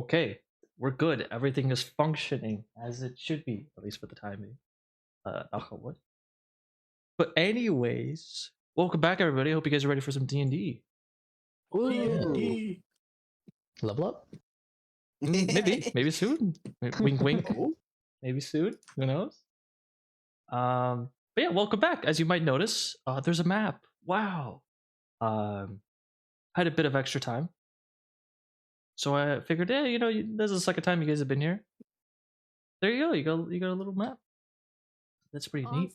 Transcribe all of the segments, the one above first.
Okay, we're good. Everything is functioning as it should be, at least for the time being. Knock on wood. But anyways, welcome back, everybody. Hope you guys are ready for some D&D. D&D. Level up? Maybe soon. Wink, wink. Oh, Maybe soon. Who knows? But yeah, welcome back. As you might notice, there's a map. Wow. Had a bit of extra time, so I figured, yeah, this is the second time you guys have been here. There you go. You got a little map. That's pretty neat.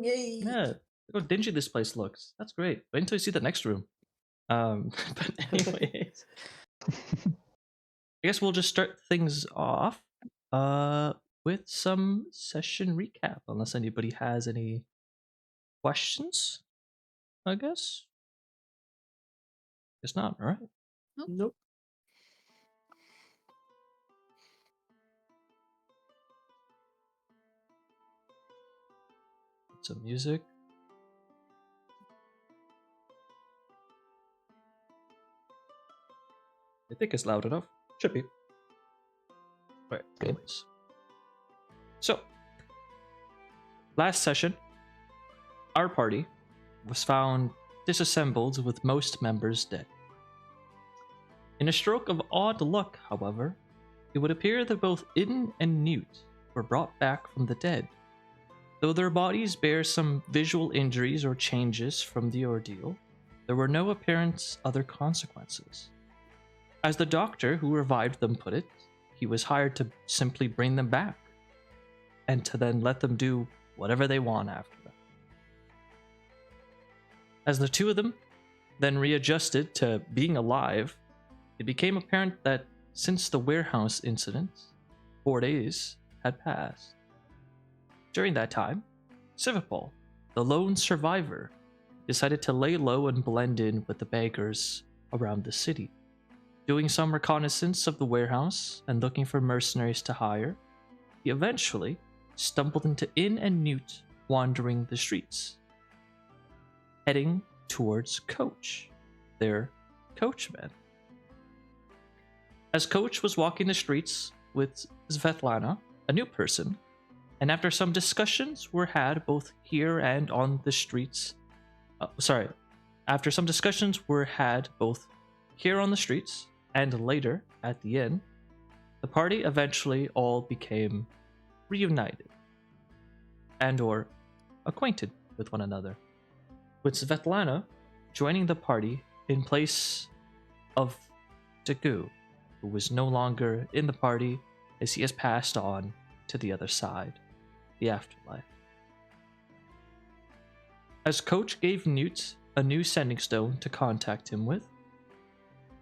yay! Yeah. Look how dingy this place looks. That's great. Wait until you see the next room. But anyways, I guess we'll just start things off with some session recap, unless anybody has any questions, I guess. Guess not, right? Nope. Some music. I think it's loud enough. Should be. Right, anyways. So, last session, our party was found disassembled with most members dead. In a stroke of odd luck, however, it would appear that both Idun and Newt were brought back from the dead. Though their bodies bear some visual injuries or changes from the ordeal, there were no apparent other consequences. As the doctor who revived them put it, he was hired to simply bring them back, and to then let them do whatever they want after that. As the two of them then readjusted to being alive, it became apparent that since the warehouse incident, 4 days had passed. During that time, Svipall, the lone survivor, decided to lay low and blend in with the beggars around the city. Doing some reconnaissance of the warehouse and looking for mercenaries to hire, he eventually stumbled into Idun and Newt wandering the streets, heading towards Coach, their coachman. As Coach was walking the streets with Svetlana, a new person, and after some discussions were had both here and on the streets, after some discussions were had both here on the streets and later at the inn, the party eventually all became reunited and or acquainted with one another, with Svetlana joining the party in place of DaGoo, who was no longer in the party as he has passed on to the other side, the afterlife. As Coach gave Newt a new sending stone to contact him with,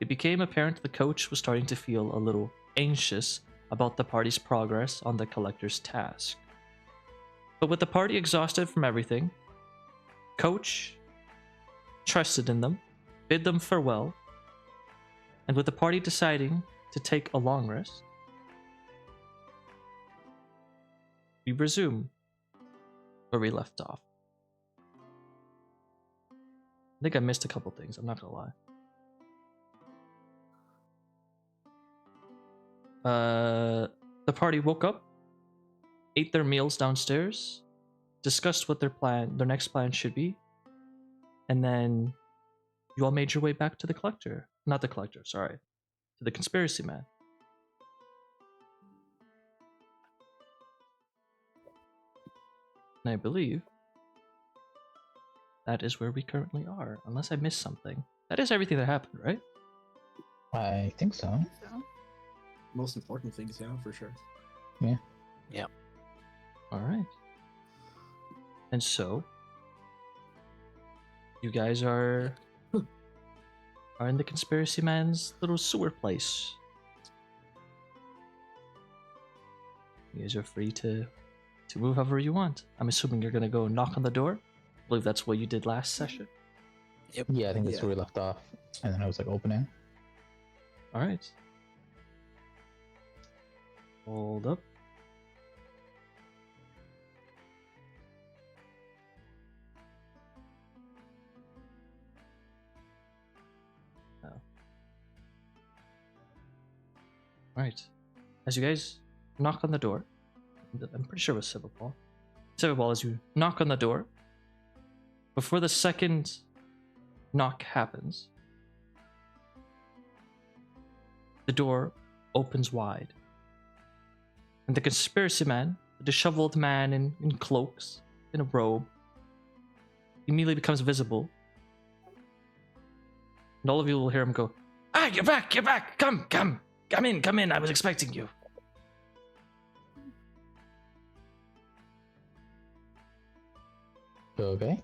it became apparent the Coach was starting to feel a little anxious about the party's progress on the collector's task. But with the party exhausted from everything, Coach trusted in them, bid them farewell, and with the party deciding to take a long rest, we resume where we left off. I think I missed a couple things, I'm not gonna lie. The party woke up, ate their meals downstairs, discussed what their next plan should be, and then you all made your way back to the collector. Not the collector, sorry. To the conspiracy man. And I believe that is where we currently are, unless I missed something. That is everything that happened, right? I think so. Most important things, yeah, for sure. Yeah. All right. And so, you guys are in the conspiracy man's little sewer place. You guys are free to move however you want. I'm assuming you're gonna go knock on the door. I believe that's what you did last session. Yeah, I think that's where we left off. And then I was like opening. All right. Hold up. Right. As you guys knock on the door, I'm pretty sure it was Svipall. Svipall, as you knock on the door, before the second knock happens, the door opens wide. And the conspiracy man, the disheveled man in cloaks, in a robe, immediately becomes visible. And all of you will hear him go, "Ah, you're back, you're back! Come in, I was expecting you." Okay.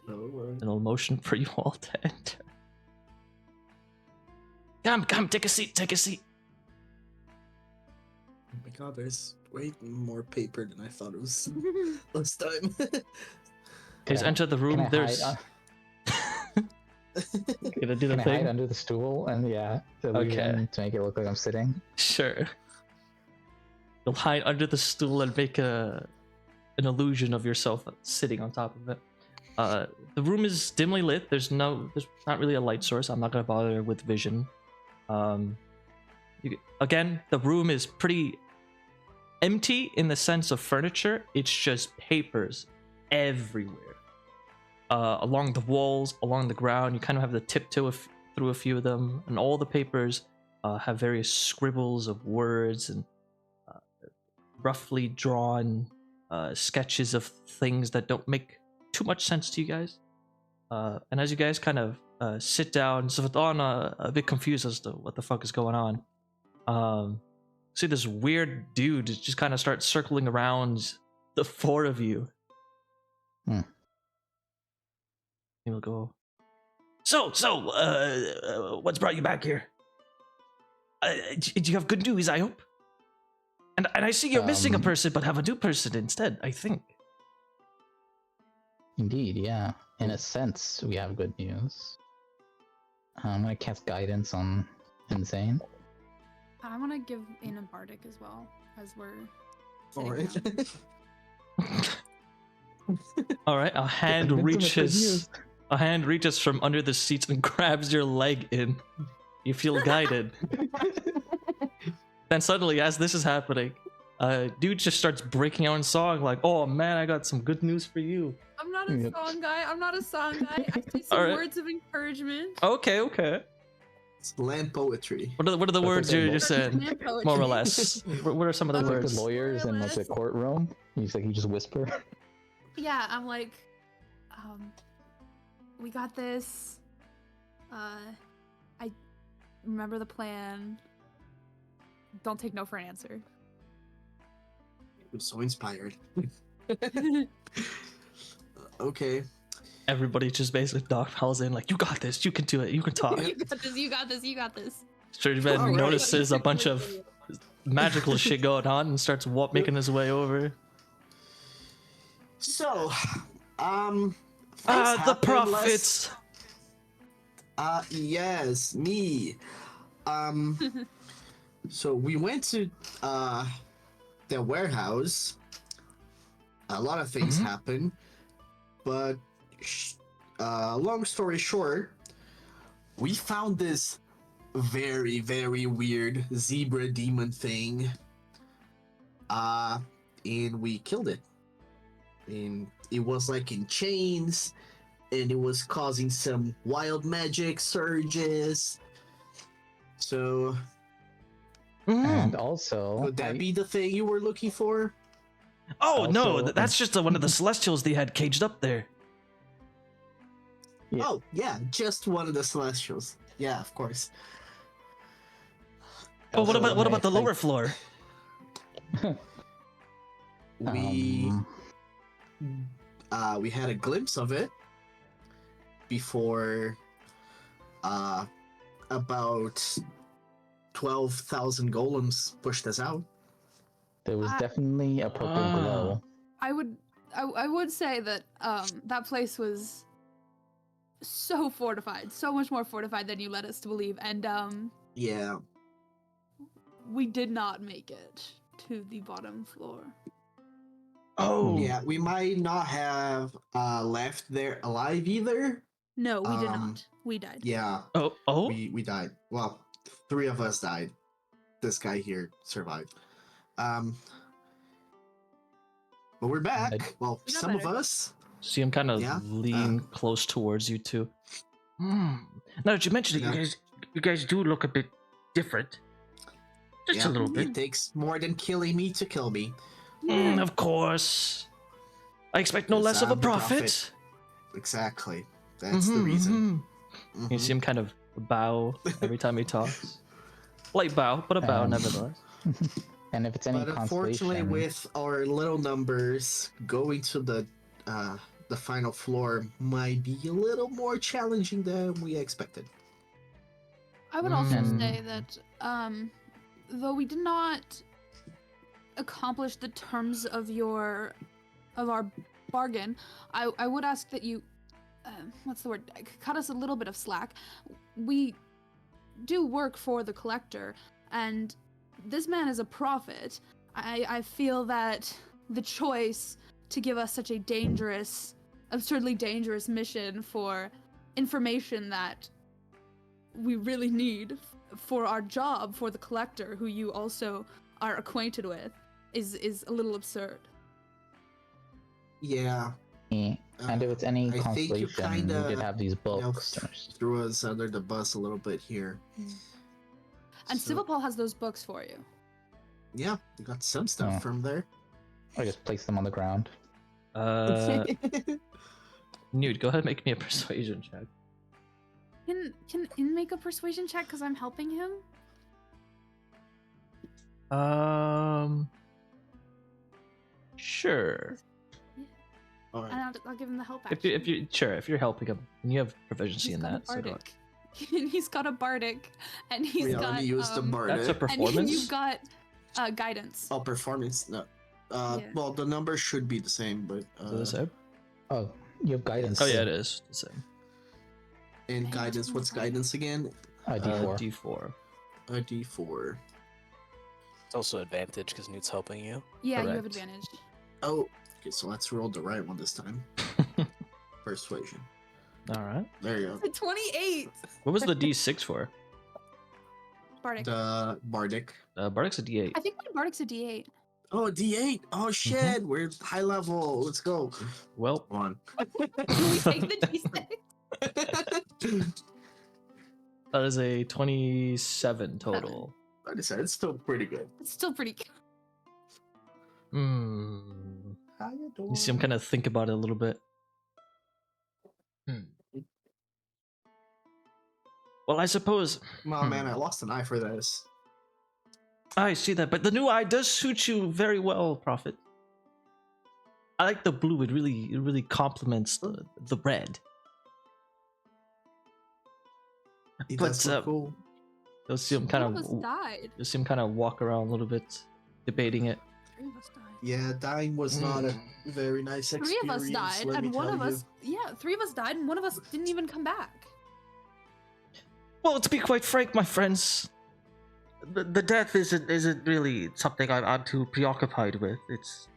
Oh, And I'll motion for you all to enter. Come, take a seat, take a seat. oh my god, there's way more paper than I thought it was last time. Guys, enter the room. There's. Gonna do the Can I hide thing. under the stool and the Okay. illusion to make it look like I'm sitting? Sure. You'll hide under the stool and make an illusion of yourself sitting on top of it. The room is dimly lit. There's not really a light source. I'm not gonna bother with vision. Again, the room is pretty empty in the sense of furniture. It's just papers everywhere. Along the walls, along the ground. You kind of have to tiptoe through a few of them, and all the papers have various scribbles of words and roughly drawn sketches of things that don't make too much sense to you guys. And as you guys kind of sit down, Svipall a bit confused as to what the fuck is going on. See this weird dude just kind of start circling around the four of you. He will go, So, what's brought you back here? Do you have good news, I hope? And I see you're missing a person, but have a new person instead, I think. Indeed, yeah. In a sense, we have good news. I'm gonna cast guidance on Insane. I want to give in a bardic as well, as we're Alright. sitting down. All right, a hand reaches from under the seats and grabs your leg in. You feel guided. Then suddenly, as this is happening, dude just starts breaking out in song like, "Oh man, I got some good news for you." I'm not a song guy. I say some Alright. words of encouragement. Okay. Slam poetry. What are the words you're saying? Slam poetry. More or less. What are some of the Like words? the lawyers in like the courtroom. You just whisper. Yeah, I'm like, we got this. I remember the plan. Don't take no for an answer. I'm so inspired. Okay. Everybody just basically dogpiles in like, "You got this. You can do it. You can talk." You got this. Sturdy Man Alright. notices a bunch of magical shit going on and starts making his way over. So, things The happened prophets. Yes, me. So we went to the warehouse. A lot of things happened, but long story short, we found this very, very weird zebra demon thing. And we killed it. And it was like in chains, and it was causing some wild magic surges. So, And also, would that be the thing you were looking for? Oh no, Also- that's just one of the celestials they had caged up there. Yeah. Oh, yeah, just one of the celestials. Yeah, of course. But what Also, about the I- lower floor? We had a glimpse of it before about 12,000 golems pushed us out. There was I- definitely a purple glow. I would say that that place was so fortified, so much more fortified than you led us to believe, and Yeah. we did not make it to the bottom floor. Oh, Yeah, we might not have left there alive either. No, we did Um, not. We died. Yeah, Oh. we died. Well, 3 of us died. this guy here survived. But we're back. Well, We got some of better. us. See him kind of Yeah, lean close towards you two. Now that you mentioned it, Yeah. you guys do look a bit different. Just a Yeah, little bit. It takes more than killing me to kill me. Of course. I expect no Yes, less of a I'm the prophet. prophet. Exactly. That's the reason. You see him kind of bow every time he talks. Light bow, but a bow nevertheless. And if it's any But unfortunately, consolation, with our little numbers, going to the final floor might be a little more challenging than we expected. I would also Mm. say that, though we did not accomplish the terms of our bargain, I would ask that you, what's the word? Cut us a little bit of slack. We do work for the collector, and this man is a prophet. I feel that the choice to give us such a dangerous, absurdly dangerous mission for information that we really need for our job for the collector, who you also are acquainted with, is a little absurd. Yeah. and if it's any I think you consolation, we did have these books. threw us under the bus a little bit here. And So, Svipall has those books for you. yeah, we got some stuff Oh. from there. I just place them on the ground. Newt, go ahead and make me a persuasion check. Can In make a persuasion check because I'm helping him? Sure. All right. And I'll give him the help If action. you're helping him, and you have proficiency He's in got that, a so do I. bardic. He's got a bardic, and he's We got already used the bardic. That's a performance. and you've got guidance. Oh, performance. No. Yeah. Well, the number should be the same, but Is it the same? Oh, you have guidance. Oh yeah, it is the same. in guidance, what's guidance again? D4. D4. A D4. It's also advantage because Newt's helping you. Yeah, you have Correct. advantage. Oh, okay. So let's roll the right one this time. Persuasion. All right. There you go. A 28. What was the D6 for? Bardic. The bardic. Bardic's a D8. I think my bardic's a D8. Oh, D8. Oh shit. We're high level. Let's go. Well, Come on. Can we take the D6? that is a 27 total. Like I said, it's still pretty good. It's still pretty good. Hmm. How you doing? You see him kind of think about it a little bit. Well, I suppose Oh man, I lost an eye for this. I see that, but the new eye does suit you very well, Prophet. I like the blue. It really complements the red. That's so cool. You'll see him kind One of us of died. you'll see him kind of walk around a little bit, debating it. 3 of us died. Yeah, dying was not a very nice 3 experience. of us died, let me and one tell of you. us, 3 of us died, and one of us didn't even come back. Well, to be quite frank, my friends, the death isn't really something I'm too preoccupied with. It's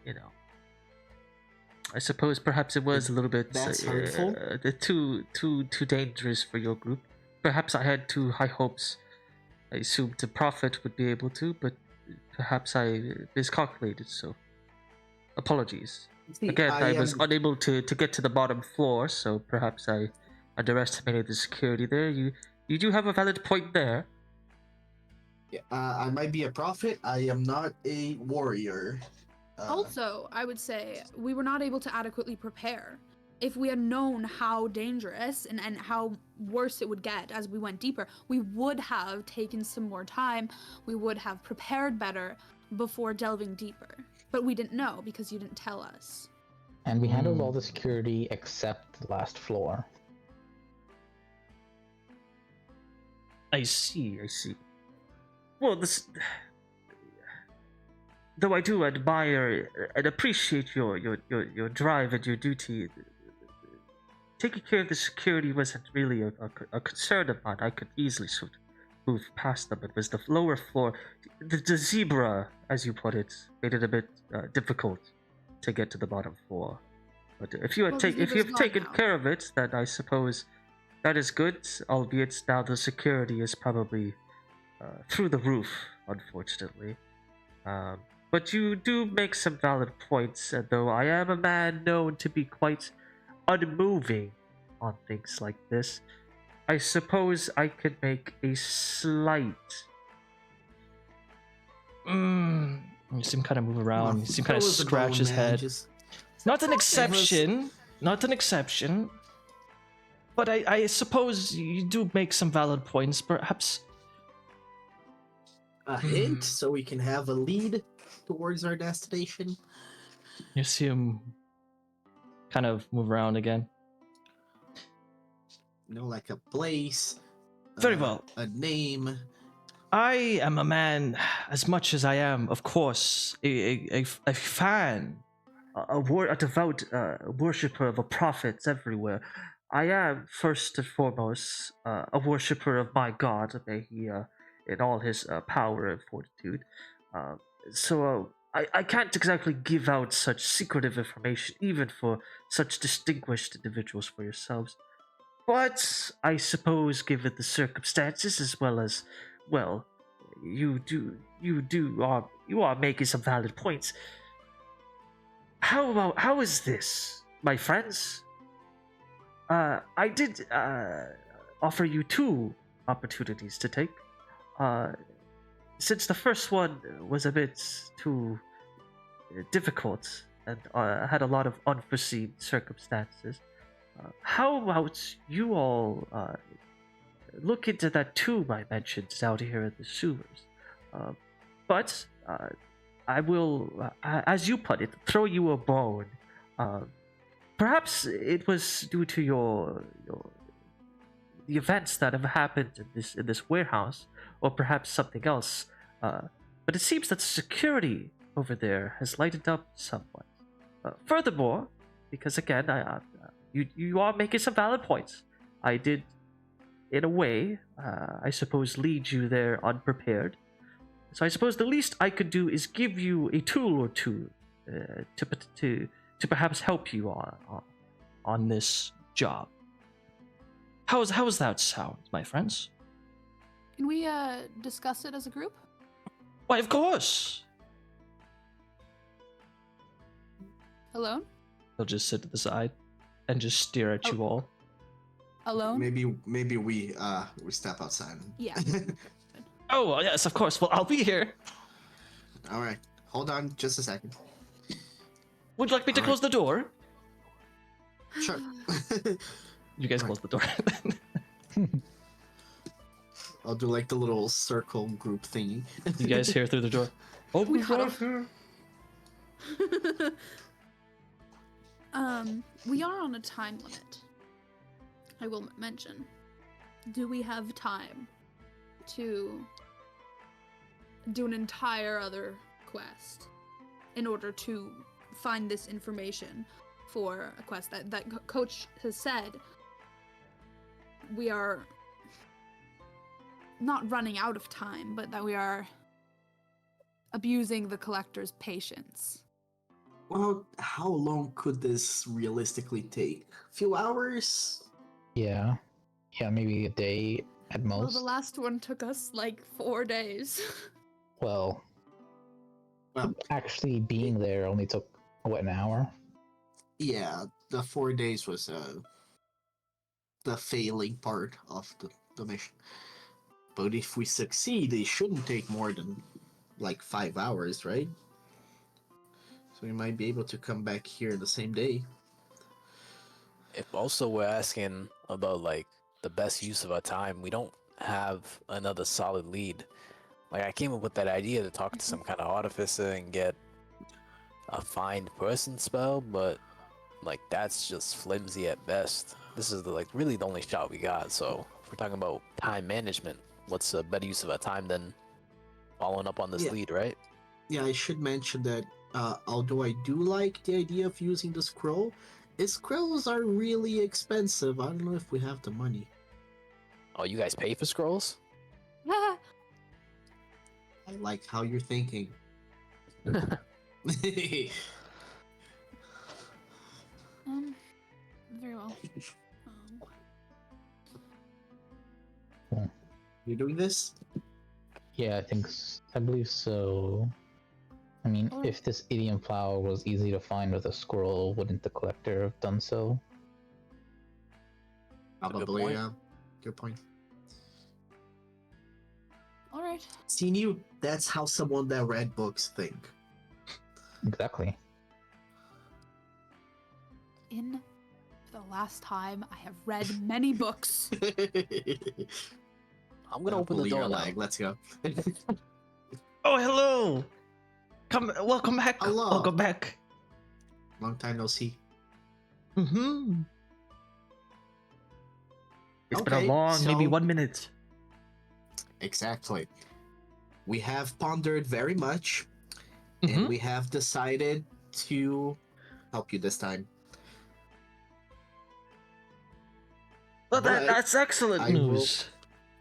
I suppose perhaps it was a little bit That's hurtful. too dangerous for your group. Perhaps I had too high hopes. I assumed the prophet would be able to, but perhaps I miscalculated. So, apologies. See, Again, I was am- unable to get to the bottom floor, so perhaps I underestimated the security there. You do have a valid point there. I might be a prophet. I am not a warrior. Also, I would say we were not able to adequately prepare. If we had known how dangerous and how worse it would get as we went deeper, we would have taken some more time. We would have prepared better before delving deeper. But we didn't know because you didn't tell us. And we handled all the security except the last floor. I see. Well, though I do admire and appreciate your drive and your duty, taking care of the security wasn't really a concern of mine. I could easily sort of move past them. It was the lower floor, the zebra, as you put it, made it a bit difficult to get to the bottom floor. But if you Well, the if zebra's you've gone taken now. care of it, then I suppose that is good. Albeit now the security is probably through the roof, unfortunately. But you do make some valid points, and though I am a man known to be quite unmoving on things like this, I suppose I could make a slight. You see him kind of move around. You see him kind of Throw us a scratch bone, his man, head. just- Not an Give us- exception. Not an exception. But I suppose you do make some valid points. Perhaps. A hint so we can have a lead towards our destination. You see him kind of move around again. You know, like a place. Very well. A name. I am a man, as much as I am, of course, a fan, a devout worshipper of a prophet everywhere. I am, first and foremost, a worshipper of my God, may he, in all his power and fortitude. I can't exactly give out such secretive information, even for such distinguished individuals for yourselves. But I suppose, given the circumstances, as well as, well, you are making some valid points. How is this, my friends? I did offer you 2 opportunities to take. Since the first one was a bit too difficult and had a lot of unforeseen circumstances, how about you all look into that tomb I mentioned out here in the sewers? But I will, as you put it, throw you a bone. Perhaps it was due to the events that have happened in this warehouse, or perhaps something else. But it seems that security over there has lightened up somewhat. Furthermore, because again, you are making some valid points. I did, in a way, I suppose, lead you there unprepared. So I suppose the least I could do is give you a tool or two to perhaps help you on this job. How's that sound, my friends? Can we discuss it as a group? Why, of course. Alone? He'll just sit to the side and just stare at you all. Alone? Maybe we step outside. Yeah. Oh yes, of course. Well, I'll be here. All right. Hold on, just a second. Would you like me to All close the door? Sure. You guys close the door. I'll do like the little circle group thingy. You guys hear through the door. Oh, We we're huddle. right here. We are on a time limit. I will mention. Do we have time to do an entire other quest in order to find this information for a quest that Coach has said we are not running out of time, but that we are abusing the collector's patience? Well, how long could this realistically take? A few hours? Yeah. Yeah, maybe a day at Well, most. the last one took us like 4 days. Well, Well, actually being there only took, what, an hour? yeah, the 4 days was the failing part of the mission. But if we succeed, it shouldn't take more than like 5 hours, right? So we might be able to come back here the same day. If also we're asking about like the best use of our time, we don't have another solid lead. Like I came up with that idea to talk to some kind of artificer and get a find person spell, but like that's just flimsy at best. This is really the only shot we got. So if we're talking about time management, what's a better use of our time than following up on this Yeah. lead, right? Yeah, I should mention that although I do like the idea of using the scroll, scrolls are really expensive. I don't know if we have the money. Oh, you guys pay for scrolls? I like how you're thinking. Very well. You're doing this? Yeah, I believe so. I mean, Or- if this idiom flower was easy to find with a scroll, wouldn't the collector have done so? a good Probably, point. yeah. Good point. All right. See, Newt, that's how someone that read books think. Exactly. In the last time, I have read many books. I'm gonna open the door now. Let's go. Oh, hello. Welcome back. Hello. Welcome back. Long time no see. Mm-hmm. It's been a Okay, long, maybe so- 1 minute. Exactly. We have pondered very much, Mhm. and we have decided to help you this time. Well, But that's excellent I will- news.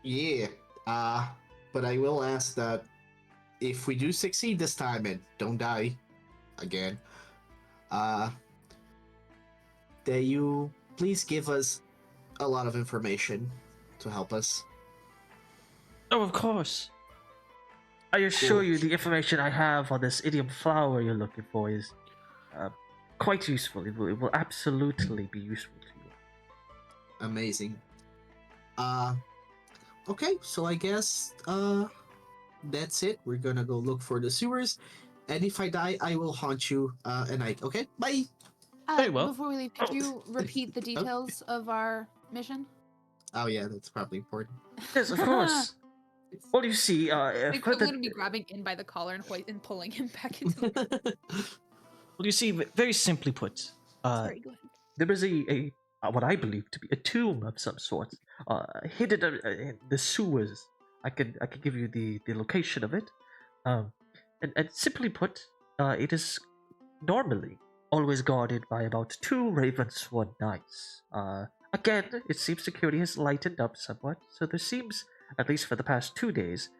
Yeah. But I will ask that if we do succeed this time and don't die again, that you please give us a lot of information to help us. Oh, of course. I assure you, the information I have on this idiom flower you're looking for is quite useful. It will absolutely be useful to you. Amazing. Okay, so I guess that's it. We're gonna go look for the sewers, and if I die, I will haunt you at night. Okay, bye. Very well. Before we leave, could you repeat the details of our mission? Oh yeah, that's probably important. Yes, of course. Well, you see, The for equivalent the, would be grabbing in by the collar and pulling him back into the... well, you see, very simply put, Sorry, go ahead. there is a what I believe to be a tomb of some sort, hidden in the sewers. I can give you the location of it. And simply put, it is normally always guarded by about 2 Ravensworn knights. Again, it seems security has lightened up somewhat, so there seems, at least for the past 2 days,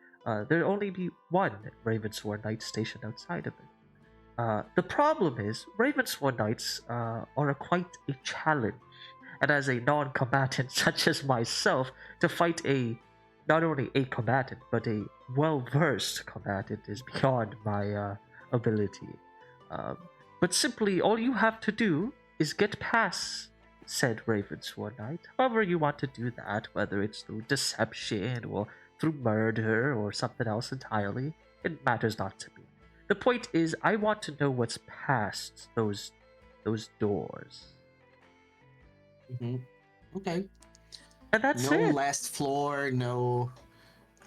there only be 1 Ravensworn knight stationed outside of it. The problem is, Ravensworn knights are quite a challenge, and as a non-combatant such as myself, to fight not only a combatant, but a well-versed combatant is beyond my ability. But simply, all you have to do is get past said Ravensworn Knight. However you want to do that, whether it's through deception or through murder or something else entirely, it matters not to me. The point is, I want to know what's past those doors. Mm-hmm. Okay. And that's No it. last floor. No.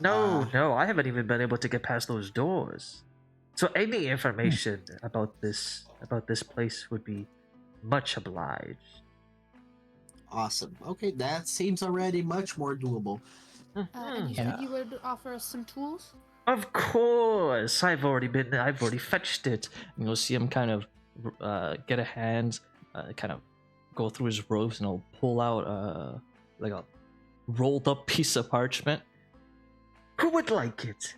No, I haven't even been able to get past those doors. So any information about this place would be much obliged. Awesome. Okay, that seems already much more doable. And you said you would offer us some tools? Of course, I've already fetched it. And you'll see him kind of get a hand, kind of go through his robes, and he'll pull out like a rolled up piece of parchment. Who would like it?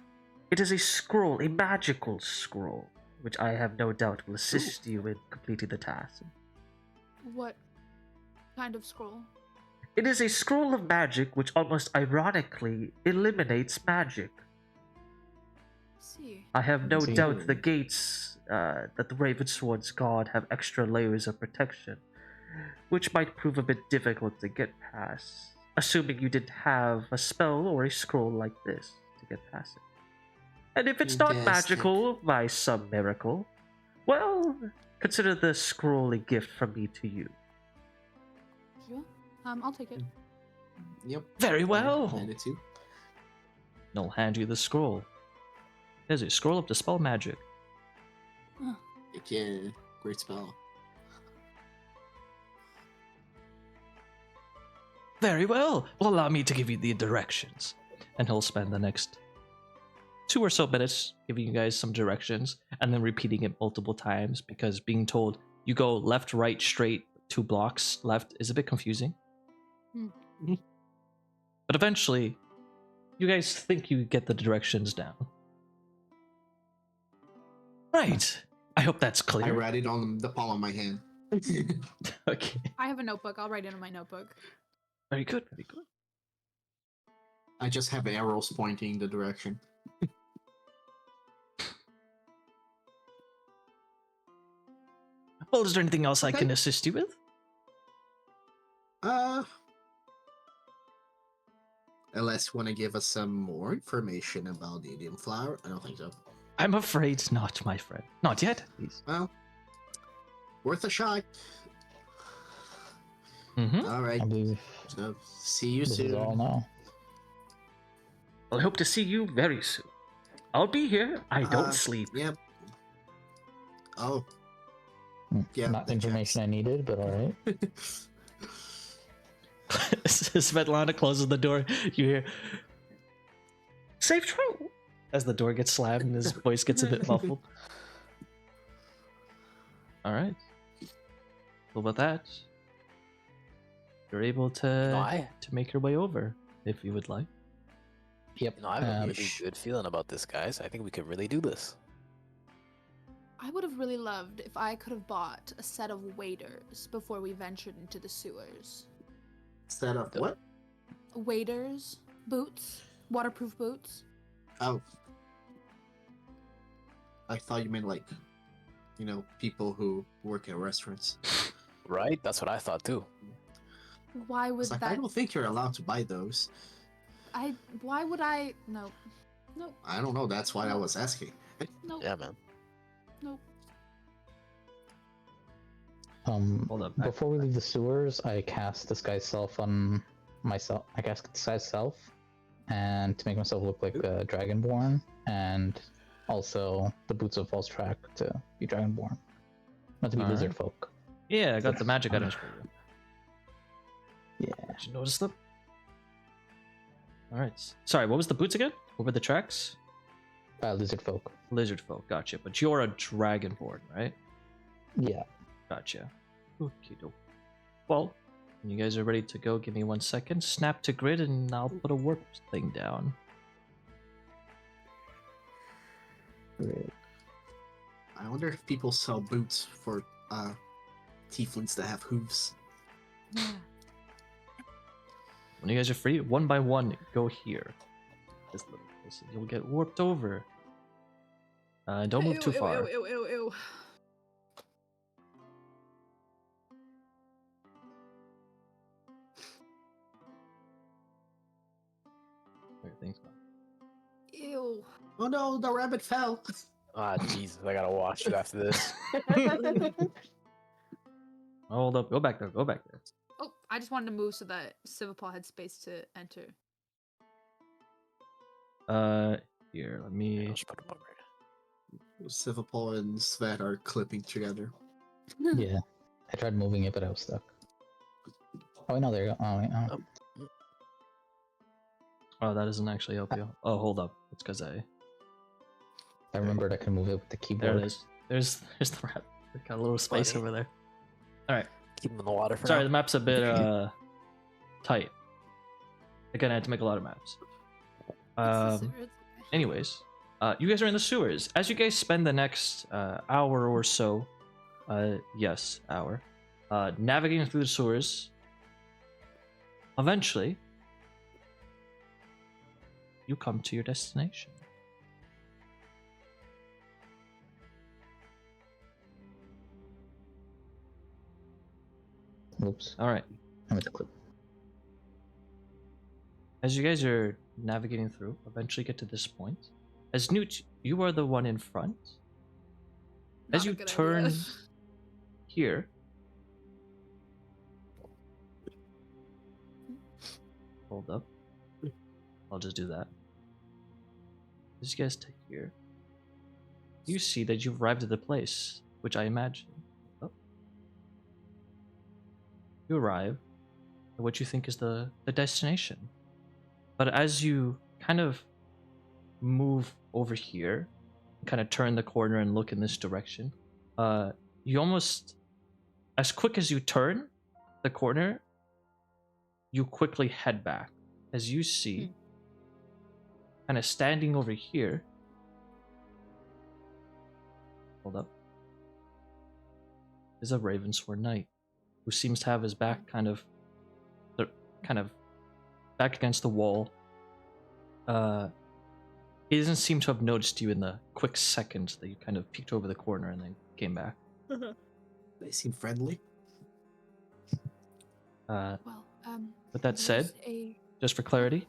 It is a scroll, a magical scroll, which I have no doubt will assist you in completing the task. What kind of scroll? It is a scroll of magic which almost ironically eliminates magic. See. I have no See. doubt the gates that the Ravensworn's guard have extra layers of protection, which might prove a bit difficult to get past, assuming you didn't have a spell or a scroll like this to get past it. And if it's not Fantastic. magical by some miracle, well, consider the scroll a gift from me to you. Sure. I'll take it. Yep. Very well. Hand it to. And I'll hand you the scroll. There's a scroll of Dispel Magic. Yeah, great spell. Very well. Well, allow me to give you the directions. And he'll spend the next 2 or so minutes giving you guys some directions and then repeating it multiple times, because being told you go left, right, straight, 2 blocks left is a bit confusing. But eventually, you guys think you get the directions down. Right. I hope that's I clear. read it on the palm of my hand. Okay. I have a notebook. I'll write it in my notebook. Very good. Very good. I just have arrows pointing the direction. Well, is there anything else I Okay. can assist you with? Unless you want to give us some more information about the Idiom Flower. I don't think so. I'm afraid not, my friend. Not yet, at least. Well, worth a shot. Mm-hmm. All right. I believe So, see you this is all soon. now. I hope to see you very soon. I'll be here. I don't Uh, sleep. Yep. Oh. Hmm, Yeah, Not that information I needed, but alright. Svetlana closes the door. You hear, "Safe travel!" as the door gets slammed and his voice gets a bit muffled. All right. Well, with that, you're able to make your way over if you would like. Yep. You know, I have a really sh- good feeling about this, guys. I think we could really do this. I would have really loved if I could have bought a set of waders before we ventured into the sewers. Set up what? Waders, boots, waterproof boots. Oh. I thought you meant like, people who work at restaurants. Right? That's what I thought too. Why would It's like, I that? don't think you're allowed to buy those. Why would I? No. Nope. I don't know. That's why I was asking. Nope. Yeah, man. Nope. Hold up. Before we leave the sewers, I cast Disguise Self on myself. I cast Disguise Self, and to make myself look like a Dragonborn, and also the Boots of False Track to be Dragonborn, not to be Alright. Lizard Folk. Yeah, I got the magic items for you. Yeah. Did you notice them? All right. Sorry, what was the boots again? What were the tracks? Lizard Folk. Lizard folk, gotcha. But you're a dragonborn, right? Yeah. Gotcha. Okie-doke. Well, when you guys are ready to go, give me 1 second. Snap to grid, and I'll put a work thing down. Great. I wonder if people sell boots for tieflings that have hooves. When you guys are free, one by one, go here. This little place. You'll get warped over. Don't move too far. Ew. Everything's fine. Ew. Oh no, the rabbit fell. Ah, Jesus, I gotta watch it after this. Hold up. Go back there. Go back there. Oh, I just wanted to move so that Svipall had space to enter. Here, let me. I'll just put 'em over here. Svipall and Svet are clipping together. Yeah. I tried moving it, but I was stuck. Oh, no, there you go. Oh, wait, oh. Oh, that doesn't actually help you. Oh, hold up. It's because I. I remembered I can move it with the keyboard. There it is. There's the rat. Got a little space Funny. over there. All right. Keep them in the water for Sorry, now. the map's a bit tight. Again, I had to make a lot of maps. Anyways, you guys are in the sewers. As you guys spend the next hour or so, hour, navigating through the sewers, eventually, you come to your destination. Oops. All right. I meant to clip. As you guys are navigating through, eventually get to this point. As Newt, you are the one in front. As you turn here, hold up. I'll just do that. As you guys take here, you see that you've arrived at the place, which I imagine. Oh. You arrive at what you think is the destination. But as you kind of move over here, kind of turn the corner and look in this direction, you almost, as quick as you turn the corner, you quickly head back. As you see, kind of standing over here, hold up, is a Ravensword Knight, who seems to have his back kind of back against the wall, He doesn't seem to have noticed you in the quick second that you kind of peeked over the corner and then came back. They seem friendly. With Well, that there's said, just for clarity,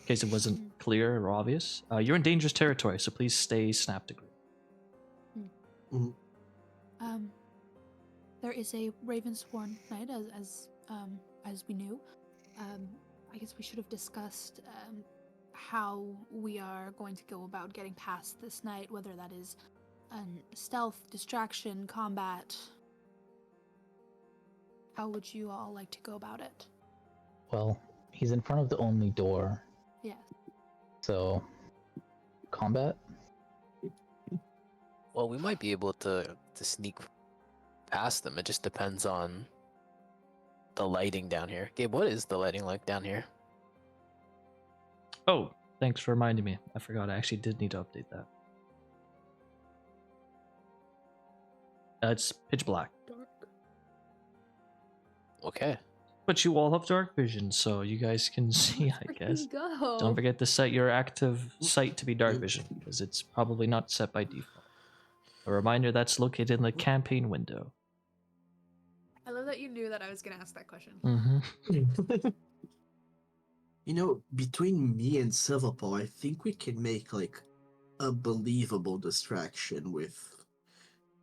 in case it wasn't clear or obvious, you're in dangerous territory, so please stay snap degree. There is a Ravensworn Knight, as we knew. I guess we should have discussed how we are going to go about getting past this night, whether that is stealth, distraction, combat. How would you all like to go about it? Well, he's in front of the only door, Yes. so combat. Well, we might be able to sneak past them. It just depends on the lighting down here. Gabe, what is the lighting like down here? Oh, thanks for reminding me. I forgot. I actually did need to update that. It's pitch black. Okay. But you all have dark vision, so you guys can see, I guess. Go. Don't forget to set your active sight to be dark vision, because it's probably not set by default. A reminder that's located in the campaign window. I love that you knew that I was going to ask that question. Mm-hmm. You know, between me and Svipall, I think we can make like a believable distraction with,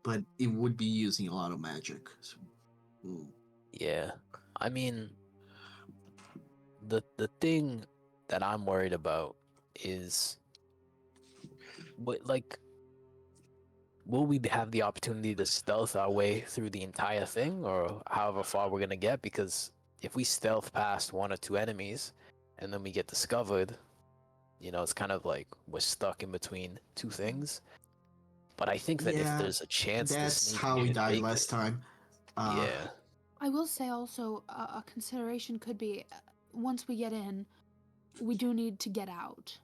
but it would be using a lot of magic. So, Yeah. I mean, the thing that I'm worried about is, will we have the opportunity to stealth our way through the entire thing, or however far we're gonna get? Because if we stealth past one or two enemies, and then we get discovered, it's kind of like we're stuck in between two things. But I think that if Yeah, there's a chance, that's how we died last time. Yeah. I will say also a consideration could be once we get in, we do need to get out.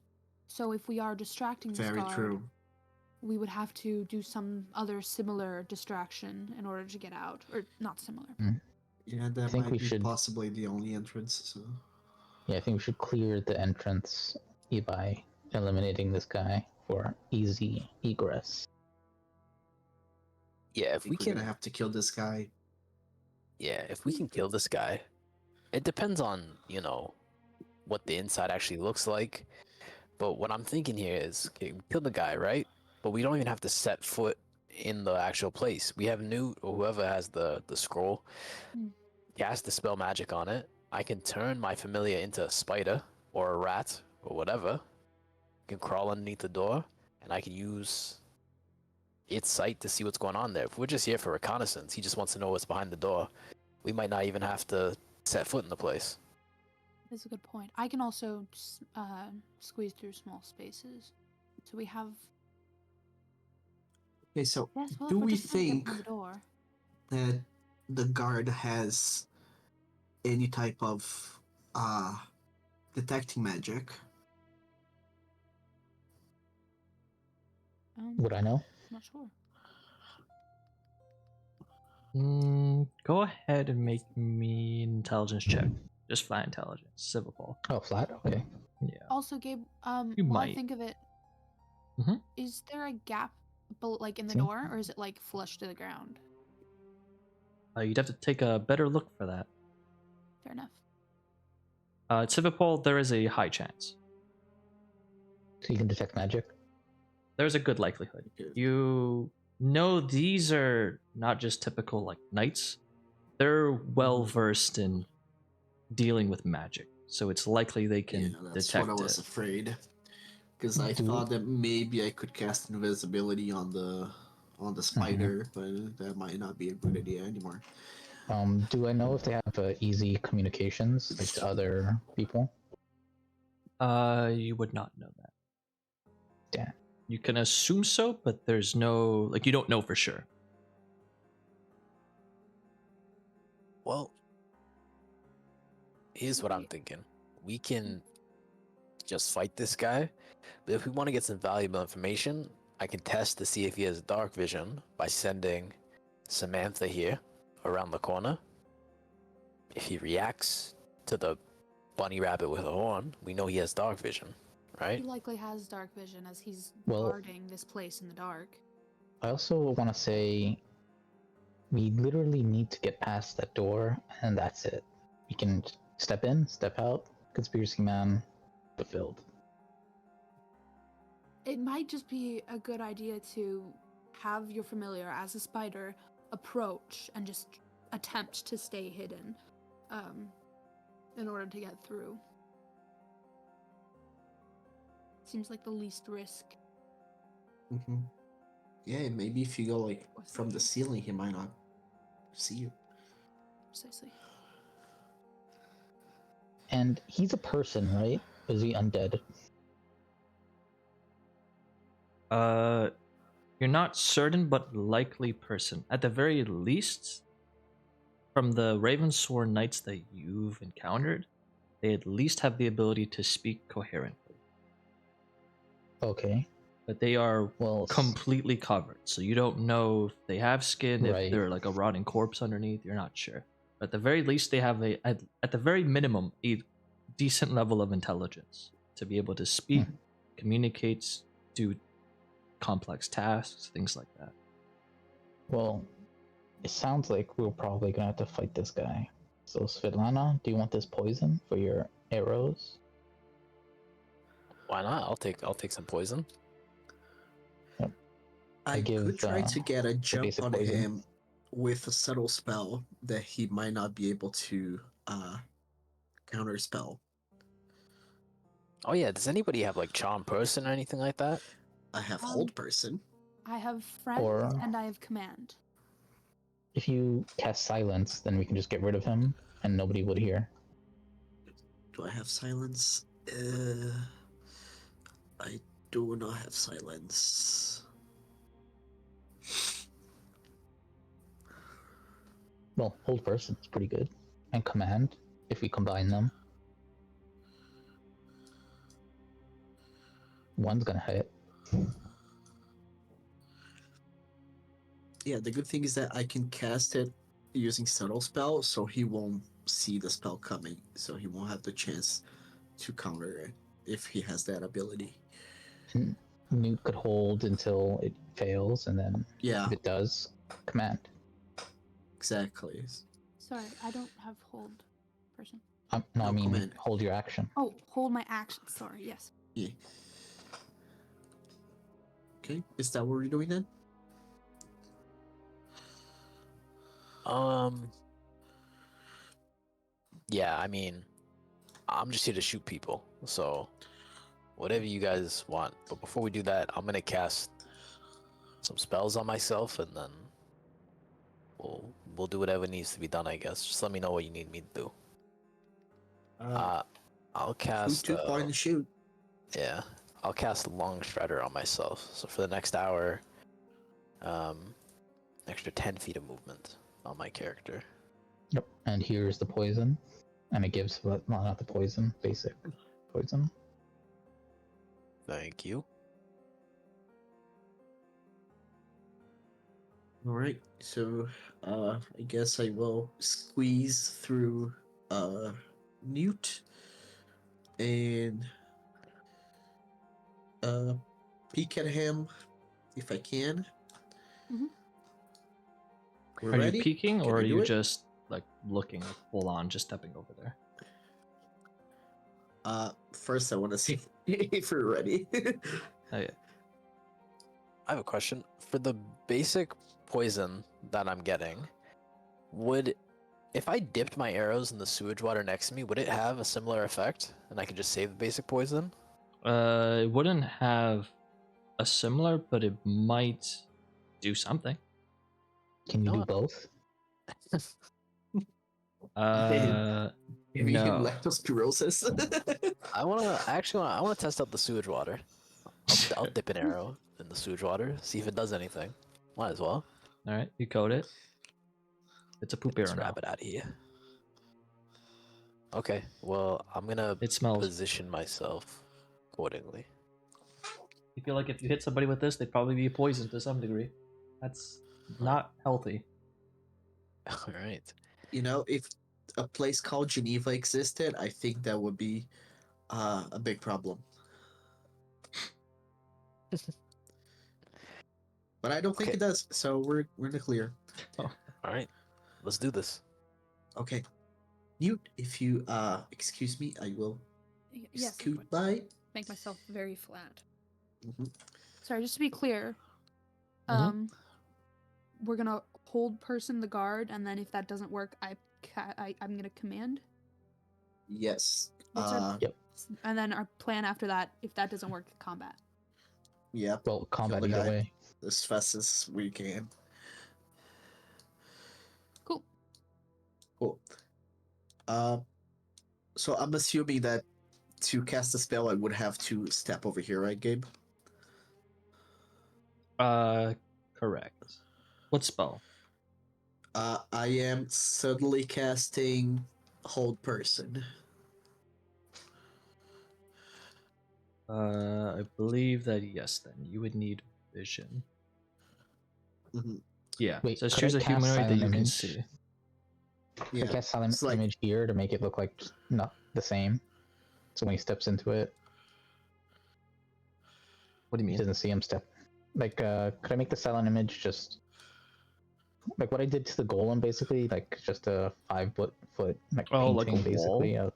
So if we are distracting this Very guard, true. we would have to do some other similar distraction in order to get out, or not similar. Yeah, that think might we be should- possibly the only entrance. So. Yeah, I think we should clear the entrance by eliminating this guy for easy egress. Yeah, I think we're gonna have to kill this guy. Yeah, if we can kill this guy, it depends on, what the inside actually looks like. But what I'm thinking here is, okay, we kill the guy, right? But we don't even have to set foot in the actual place. We have Newt, or whoever has the scroll, cast the spell magic on it. I can turn my familiar into a spider, or a rat, or whatever. I can crawl underneath the door, and I can use its sight to see what's going on there. If we're just here for reconnaissance, he just wants to know what's behind the door. We might not even have to set foot in the place. That's a good point. I can also squeeze through small spaces. So we have... Okay, so Yes, well, do if we're we just trying to get think through the door. that the guard has any type of detecting magic? Would I know? Not sure. Go ahead and make me an intelligence check. Just flat intelligence. Svipall. Oh, flat? Okay. Yeah. Also, Gabe, You while I might. think of it, Mhm. is there a gap, like in the See? door, or is it like flush to the ground? You'd have to take a better look for that. Fair enough. At Svipall, there is a high chance. So you can detect magic? There's a good likelihood. You know these are not just typical like knights. They're well versed in dealing with magic, so it's likely they can Yeah, that's detect what I was it. afraid. Because I thought that maybe I could cast invisibility on the spider, but that might not be a good idea anymore. Do I know if they have easy communications like to other people? You would not know that. Damn. You can assume so, but there's no you don't know for sure. Well, here's what I'm thinking. We can just fight this guy, but if we want to get some valuable information, I can test to see if he has dark vision by sending Samantha here around the corner. If he reacts to the bunny rabbit with a horn, we know he has dark vision. right? He likely has dark vision as he's Well- guarding this place in the dark. I also want to say we literally need to get past that door, and that's it. We can step in, step out, conspiracy man fulfilled. It might just be a good idea to have your familiar as a spider approach and just attempt to stay hidden in order to get through. Seems like the least risk. Mm-hmm. Yeah, maybe if you go like from the ceiling, he might not see you. Precisely. And he's a person, right? Is he undead? You're not certain, but likely person. At the very least, from the Ravensworn knights that you've encountered, they at least have the ability to speak coherently. Okay. But they are Well, completely covered, so you don't know if they have skin, if Right. they're like a rotting corpse underneath. You're not sure. But at the very least, they have at the very minimum, a decent level of intelligence to be able to speak, communicate, do complex tasks, things like that. well, it sounds like we're probably gonna have to fight this guy. So, Svetlana, do you want this poison for your arrows? Why not? I'll take some poison. I give, could try to get a jump basic on poison. him with a subtle spell that he might not be able to counterspell. Oh yeah, does anybody have like charm person or anything like that? I have hold person. I have friend Or- and I have command. If you cast silence, then we can just get rid of him, and nobody would hear. Do I have silence? I do not have silence. Well, hold person is pretty good, and command if we combine them. One's gonna hit. Yeah, the good thing is that I can cast it using subtle spell, so he won't see the spell coming, so he won't have the chance to counter it if he has that ability. And Newt could hold until it fails, and then Yeah, if it does, command. exactly. Sorry, I don't have hold person. No, No, I mean command. hold your action. Oh, hold my action. Sorry, yes. Yeah. Okay, is that what we're doing then? Yeah, I mean, I'm just here to shoot people, so whatever you guys want. But before we do that, I'm gonna cast some spells on myself, and then we'll do whatever needs to be done. I guess. Just let me know what you need me to do. I'll cast. Shoot, point and shoot. Yeah, I'll cast Long Strider on myself. So for the next hour, extra 10 feet of movement on my character. Yep. And here's the poison, and it gives well, not the poison, basic poison. Thank you. All right, so I guess I will squeeze through Newt and peek at him if I can. Mhm. We're Are ready? you peeking, Can or I are do you it? just like looking full on, just stepping over there? First I want to see if we're ready. Oh yeah. I have a question. For the basic poison that I'm getting, if I dipped my arrows in the sewage water next to me, would it have a similar effect? And I could just save the basic poison? It wouldn't have a similar, but it might do something. Can you No. do both? Giving him No. leptospirosis. I wanna test out the sewage water. I'll dip an arrow in the sewage water, see if it does anything. Might as well. All right, you code it. It's a poop Let's arrow now. wrap it out of here. Okay, well, I'm gonna It smells. position myself accordingly. You feel like if you hit somebody with this, they'd probably be poisoned to some degree. That's not healthy. All right. You know, if a place called Geneva existed, I think that would be a big problem. But I don't think Okay. it does, so we're in the clear. All right, let's do this. Okay. Newt, if you excuse me, I will Yes, of scoot course. by. Make myself very flat. Mhm. Sorry, just to be clear, Mhm. we're gonna hold person the guard, and then if that doesn't work, I'm gonna command. Yes. What's our Yep. and then our plan after that, if that doesn't work, combat. Yep. Well, Kill combat the either guy way. as fast as we can. Cool. Cool. So I'm assuming that to cast a spell, I would have to step over here, right, Gabe? Correct. What spell? I am suddenly casting Hold Person. I believe that yes. Then you would need vision. Mhm. Yeah. Wait, so could choose I a cast humanoid that silent you can image? see. Yeah. I cast silent it's like- image here to make it look like not the same. So when he steps into it, What do you he mean? doesn't see him step. Like, could I make the silent image just like what I did to the golem, basically, like just a 5 foot like Oh, like a painting, basically wall? of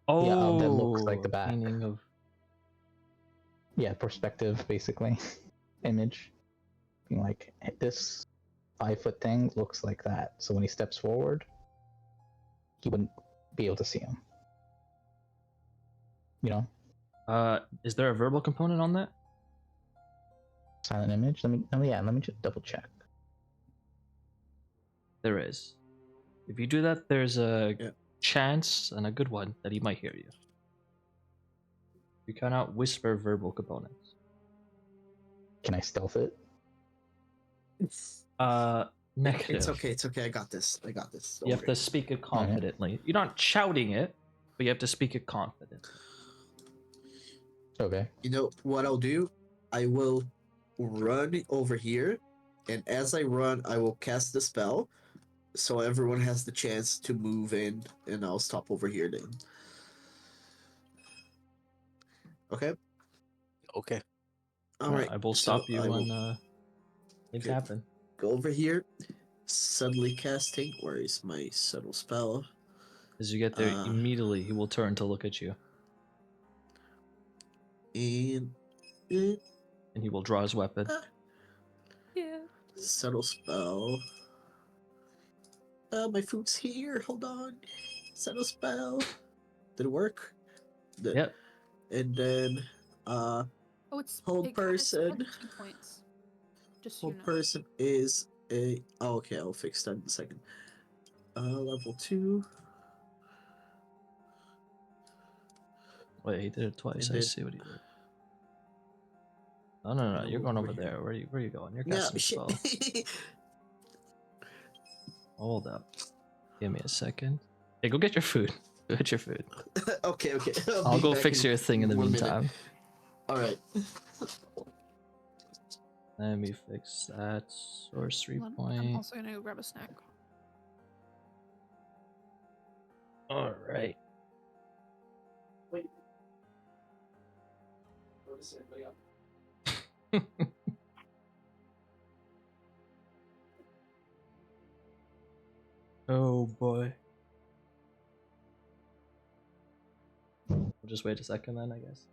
Oh, that looks like the a back. painting of. Perspective, basically, image. Being like this 5 foot thing looks like that. So when he steps forward, he wouldn't be able to see him. You know, Is there a verbal component on that? silent image. Let me just double check. There is. If you do that, there's a Yeah. chance, and a good one, that he might hear you. You cannot whisper verbal components. Can I stealth it? Negative. It's okay. It's okay. I got this. Don't You have worry. to speak it confidently. You're not shouting it, but you have to speak it confidently. Okay. You know what I'll do? I will run over here, and as I run, I will cast the spell, so everyone has the chance to move in, and I'll stop over here then. Okay. Okay. All right. I will so stop you I will when things Okay. happen. go over here. Suddenly casting. Where is my subtle spell? As you get there, Uh, immediately he will turn to look at you, And and he will draw his weapon. Yeah. subtle spell. My food's here. Hold on. Subtle spell. Did it work? Did- Yep. And then Oh, it's Hold it costs person. 2 points. Just so whole you know. person is a. Oh, okay, I'll fix that in a second. Level 2. Wait, he did it twice. And I then- see what he did. No. You're going over here. there. Where are you going? You're Yeah, casting a shit. spell. Hold up. Give me a second. Hey, go get your food. Go get your food. okay. I'll be go back fix in your thing in the 1 minute. meantime. All right. Let me fix that. Sorcery I'm point. also gonna go grab a snack. All right. Oh boy. We'll just wait a second then, I guess.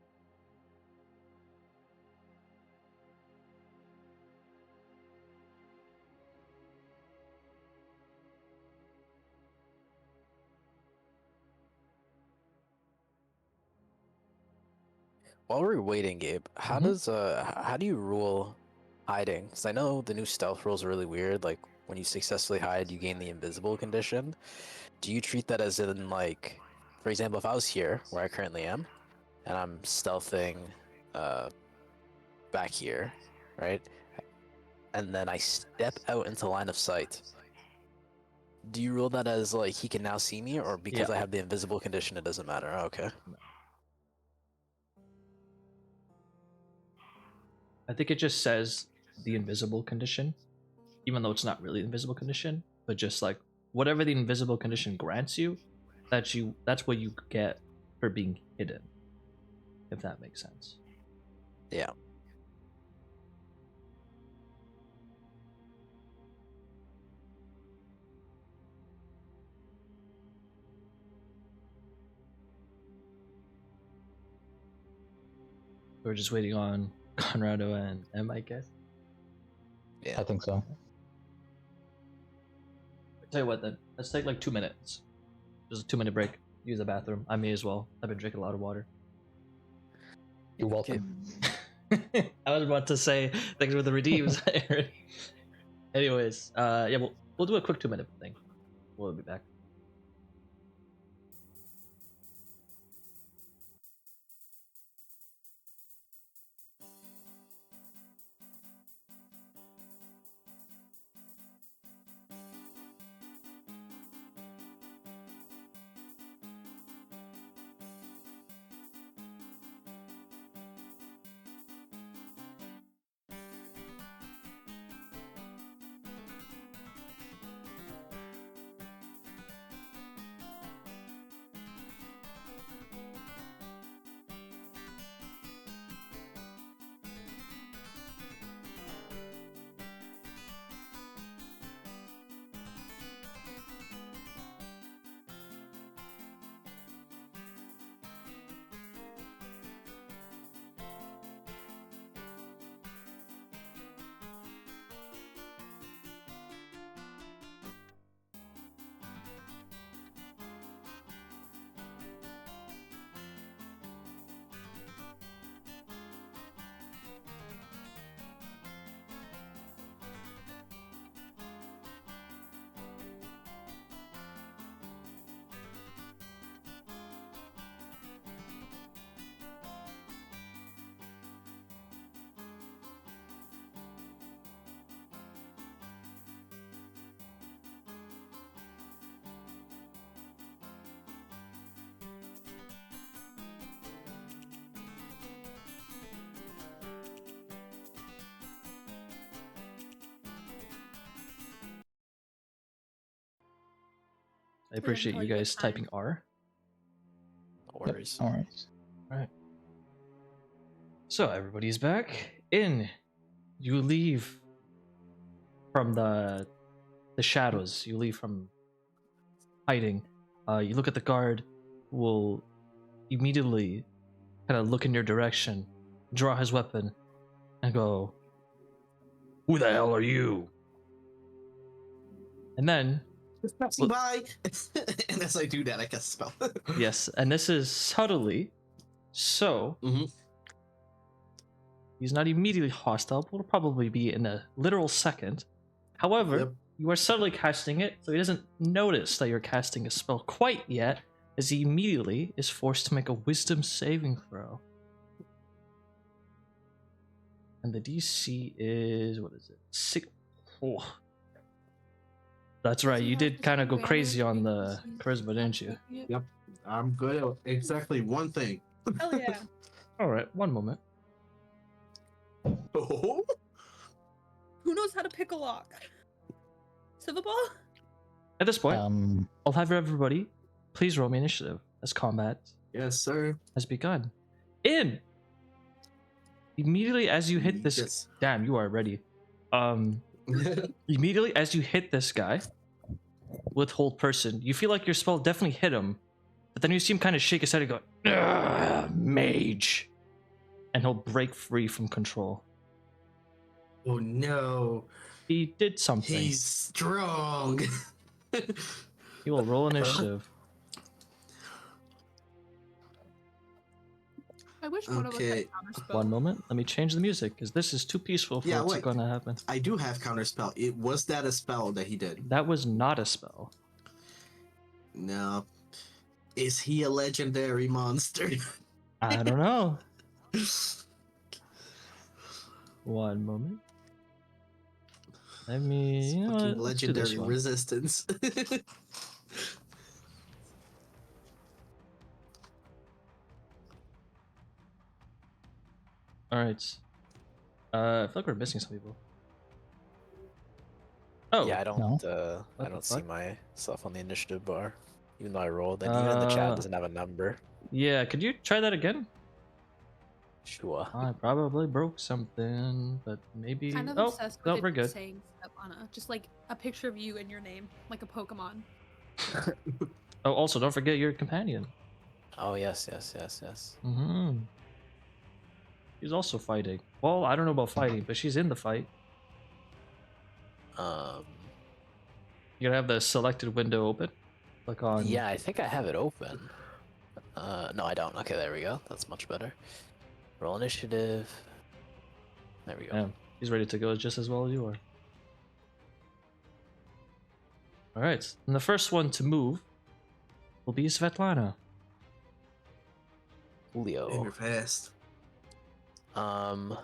While we're waiting, Gabe, how do you rule hiding? Because I know the new stealth rules are really weird. Like when you successfully hide, you gain the invisible condition. Do you treat that as in like, for example, if I was here where I currently am, and I'm stealthing, back here, right, and then I step out into line of sight. Do you rule that as like he can now see me, or because Yeah. I have the invisible condition, it doesn't matter? Oh, okay. I think it just says the invisible condition, even though it's not really the invisible condition, but just like whatever the invisible condition grants you, that's what you get for being hidden. If that makes sense. Yeah. We're just waiting on Conrado and M, I guess. Yeah. I think so. Tell you what then, let's take like 2 minutes. Just a 2-minute break. Use the bathroom. I may as well. I've been drinking a lot of water. You're welcome. I was about to say thanks for the redeems. Anyways, yeah, we'll do a quick 2-minute thing. We'll be back. I appreciate tell you you what guys time. typing R. No worries. No worries. Alright. So everybody's back in. You leave from the shadows. You leave from hiding. You look at the guard, who will immediately kind of look in your direction, draw his weapon, and go, "Who the hell are you?" And then, Just passing by. And as I do that, I cast a spell. yes, and this is subtly, so Mhm. he's not immediately hostile, but will probably be in a literal second. However, Yep. you are subtly casting it, so he doesn't notice that you're casting a spell quite yet, as he immediately is forced to make a wisdom saving throw. And the DC is, what is it? 6. Oh. That's right, you did kind of go crazy on the charisma, didn't you? Yep. I'm good at exactly one thing. Hell yeah. Alright, one moment. Oh, Who knows how to pick a lock? Svipall? At this point, Um, I'll have everybody please roll me initiative as combat yes, sir. has begun. In! Immediately as you hit this... Yes. Damn, you are ready. Immediately as you hit this guy with hold person, you feel like your spell definitely hit him, but then you see him kind of shake his head and go, "Ugh, mage," and he'll break free from control. Oh no. He did something. He's strong. He will roll initiative. I wish one of us Okay. had counterspell. One moment, let me change the music because this is too peaceful for Yeah, what's wait. going to happen. I do have counterspell. Was that a spell that he did? That was not a spell. No. Is he a legendary monster? I don't know. One moment. Let me. You know what? Fucking Let's do this legendary one. resistance. All right. I feel like we're missing some people. Oh, Yeah, I don't. No. I the don't see fuck? myself on the initiative bar, even though I rolled. And even the chat doesn't have a number. yeah. Could you try that again? Sure. I probably broke something, but maybe. Kind of Oh, obsessed no, with we're it good. saying Svetlana. Just like a picture of you and your name, like a Pokemon. Oh, also, don't forget your companion. Oh yes, yes, yes, yes. Mm-hmm. She's also fighting. Well, I don't know about fighting, but she's in the fight. You gotta have the selected window open. Click on. Yeah, I think I have it open. No, I don't. Okay, there we go. That's much better. Roll initiative. There we go. Yeah, he's ready to go just as well as you are. All right, and the first one to move will be Svetlana. Julio. Finger fast. I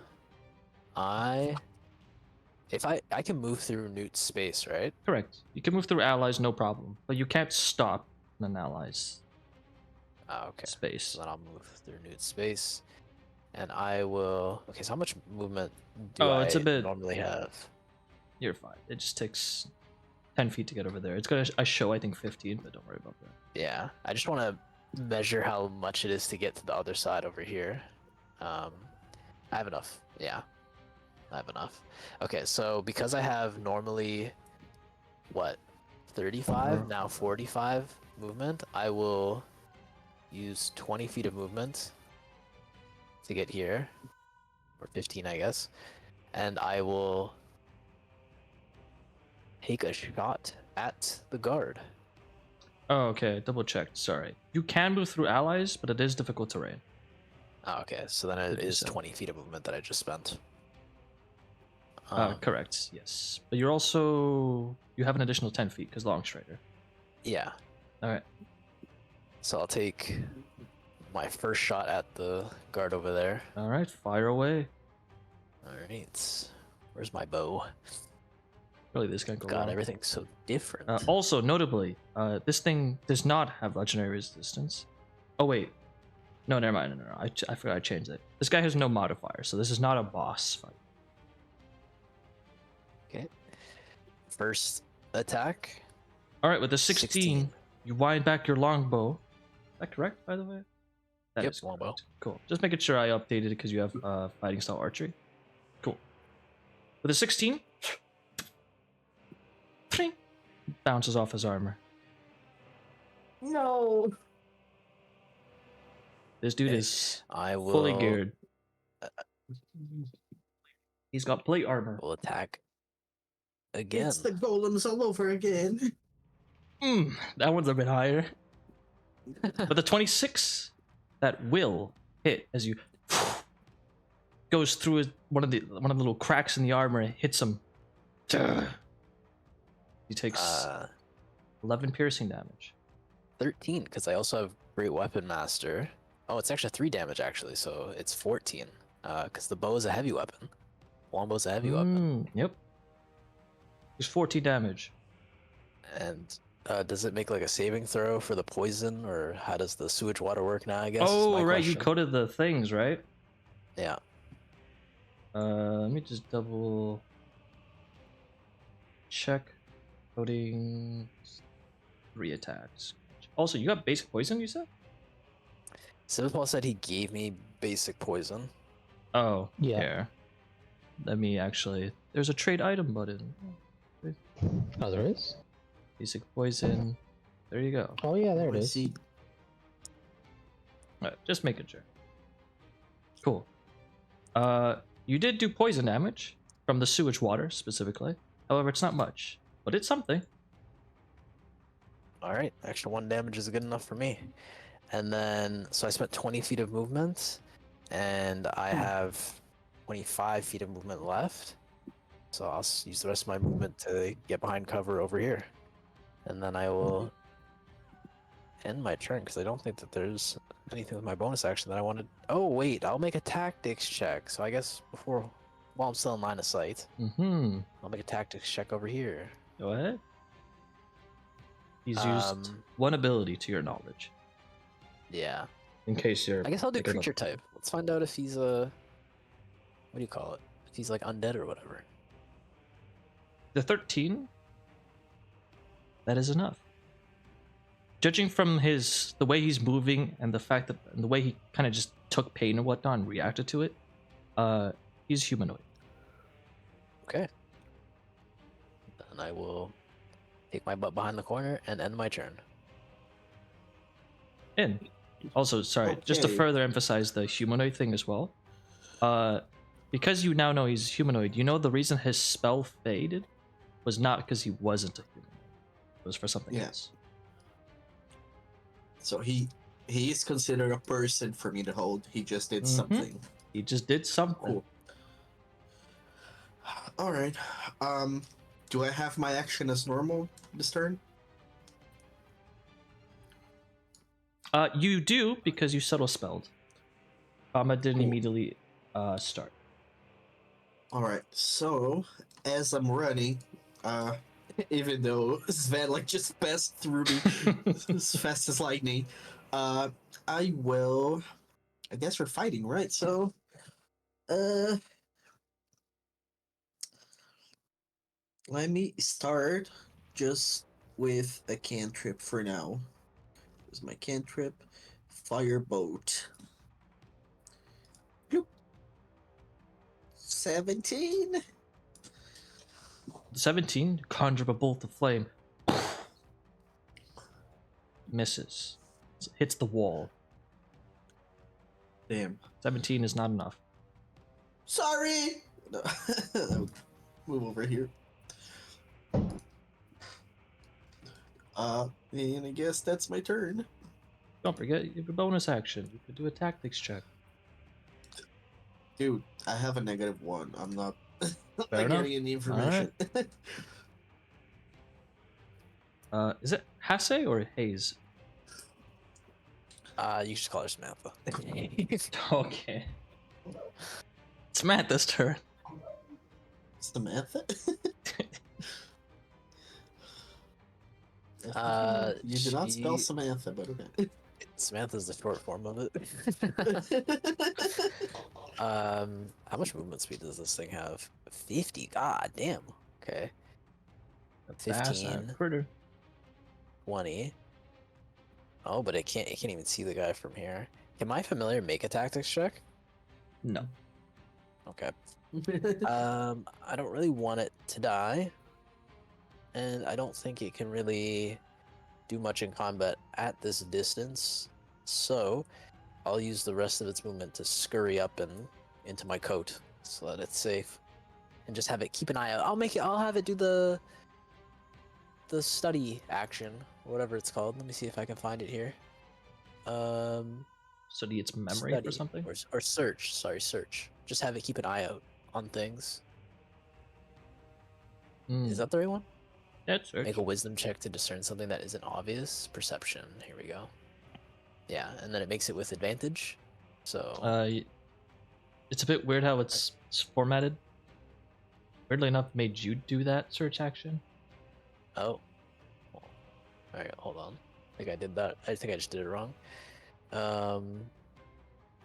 can move through Newt's space, right? Correct. You can move through allies, no problem, but you can't stop an ally's Okay. space. So then I'll move through Newt's space, and I will. Okay, so how much movement do It's a bit. normally have? You're fine. It just takes 10 feet to get over there. It's gonna show, I think, 15, but don't worry about that. Yeah, I just want to measure how much it is to get to the other side over here. I have enough. Yeah, I have enough. Okay, so because I have normally, what, 35, now 45 movement, I will use 20 feet of movement to get here, or 15, I guess, and I will take a shot at the guard. Oh, okay. Double checked. Sorry. You can move through allies, but it is difficult terrain. Oh, okay, so then it is 50%. 20 feet of movement that I just spent. Correct. Yes, but you have an additional 10 feet because long strider. Yeah. All right. So I'll take my first shot at the guard over there. All right. Fire away. Alright. Where's my bow? Really, this can't go God, wrong. everything's so different. Also, notably, this thing does not have legendary resistance. Oh wait, no, never mind. No. I forgot I changed it. This guy has no modifier, so this is not a boss fight. Okay. First attack. All right, with the 16, you wind back your longbow. Is that correct, by the way? That Yep, is longbow. correct. Cool. Just making sure I updated it because you have fighting style archery. Cool. With a 16, bounces off his armor. No. This dude is I will fully geared. He's got plate armor. will attack again. It's the golems all over again. That one's a bit higher. But the 26, that will hit as you goes through one of the little cracks in the armor and hits him. He takes 11 piercing damage. 13, because I also have Great Weapon Master. Oh, it's actually 3 damage, actually, so it's 14. Because the bow is a heavy weapon. Longbow's a heavy weapon. Yep. There's 14 damage. And does it make like a saving throw for the poison, or how does the sewage water work now, I guess? is Oh, my right, you question. coded the things, right? Yeah. Let me just double check. Coding 3 attacks. Also, you got basic poison, you said? Svipall said he gave me basic poison. Oh, Yeah. here. Let me actually. There's a trade item button. Oh, there is? Basic poison. There you go. Oh, yeah, there it I is. see. Alright, just making sure. Cool. You did do poison damage from the sewage water specifically. However, it's not much, but it's something. Alright, extra 1 damage is good enough for me. And then, so I spent 20 feet of movement, and I have 25 feet of movement left. So I'll use the rest of my movement to get behind cover over here. And then I will end my turn, because I don't think that there's anything with my bonus action that I wanted. Oh, wait, I'll make a tactics check. So I guess while I'm still in line of sight, I'll make a tactics check over here. Go ahead. He's used one ability to your knowledge. Yeah. In case you're. I guess I'll do picking up- creature type. Let's find out if he's what do you call it? If he's like undead or whatever. The 13. That is enough. Judging from the way he's moving and the fact that and the way he kind of just took pain and whatnot and reacted to it, he's humanoid. Okay. Then I will take my butt behind the corner and end my turn. Also, sorry, just to Okay. further emphasize the humanoid thing as well. Because you now know he's humanoid, you know the reason his spell faded was not because he wasn't a human. It was for something Yeah. else. So he is considered a person for me to hold. He just did something. He just did something. Cool. All right. Do I have my action as normal this turn? You do because you subtle spelled. Combat didn't Cool. immediately start. All right. So as I'm running, even though Sven like just passed through me as fast as lightning, I will. I guess we're fighting, right? So, let me start just with a cantrip for now. Here's my cantrip, firebolt. Bloop. 17. 17, conjure a bolt of flame. Misses. Hits the wall. Damn. 17 is not enough. Sorry. No. Move over here. And I guess that's my turn. Don't forget, you have a bonus action. You could do a tactics check. Dude, I have a -1. I'm not Fair enough. getting any information. Is it Hase or Haze? You should call her Samantha. Okay. Samantha's turn. Samantha? You did not spell she- Samantha, but okay. Samantha's the short form of it. How much movement speed does this thing have? 50. God damn. Okay. That's a 15, critter. 20. Oh, but it can't even see the guy from here. Can my familiar make a tactics check? No. Okay. I don't really want it to die. And I don't think it can really do much in combat at this distance. So I'll use the rest of its movement to scurry up and into my coat so that it's safe. And just have it keep an eye out. I'll have it do the study action, whatever it's called. Let me see if I can find it here. Study its memory Study or something? or search. Sorry, search. Just have it keep an eye out on things. Is that the right one? That's Make a wisdom check to discern something that isn't obvious. Perception. Here we go. Yeah, and then it makes it with advantage. So it's a bit weird how it's formatted. Weirdly enough, made you do that search action. oh. Alright, hold on. I think I did that. I think I just did it wrong.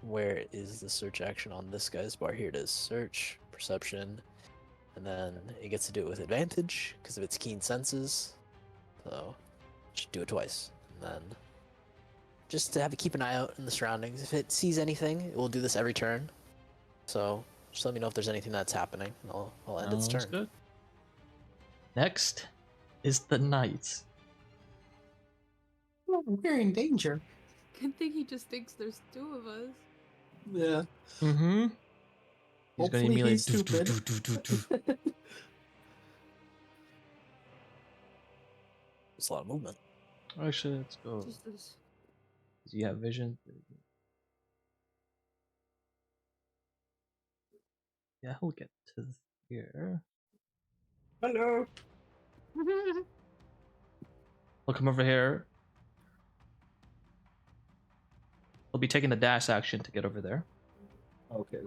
Where is the search action on this guy's bar? Here it is. Search, perception, and then it gets to do it with advantage because of its keen senses. So, just do it twice. And then, just to have it keep an eye out in the surroundings. If it sees anything, it will do this every turn. So, just let me know if there's anything that's happening, and I'll end its turn. Sounds good. Next is the knight. We're in danger. Good thing he just thinks there's two of us. Yeah. Mm-hmm. He's Hopefully gonna immediately he's stupid. It's a lot of movement. Actually, let's go. Just this. Do you have vision? Yeah, he'll get to here. Hello. He'll come over here. He'll be taking the dash action to get over there. Okay.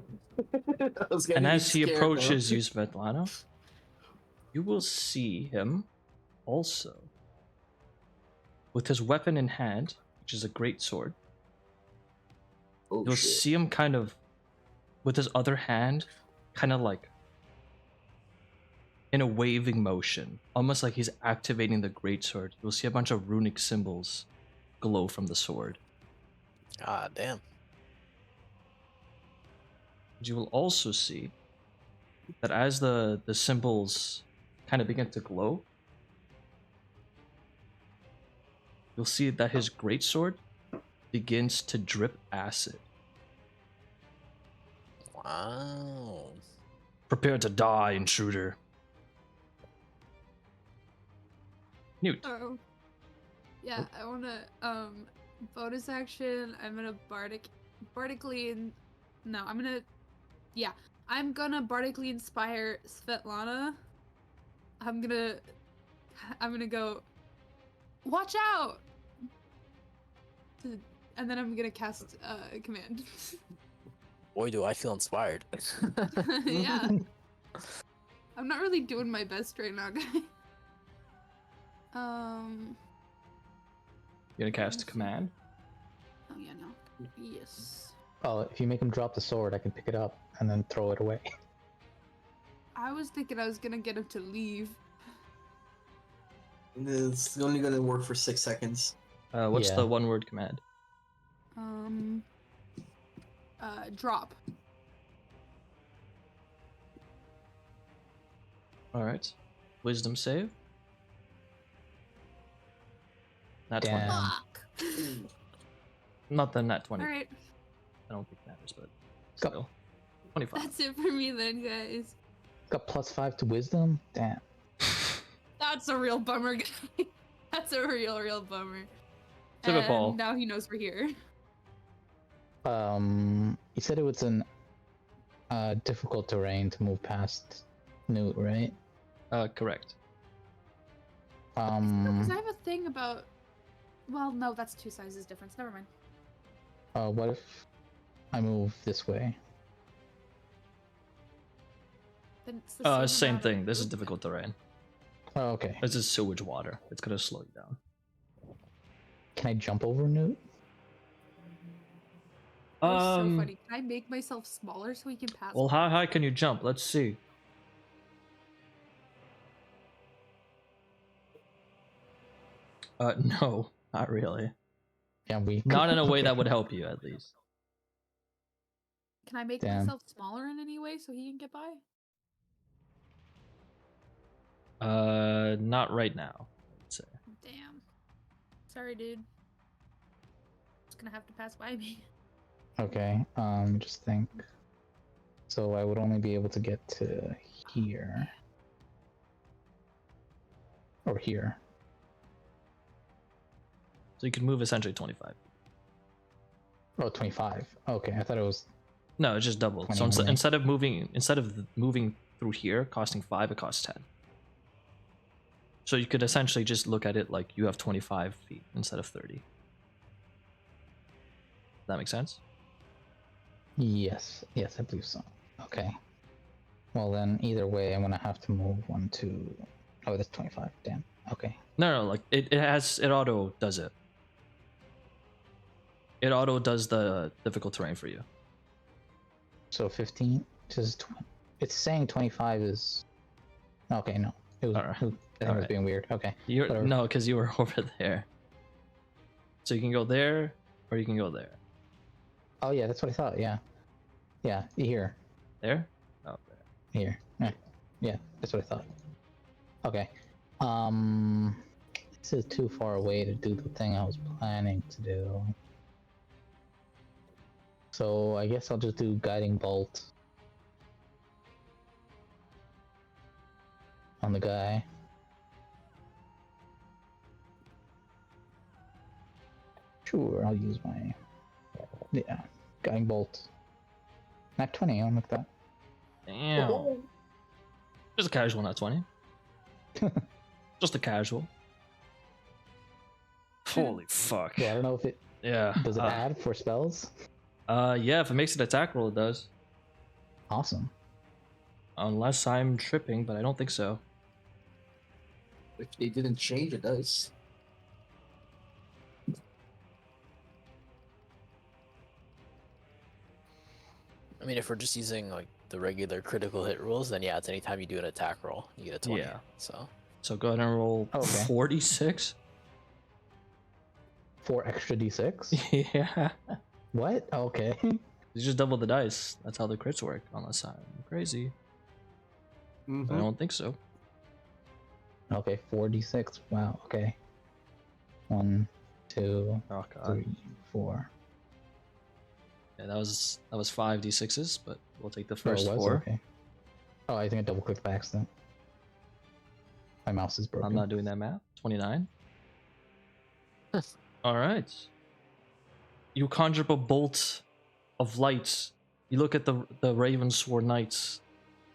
And as he approaches you, Svetlana, you will see him also with his weapon in hand, which is a great sword. Oh, You'll shit. see him kind of with his other hand, kind of like in a waving motion, almost like he's activating the greatsword. You'll see a bunch of runic symbols glow from the sword. Ah, damn. You will also see that as the symbols kind of begin to glow, you'll see that his greatsword begins to drip acid. Wow. Prepare to die, intruder. Newt. Oh. Yeah, I wanna bonus action. I'm gonna bardically no, I'm gonna bardically inspire Svetlana. I'm gonna go watch out. And then I'm gonna cast command. Boy, do I feel inspired. Yeah. I'm not really doing my best right now, guys. You're gonna cast a command? Oh yeah, no. Yes. Oh, if you make him drop the sword, I can pick it up and then throw it away. I was thinking I was gonna get him to leave. It's only gonna work for 6 seconds. What's Yeah. the one-word command? Drop. Alright. Wisdom save. Nat 20. Damn. Fuck. Not the nat 20. Alright, I don't think matters, but Go. still. 25. that's it for me then, guys. Got +5 to wisdom? Damn. That's a real bummer, guys. That's a real bummer. Svipall. And now he knows we're here. You said it was an difficult terrain to move past Newt, right? Correct. Because I have a thing about. Well, no, that's 2 sizes difference. Never mind. What if I move this way? Then it's the Same amount of thing. This is movement. difficult terrain. Oh, okay. This is sewage water. It's gonna slow you down. Can I jump over Newt? That was so funny. Can I make myself smaller so he can pass? Well, how high can you jump? Let's see. No, not really. Yeah, we. Not in a way Okay. that would help you, at least. Can I make Damn. myself smaller in any way so he can get by? Not right now. I'd say. Damn. Sorry, dude. It's gonna have to pass by me. Okay. Just think. So I would only be able to get to here. Or here. So you can move essentially 25. Oh, 25. Okay, I thought it was. No, it's just double. So 20, instead of moving through here, costing 5, it costs 10. So you could essentially just look at it like you have 25 feet instead of 30. Does that make sense? Yes, I believe so. Okay. Well then, either way, I'm gonna have to move 1, 2. Oh, that's 25. Damn. Okay. No, like it auto does it. It auto does the difficult terrain for you. So 15. It's saying 25 is. Okay, no. It was. Alright. I think it was Alright. being weird. Okay. You're Whatever. no, because you were over there. So you can go there, or you can go there. Oh yeah, that's what I thought. Yeah. Yeah. Here. There? Oh, there. Here. Yeah. That's what I thought. Okay. This is too far away to do the thing I was planning to do. So I guess I'll just do guiding bolt on the guy. Sure, I'll use my guiding bolt. Not 20. I'll make that. Damn. Just a casual, not 20. Just a casual. Holy fuck. Yeah, I don't know if it Yeah. does it add for spells. Yeah, if it makes it attack roll, it does. Awesome. Unless I'm tripping, but I don't think so. If they didn't change, it does. I mean, if we're just using like the regular critical hit rules, then yeah, it's anytime you do an attack roll, you get a 20. Yeah. So Go ahead and roll Okay. 46. 4 extra d6. Yeah. What? Okay. You just double the dice. That's how the crits work, unless I'm crazy. But I don't think so. Okay, 4d6. Wow. Okay. 1, 2, Oh god. 3, 4. Yeah, that was 5d6s, but we'll take the Oh, it first was? 4. Okay. Oh, I think I double clicked by accident. My mouse is broken. I'm not doing that math. 29. All right. You conjure up a bolt of light. You look at the Ravensword Knights,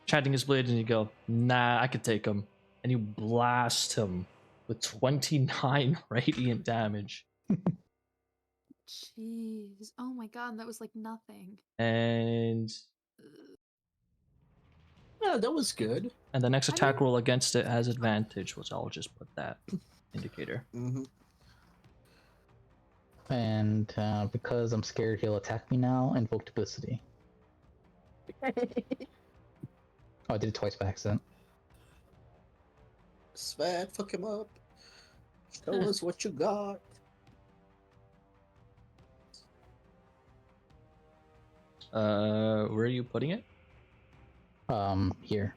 chanting his blade, and you go, "Nah, I could take him." And you blast him with 29 radiant damage. Jeez. Oh my god, that was like nothing. And Yeah, that was good. the next I attack didn't- roll against it has advantage, which I'll just put that indicator. Mm-hmm. And because I'm scared he'll attack me now, invoke duplicity. Oh, I did it twice by accident. Svat, fuck him up. Show us what you got. Where are you putting it? Here.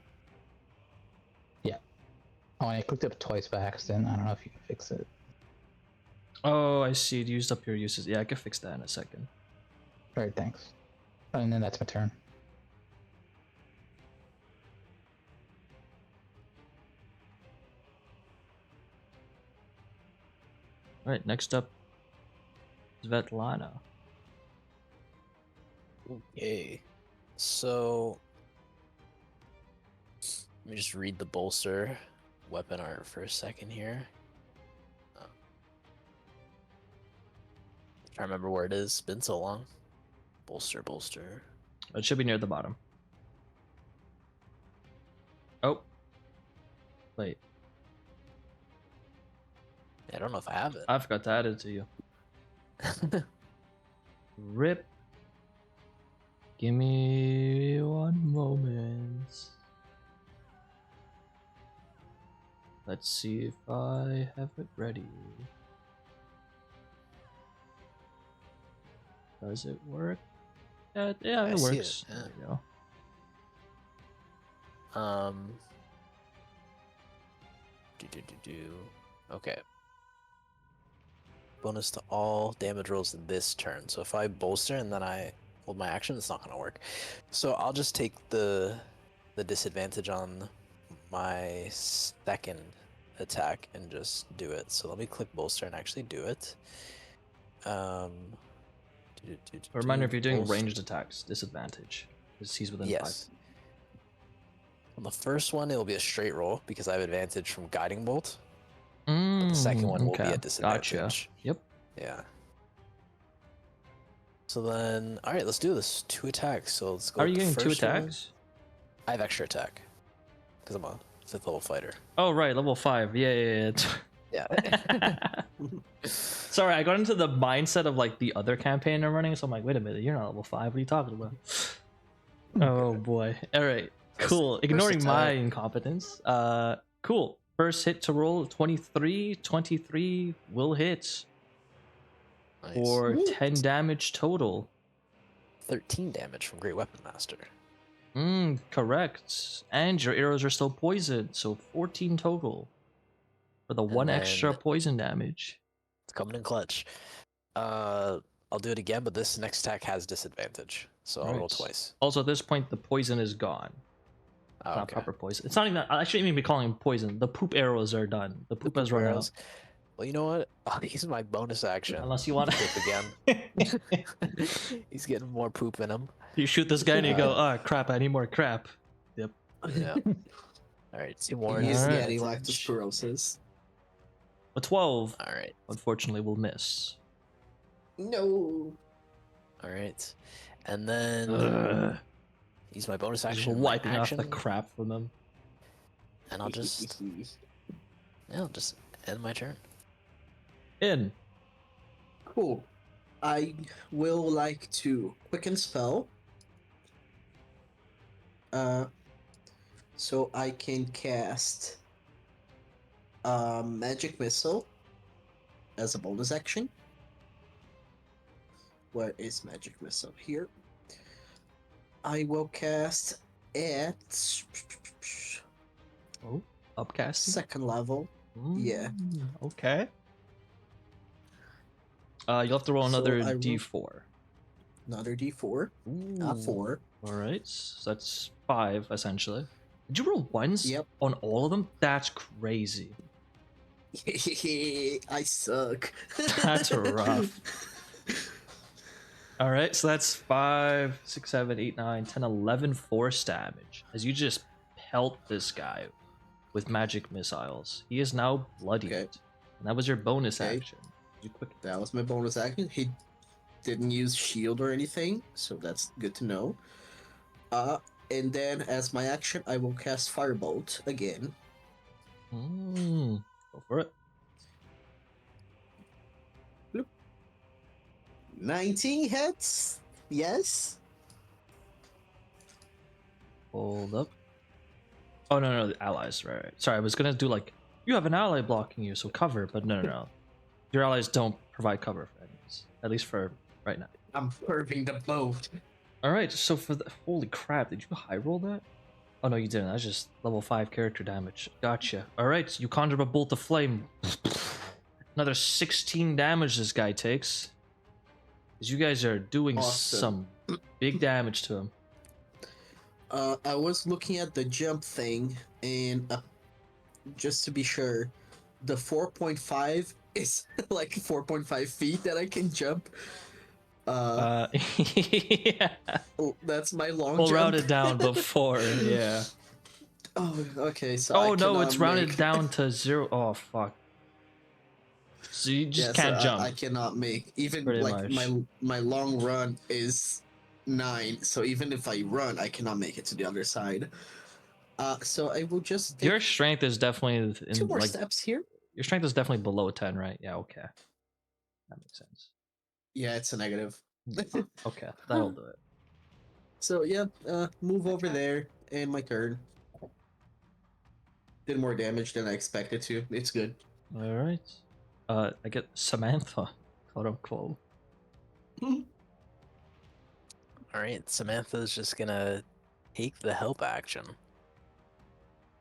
Yeah. Oh, and I clicked it twice by accident. I don't know if you can fix it. Oh, I see. It used up your uses. Yeah, I can fix that in a second. Alright, thanks. And then that's my turn. All right, next up, Svetlana. Okay. So let me just read the bolster weapon art for a second here. Trying to remember where it is. It's been so long. Bolster. It should be near the bottom. Oh. Wait, I don't know if I have it. I forgot to add it to you. Rip. Give me one moment. Let's see if I have it ready. Does it work? Yeah, I it see it, works. yeah. There we go. Okay. Bonus to all damage rolls this turn. So if I bolster and then I hold my action, it's not gonna work. So I'll just take the disadvantage on my second attack and just do it. So let me click bolster and actually do it. A reminder, if you're doing bolster. ranged attacks, disadvantage. Because he's within Yes. On the first one, it will be a straight roll because I have advantage from guiding bolt. 5. But the second one will be okay. a disadvantage. Gotcha. Yep. Yeah. So then, all right, let's do this. 2 attacks. So let's go. Are you with the getting 2 first one. attacks? I have extra attack because I'm a 5th level fighter. Oh, right, level 5. Yeah. Yeah. Sorry, I got into the mindset of like the other campaign I'm running, so I'm like, wait a minute, you're not level 5. What are you talking about? Oh boy. All right. Cool. First Ignoring my attack. incompetence. Cool. First hit to roll 23. 23 will hit Nice. for 10 damage total. 13 damage from Great Weapon Master. Correct. And your arrows are still poisoned, so 14 total for the And 1 extra then- poison damage. It's coming in clutch. I'll do it again, but this next attack has disadvantage, so I'll roll Right. twice. Also, at this point, the poison is gone. Oh, Not okay. proper poison. It's not even. I shouldn't even be calling them poison. The poop arrows are done. The poop has run out. Arrows. Well, you know what? I'll use my bonus action. Unless you want Poop to. again. He's getting more poop in him. You shoot this guy and you go, "Ah, crap! I need more crap." Yep. Yeah. All right, 2 more. He's Alright. getting lactose. A 12, All right. unfortunately, will miss. No. All right. And then Ugh. use my bonus Just action. my wiping off action, the crap from them. and I'll just end my turn. In. Cool. I will like to quicken spell. So I can cast magic missile as a bonus action. What is magic missile here? I will cast at Oh, upcast. 2nd level. yeah. Okay. You'll have to roll So another I roll- d4. Another D4. Ooh. 4. All right, so that's 5 essentially. Did you roll ones Yep. on all of them? That's crazy. I suck. That's rough. All right, so that's 5, 6, 7, 8, 9, 10, 11 force damage as you just pelt this guy with magic missiles. He is now bloodied. Okay. And that was your bonus Okay. action. You quick. That was my bonus action. He didn't use shield or anything, so that's good to know. And then as my action, I will cast Firebolt again. Go for it. 19 hits. Yes. Hold up. Oh no, the allies. Right. Sorry, I was gonna do like you have an ally blocking you, so cover. But no. Your allies don't provide cover for enemies, at least for right now. I'm curving the boat. All right. So for the holy crap, did you high roll that? Oh no, you didn't. That's just level 5 character damage. Gotcha. All right, you conjure a bolt of flame. Another 16 damage this guy takes. As you guys are doing Awesome. some big damage to him. I was looking at the jump thing, and just to be sure, the 4.5 is like 4.5 feet that I can jump. Yeah. That's my long We'll jump. round it down before, yeah. Oh, okay. So Oh I no, cannot it's rounded make... down to 0. Oh fuck. So you just Yeah, can't so jump. I cannot make even Pretty like much. my long run is 9. So even if I run, I cannot make it to the other side. So I will just take Your strength is definitely 2 in more like steps here. your strength is definitely below 10, right? Yeah, okay. That makes sense. Yeah, it's a negative. Okay, that'll do it. So yeah, move over there, and my turn. Did more damage than I expected to. It's good. Alright. I get Samantha, quote unquote. Alright, Samantha's just gonna take the help action.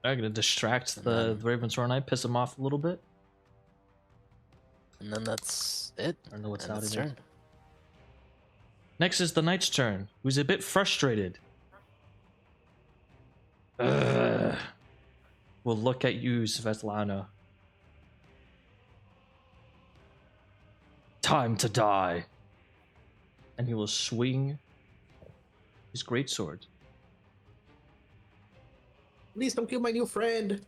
I'm gonna distract And the then- Ravensworn Knight, piss him off a little bit. And then that's it. I don't know what's And out its of it. turn. Next is the Knight's turn, who's a bit frustrated. Ugh. We'll look at you, Svetlana. Time to die. And he will swing his greatsword. Please don't kill my new friend.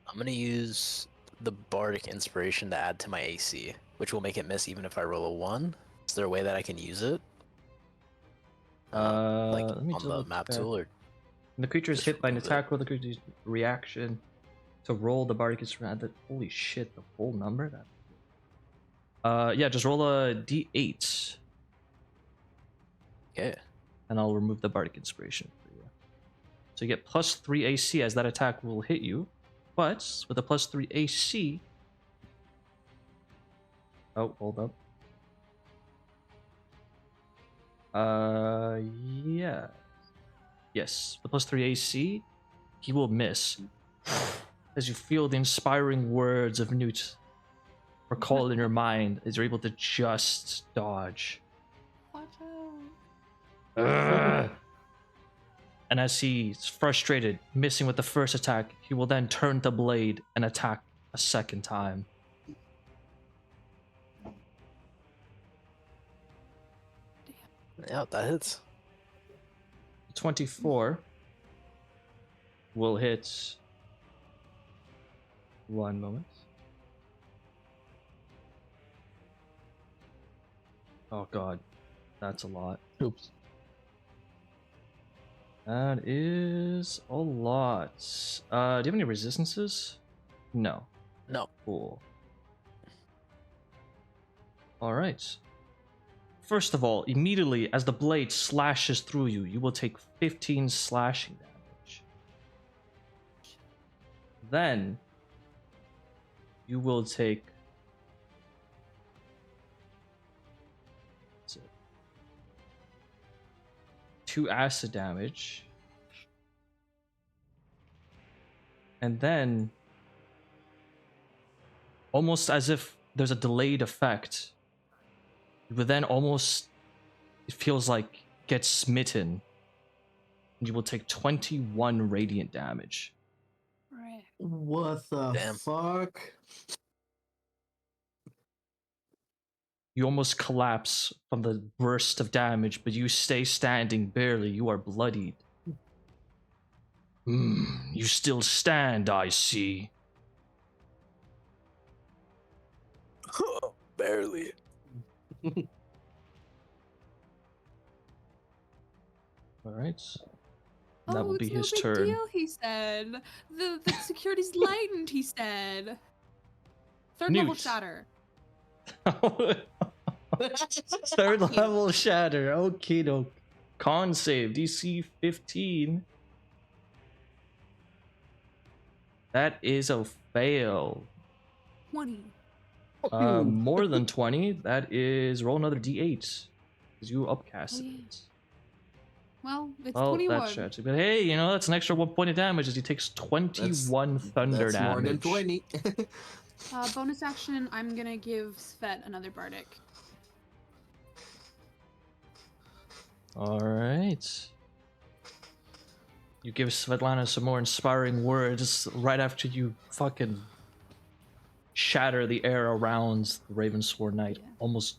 I'm gonna use the Bardic Inspiration to add to my AC, which will make it miss even if I roll a 1. Is there a way that I can use it? Like Let me on the double map check. tool, or When the creature is Just hit by an remove it. attack roll, the creature's reaction to roll the Bardic Inspiration. Holy shit, the full number? That. Yeah, just roll a d8. yeah. And I'll remove the Bardic Inspiration for you. So you get plus 3 AC as that attack will hit you. But with a plus 3 AC... Oh, hold up. Yeah. Yes, with plus 3 AC, he will miss. As you feel the inspiring words of Newt recall in your mind, as you're able to just dodge. Watch out. Ugh. And as he's frustrated, missing with the first attack, he will then turn the blade and attack a second time. Yeah, that hits. 24 will hit. One moment. Oh god, that's a lot. Oops. That is a lot. Do you have any resistances? No. No. Cool. Alright. First of all, immediately as the blade slashes through you, you will take 15 slashing damage. Then, you will take... what's it? 2 acid damage. And then, almost as if there's a delayed effect, you would then almost it feels like gets smitten. You will take 21 radiant damage. Right. What the Damn. fuck? You almost collapse from the burst of damage, but you stay standing barely. You are bloodied. You still stand, I see. Barely. Alright. That Oh, will it's be no his big turn. deal, he said. The security's lightened, he said. Third level Newt. shatter. Third level shatter. Okay, no. Con save. DC 15. That is a fail. 20. More than 20. That is roll another D8. Because you upcast Oh, yeah. it. Well, it's Well, 21. that's tragic. But hey, you know, that's an extra 1 point of damage as he takes 21 thunder That's damage. more than 20. Bonus action, I'm gonna give Svet another bardic. Alright. You give Svetlana some more inspiring words right after you fucking shatter the air around the Ravensworn Knight, Yeah. almost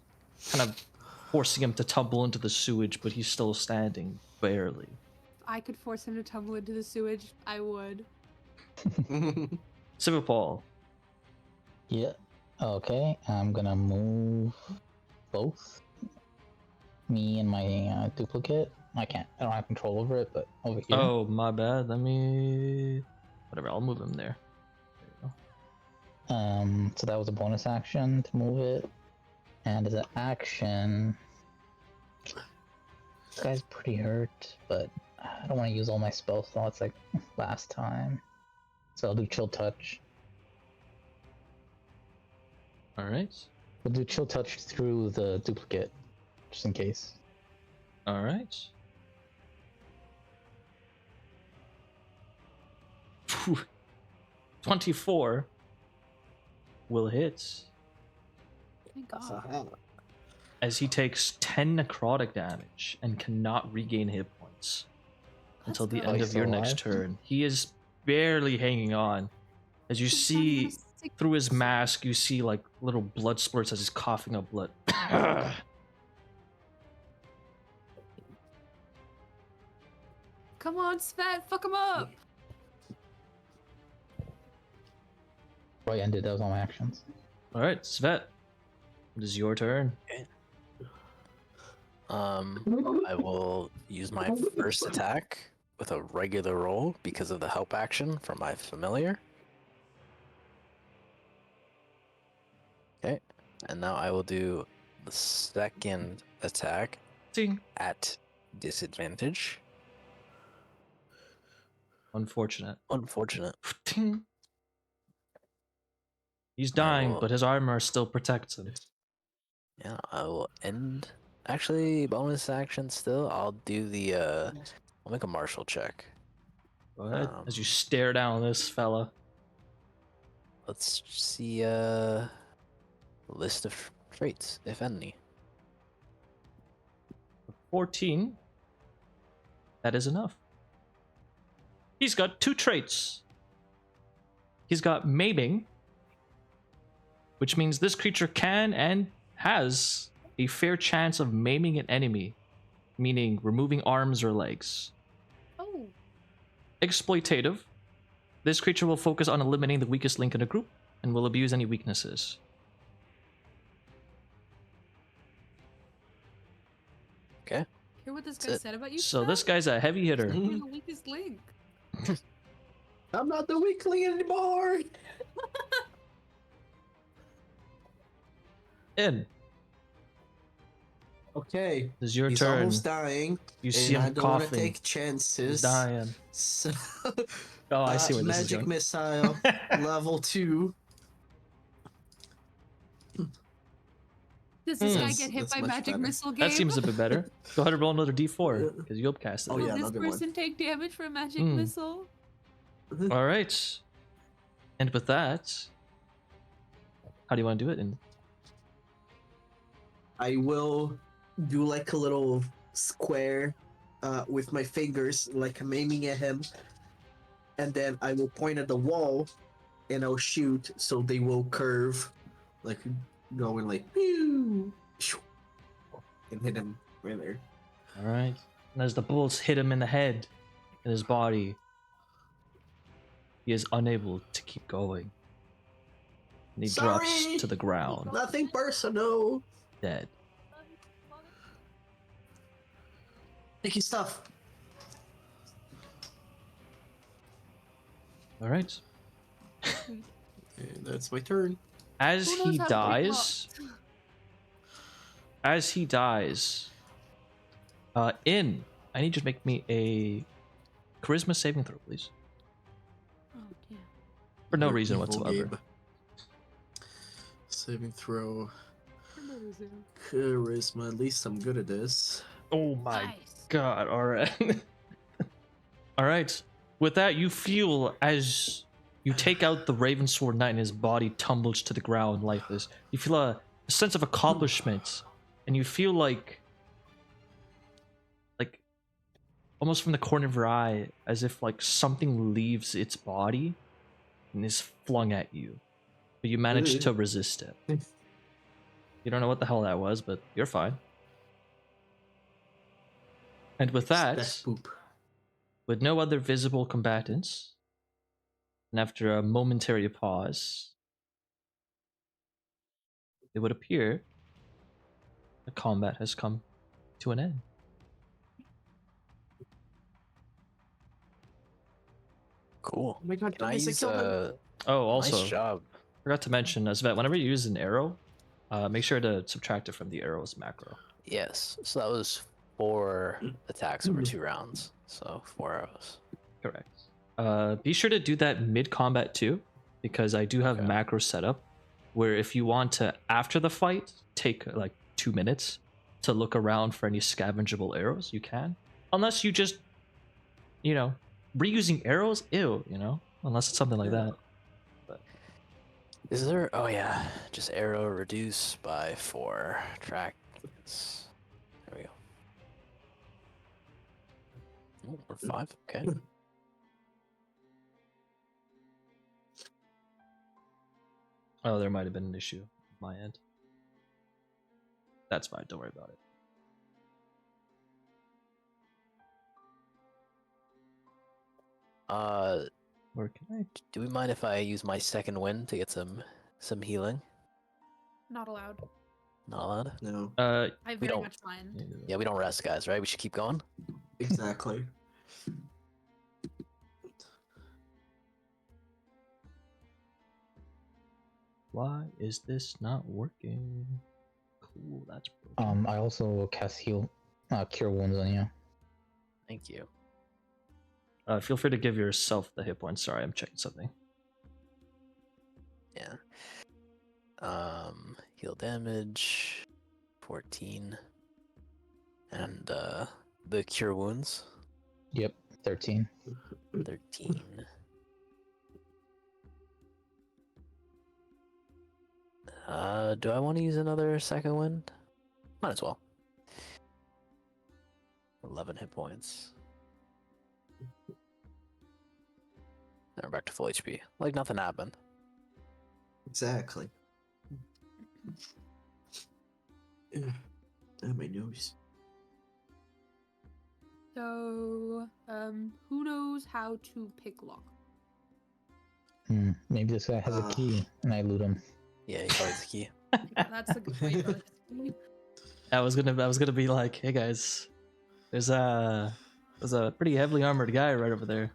kind of forcing him to tumble into the sewage, but he's still standing, barely. If I could force him to tumble into the sewage, I would. Svipall. Yeah. Okay, I'm gonna move both me and my duplicate. I don't have control over it, but over here. Oh, my bad. Let me... Whatever, I'll move him there. There you go. So that was a bonus action to move it. And as an action, this guy's pretty hurt, but I don't want to use all my spell slots like last time. So I'll do Chill Touch. Alright. We'll do Chill Touch through the duplicate, just in case. Alright. Phew. 24 will hit Thank That's God. a hell. as he takes 10 necrotic damage and cannot regain hit points until the Let's end go. of your Still next alive? turn. He is barely hanging on. As you He's standing on see a sick- through his mask, you see like little blood splurts as he's coughing up blood. Come on, Svet, fuck him up! Right ended, that was all my actions. Alright, Svet. It is your turn. I will use my first attack with a regular roll because of the help action from my familiar. Okay, and now I will do the second attack Ding. at disadvantage. Unfortunate. Unfortunate. Ding. He's dying, will- but his armor still protects him. Yeah, I will end. Actually, bonus action still. I'll do the. I'll make a martial check. Go ahead. As you Um, stare down this fella. Let's see. List of traits, if any. 14. That is enough. He's got 2 traits. He's got maiming, which means this creature can and has a fair chance of maiming an enemy, meaning removing arms or legs. Oh, Exploitative. This creature will focus on eliminating the weakest link in a group and will abuse any weaknesses. Okay. hear what this That's guy it. said about you, So Svet? this guy's a heavy hitter. You're the weakest link. I'm not the weakling anymore. In. Okay. This is your He's turn. almost dying. You see and I him don't want to coughing. take chances. He's dying. So, Oh, I see where this is magic going. missile, level 2. Does this guy That's- get hit that's by much magic better. missile game? That seems a bit better. Go ahead and roll another d4 because you upcast it. Oh, Will yeah, this another one. person take damage from magic Hmm. missile? All right. And with that, how do you want to do it? And I will do like a little square with my fingers, like I'm aiming at him, and then I will point at the wall, and I'll shoot, so they will curve, like going like pew, shoo, and hit him right there. All right. And as the bullets hit him in the head, in his body, he is unable to keep going. And he drops Sorry! to the ground, Nothing personal. dead. Take your stuff. All right. And that's my turn. As Who knows he how to dies, I need you to make me a charisma saving throw, please. Oh, yeah. For no You're reason evil, whatsoever. Gabe. Saving throw. For no reason. Charisma. At least I'm good at this. Oh my Nice. god, alright. Alright. With that, you feel as you take out the Ravensword Knight and his body tumbles to the ground lifeless. You feel a sense of accomplishment, and you feel like almost from the corner of your eye, as if like something leaves its body and is flung at you. But you manage to resist it. You don't know what the hell that was, but you're fine. And with that, Poop. with no other visible combatants, and after a momentary pause, it would appear the combat has come to an end. Cool. Oh my god, Can I don't miss a use kill him. Oh, also, nice job. forgot to mention, Svet, whenever you use an arrow, make sure to subtract it from the arrow's macro. Yes. So that was 4 attacks over 2 rounds. So 4 arrows. Correct. Be sure to do that mid-combat too, because I do have Okay. macro setup where if you want to, after the fight, take like 2 minutes to look around for any scavengeable arrows, you can. Unless you just, reusing arrows, unless it's something like Yeah. that. Is there? Oh yeah, just arrow reduce by 4 track. There we go. Oh, or 5. Okay. Oh, there might have been an issue on my end. That's fine, don't worry about it. Where can I? Do we mind if I use my second wind to get some healing? Not allowed. Not allowed. No, I We very don't- much mind. Yeah, we don't rest, guys. Right? We should keep going. exactly. Why is this not working? Cool, that's broken. I also cast cure wounds on you. Thank you. Feel free to give yourself the hit points. Sorry, I'm checking something. Yeah. Heal damage, 14, and the cure wounds, Yep, 13. 13. Do I want to use another second wind? Might as well. 11 hit points. Now we're back to full HP. Like nothing happened. Exactly. My nose. So, who knows how to pick lock? Maybe this guy has a key and I loot him. Yeah, he probably has the key. That's a good point. I was gonna be like, hey guys, there's a pretty heavily armored guy right over there.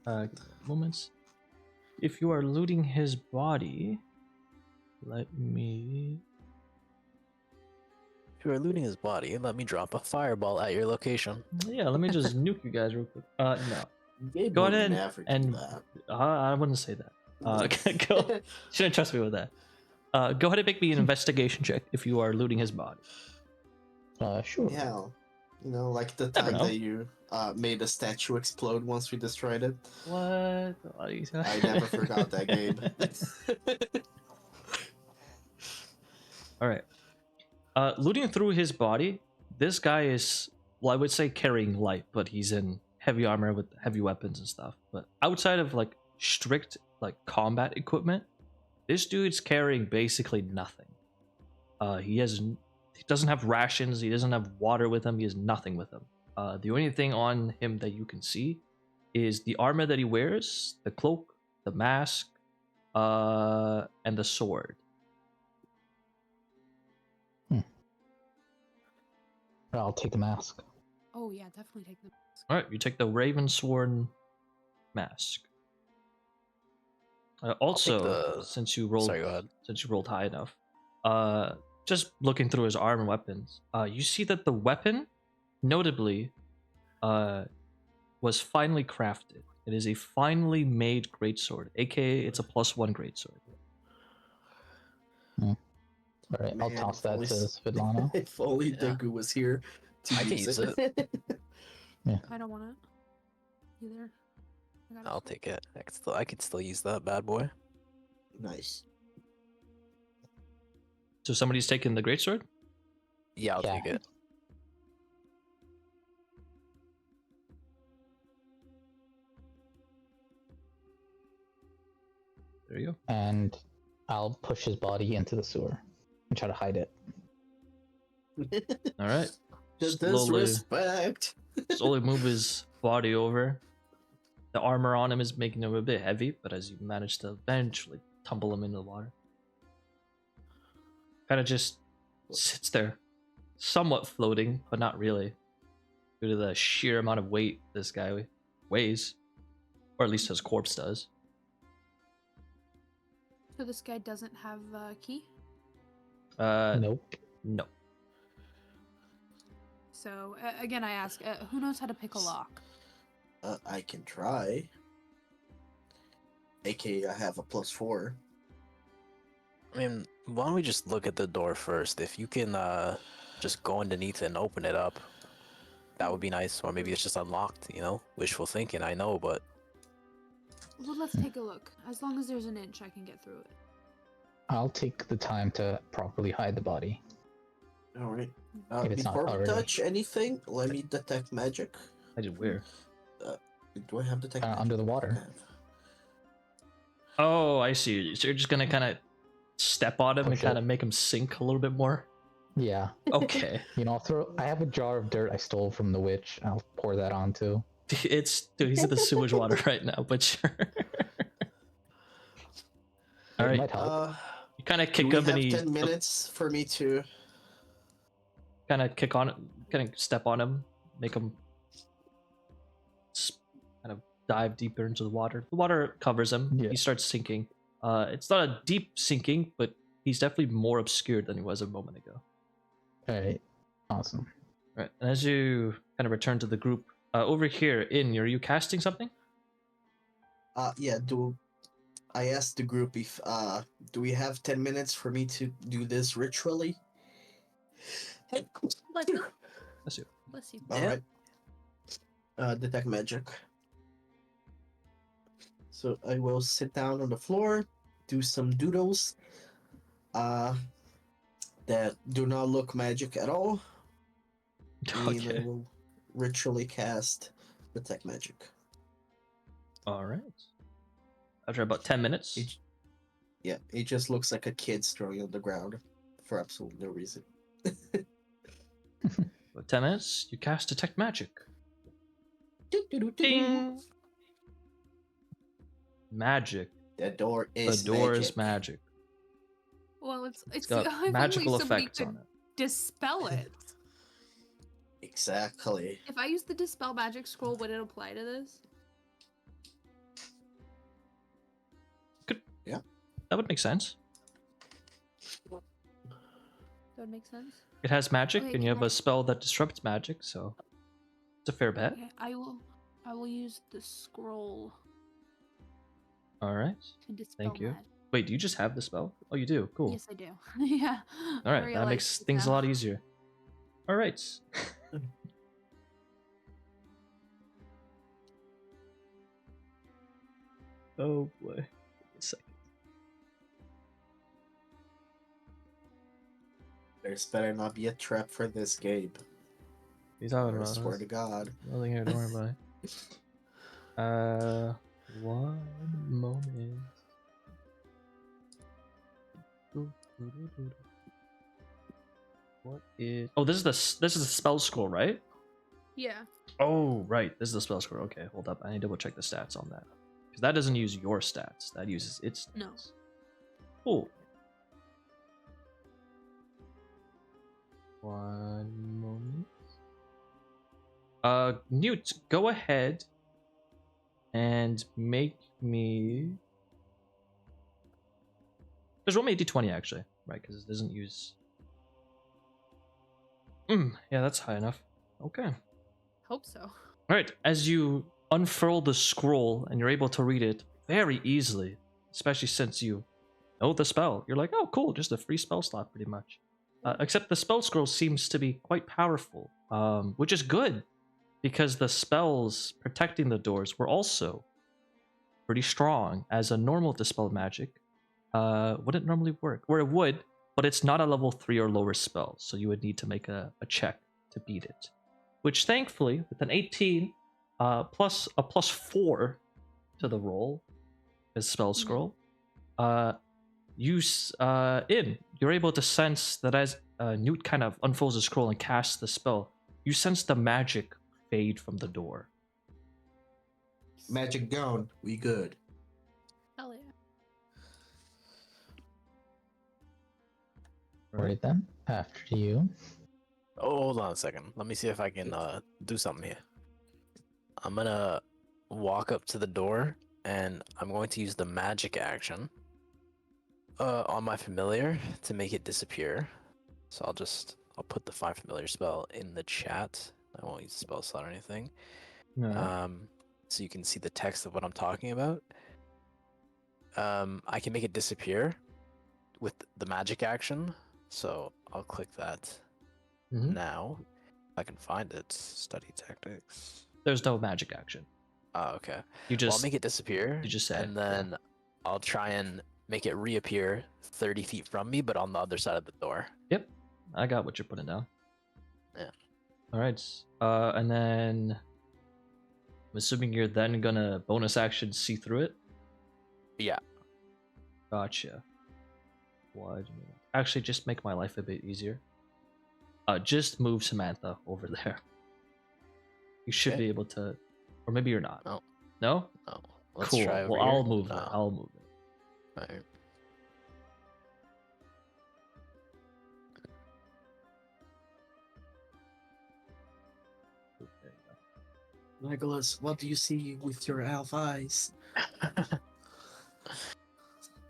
All right. Moments. If you are looting his body, let me. If you are looting his body, let me drop a fireball at your location. Yeah, let me just nuke you guys real quick. No. Gabe Go would ahead never do and that. I wouldn't say that. Go. Shouldn't trust me with that. Go ahead and make me an investigation check if you are looting his body. Sure. Yeah, like the Never time know. that you made the statue explode once we destroyed it. What? I never forgot that game. All right. Looting through his body, this guy is, well, I would say carrying light, but he's in heavy armor with heavy weapons and stuff. But outside of like strict like combat equipment, this dude's carrying basically nothing. He doesn't have rations. He doesn't have water with him. He has nothing with him. The only thing on him that you can see is the armor that he wears, the cloak, the mask, and the sword. I'll take the mask. Oh yeah, definitely take the. All right, you take the Ravensworn mask. Also, the- since you rolled, Sorry, go ahead. since you rolled high enough, just looking through his armor and weapons, you see that the weapon, notably, was finely crafted. It is a finely made greatsword, aka it's a +1 greatsword. All right, I'll Man, toss if that only to s- Svetlana. If only Yeah. DaGoo was here to I can use use it. I don't want it either. I got a I'll sword. take it. I could still use that bad boy. Nice. So somebody's taking the greatsword. Yeah, I'll Yeah. take it. There you go. And I'll push his body into the sewer and try to hide it. All right. The Slowly, disrespect. slowly move his body over. The armor on him is making him a bit heavy, but as you manage to eventually tumble him into the water, kind of just sits there, somewhat floating, but not really, due to the sheer amount of weight this guy weighs, or at least his corpse does. So this guy doesn't have a key. Nope. No. So again, I ask, who knows how to pick a lock? I can try. AK, I have a +4. I mean, why don't we just look at the door first? If you can just go underneath and open it up, that would be nice. Or maybe it's just unlocked, you know? Wishful thinking, I know, but Well, let's take a look. As long as there's an inch, I can get through it. I'll take the time to properly hide the body. All right. If it's not Before we already. touch anything, let me detect magic. I did where? Do I have detect magic? Under the water. Okay. Oh, I see. So you're just gonna kind of step on him and Push kind it. of make him sink a little bit more. Yeah. Okay. You know, I have a jar of dirt I stole from the witch. I'll pour that onto. Dude, he's in the sewage water right now, but sure. All It right. might help. You kind of Do kick we him have and he 10 minutes for me to... kind of kick on it, kind of step on him, make him kind of dive deeper into the water. The water covers him. Yeah. He starts sinking. It's not a deep sinking, but he's definitely more obscured than he was a moment ago. Alright. Awesome. Right. And as you kind of return to the group, over here, are you casting something? Yeah, I asked the group if, do we have 10 minutes for me to do this ritually? Bless you. That's you. Bless you. Alright. Detect magic. So I will sit down on the floor, do some doodles, that do not look magic at all. And I Okay. will ritually cast detect magic. All right. After about 10 minutes. It just looks like a kid's throwing on the ground for absolutely no reason. About 10 minutes, you cast detect magic. Ding! Magic. The door is The door magic. is magic. Well, it's It's got if only magical somebody effects could on it. dispel it. Exactly. If I use the dispel magic scroll, would it apply to this? That would make sense. That would make sense. It has magic, Okay, and you can have I- a spell that disrupts magic, so it's a fair bet. Okay, I will use the scroll All right. to dispel Thank you. magic. Wait, do you just have the spell? Oh, you do. Cool. Yes, I do. Yeah. All I right, that realized makes it things a now. lot easier. All right. Oh boy. Give me a second. There's better not be a trap for this, Gabe. He's out I of swear to God. Nothing here, don't worry about it. One moment. What is? Oh, this is the spell scroll, right? Yeah. Oh, right. This is the spell scroll. Okay, hold up. I need to double check the stats on that because that doesn't use your stats. That uses its. No. Cool. One moment. Newt, go ahead and make me. Just roll me a d20 actually, right? Because it doesn't use. Yeah, that's high enough. Okay. Hope so. All right. As you unfurl the scroll and you're able to read it very easily, especially since you know the spell, you're like, oh, cool, just a free spell slot, pretty much. Except the spell scroll seems to be quite powerful, which is good because the spells protecting the doors were also pretty strong. As a normal dispel magic, wouldn't normally work, or it would, but it's not a level 3 or lower spell, so you would need to make a check to beat it. Which thankfully, with an 18 plus a plus 4 to the roll, as spell scroll, you're able to sense that as Newt kind of unfolds the scroll and casts the spell, you sense the magic fade from the door. Magic gone. We good. Hell yeah. Alright then, after you. Oh, hold on a second. Let me see if I can do something here. I'm gonna walk up to the door and I'm going to use the magic action on my familiar to make it disappear. So I'll put the find familiar spell in the chat. I won't use the spell slot or anything. No. So you can see the text of what I'm talking about. I can make it disappear with the magic action. So I'll click that now. If I can find it. Study tactics. There's no magic action. Oh, okay. You just I'll make it disappear. you just say and it, then I'll try and make it reappear 30 feet from me, but on the other side of the door. Yep, I got what you're putting down. Yeah. All right. And then I'm assuming you're then gonna bonus action see through it. Yeah. Gotcha. Why? Actually, just make my life a bit easier. Just move Samantha over there. You should Okay. be able to, or maybe you're not. No. No? No. Let's Cool. try over Well, here. I'll move it. No. I'll move it. Right. There you go. Legolas, what do you see with your elf eyes?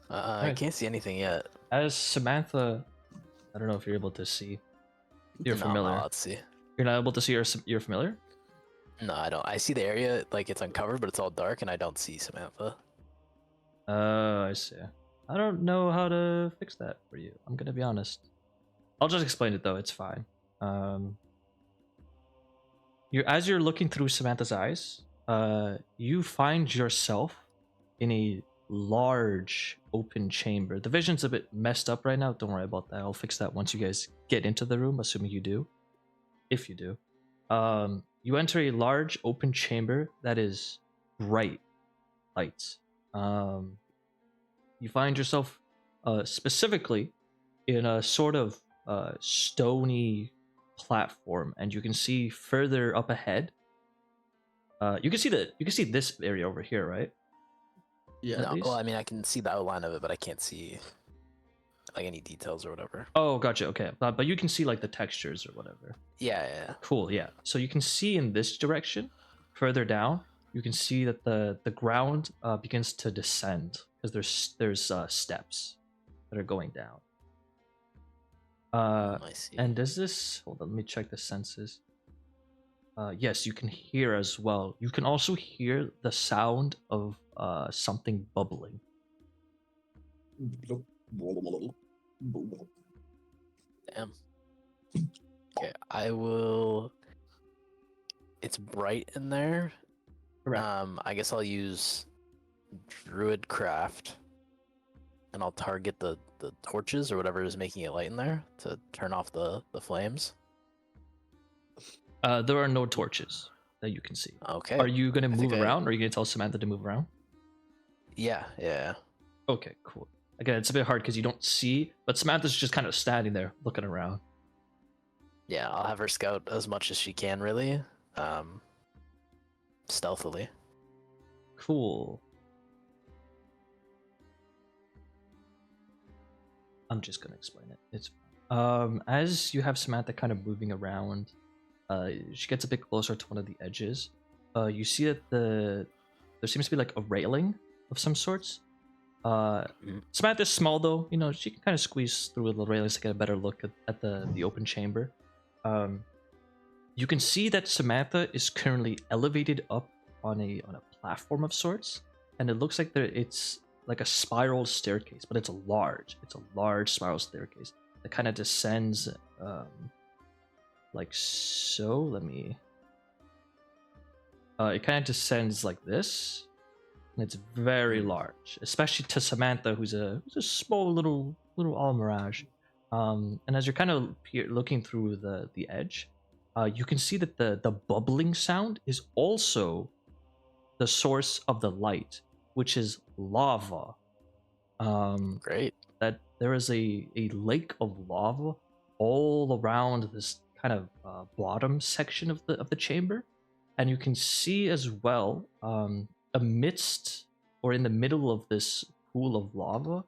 I can't see anything yet. As Samantha, I don't know if you're able to see. You're No, familiar. No, let's see. You're not able to see your familiar? No, I don't. I see the area like it's uncovered, but it's all dark, and I don't see Samantha. I see. I don't know how to fix that for you. I'm gonna be honest. I'll just explain it though. It's fine. As you're looking through Samantha's eyes, you find yourself in a large open chamber. The vision's a bit messed up right now. Don't worry about that. I'll fix that once you guys get into the room, assuming you do. If you do. You enter a large open chamber that is bright lights. You find yourself specifically in a sort of stony platform, and you can see further up ahead. You can see this area over here, right? Yeah. At No, least? well, I mean, I can see the outline of it, but I can't see like any details or whatever. Oh, gotcha. Okay, but you can see like the textures or whatever. Yeah. Cool. Yeah. So you can see in this direction, further down, you can see that the ground begins to descend because there's steps that are going down. I see. And does this? Hold on, let me check the senses. Yes, you can hear as well. You can also hear the sound of something bubbling. Damn. Okay, I will. It's bright in there. Correct. I guess I'll use Druid Craft. and I'll target the torches or whatever is making it light in there to turn off the flames. There are no torches that you can see. Okay. Are you gonna I move think around, or are you gonna tell Samantha to move around? Yeah. Okay, cool. Again, it's a bit hard because you don't see, but Samantha's just kind of standing there looking around. Yeah, I'll have her scout as much as she can, really, stealthily. Cool. I'm just gonna explain it. It's as you have Samantha kind of moving around, she gets a bit closer to one of the edges. You see that there seems to be like a railing of some sorts. Samantha's small though, you know, she can kind of squeeze through the railings to get a better look at the open chamber. You can see that Samantha is currently elevated up on a platform of sorts, and it looks like it's like a spiral staircase, but it's a large spiral staircase that kind of descends like so. It kind of descends like this, and it's very large, especially to Samantha, who's a small little almirage. And as you're kind of looking through the edge, you can see that the bubbling sound is also the source of the light, which is lava. Great. That there is a lake of lava all around this kind of bottom section of the chamber, and you can see as well, amidst or in the middle of this pool of lava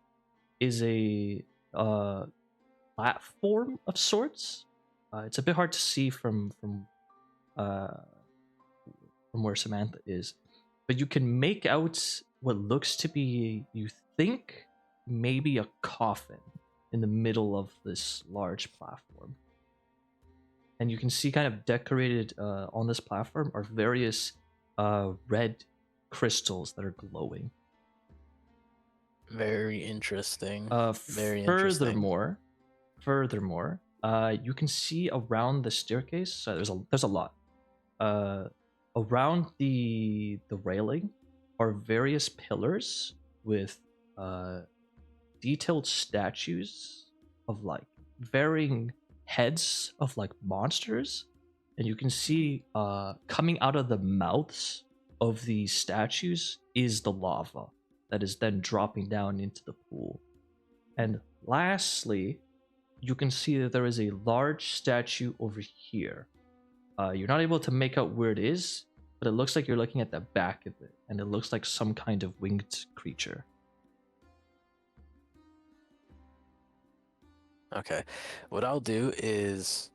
is a platform of sorts. It's a bit hard to see from where Samantha is, but you can make out what looks to be, you think, maybe a coffin in the middle of this large platform. And you can see kind of decorated on this platform are various red crystals that are glowing. Very interesting. Very Furthermore, you can see around the staircase. So there's a lot. Around the railing are various pillars with detailed statues of like varying heads of like monsters, and you can see coming out of the mouths of these statues is the lava that is then dropping down into the pool. And lastly, you can see that there is a large statue over here. You're not able to make out where it is, but it looks like you're looking at the back of it, and it looks like some kind of winged creature. Okay. What I'll do is,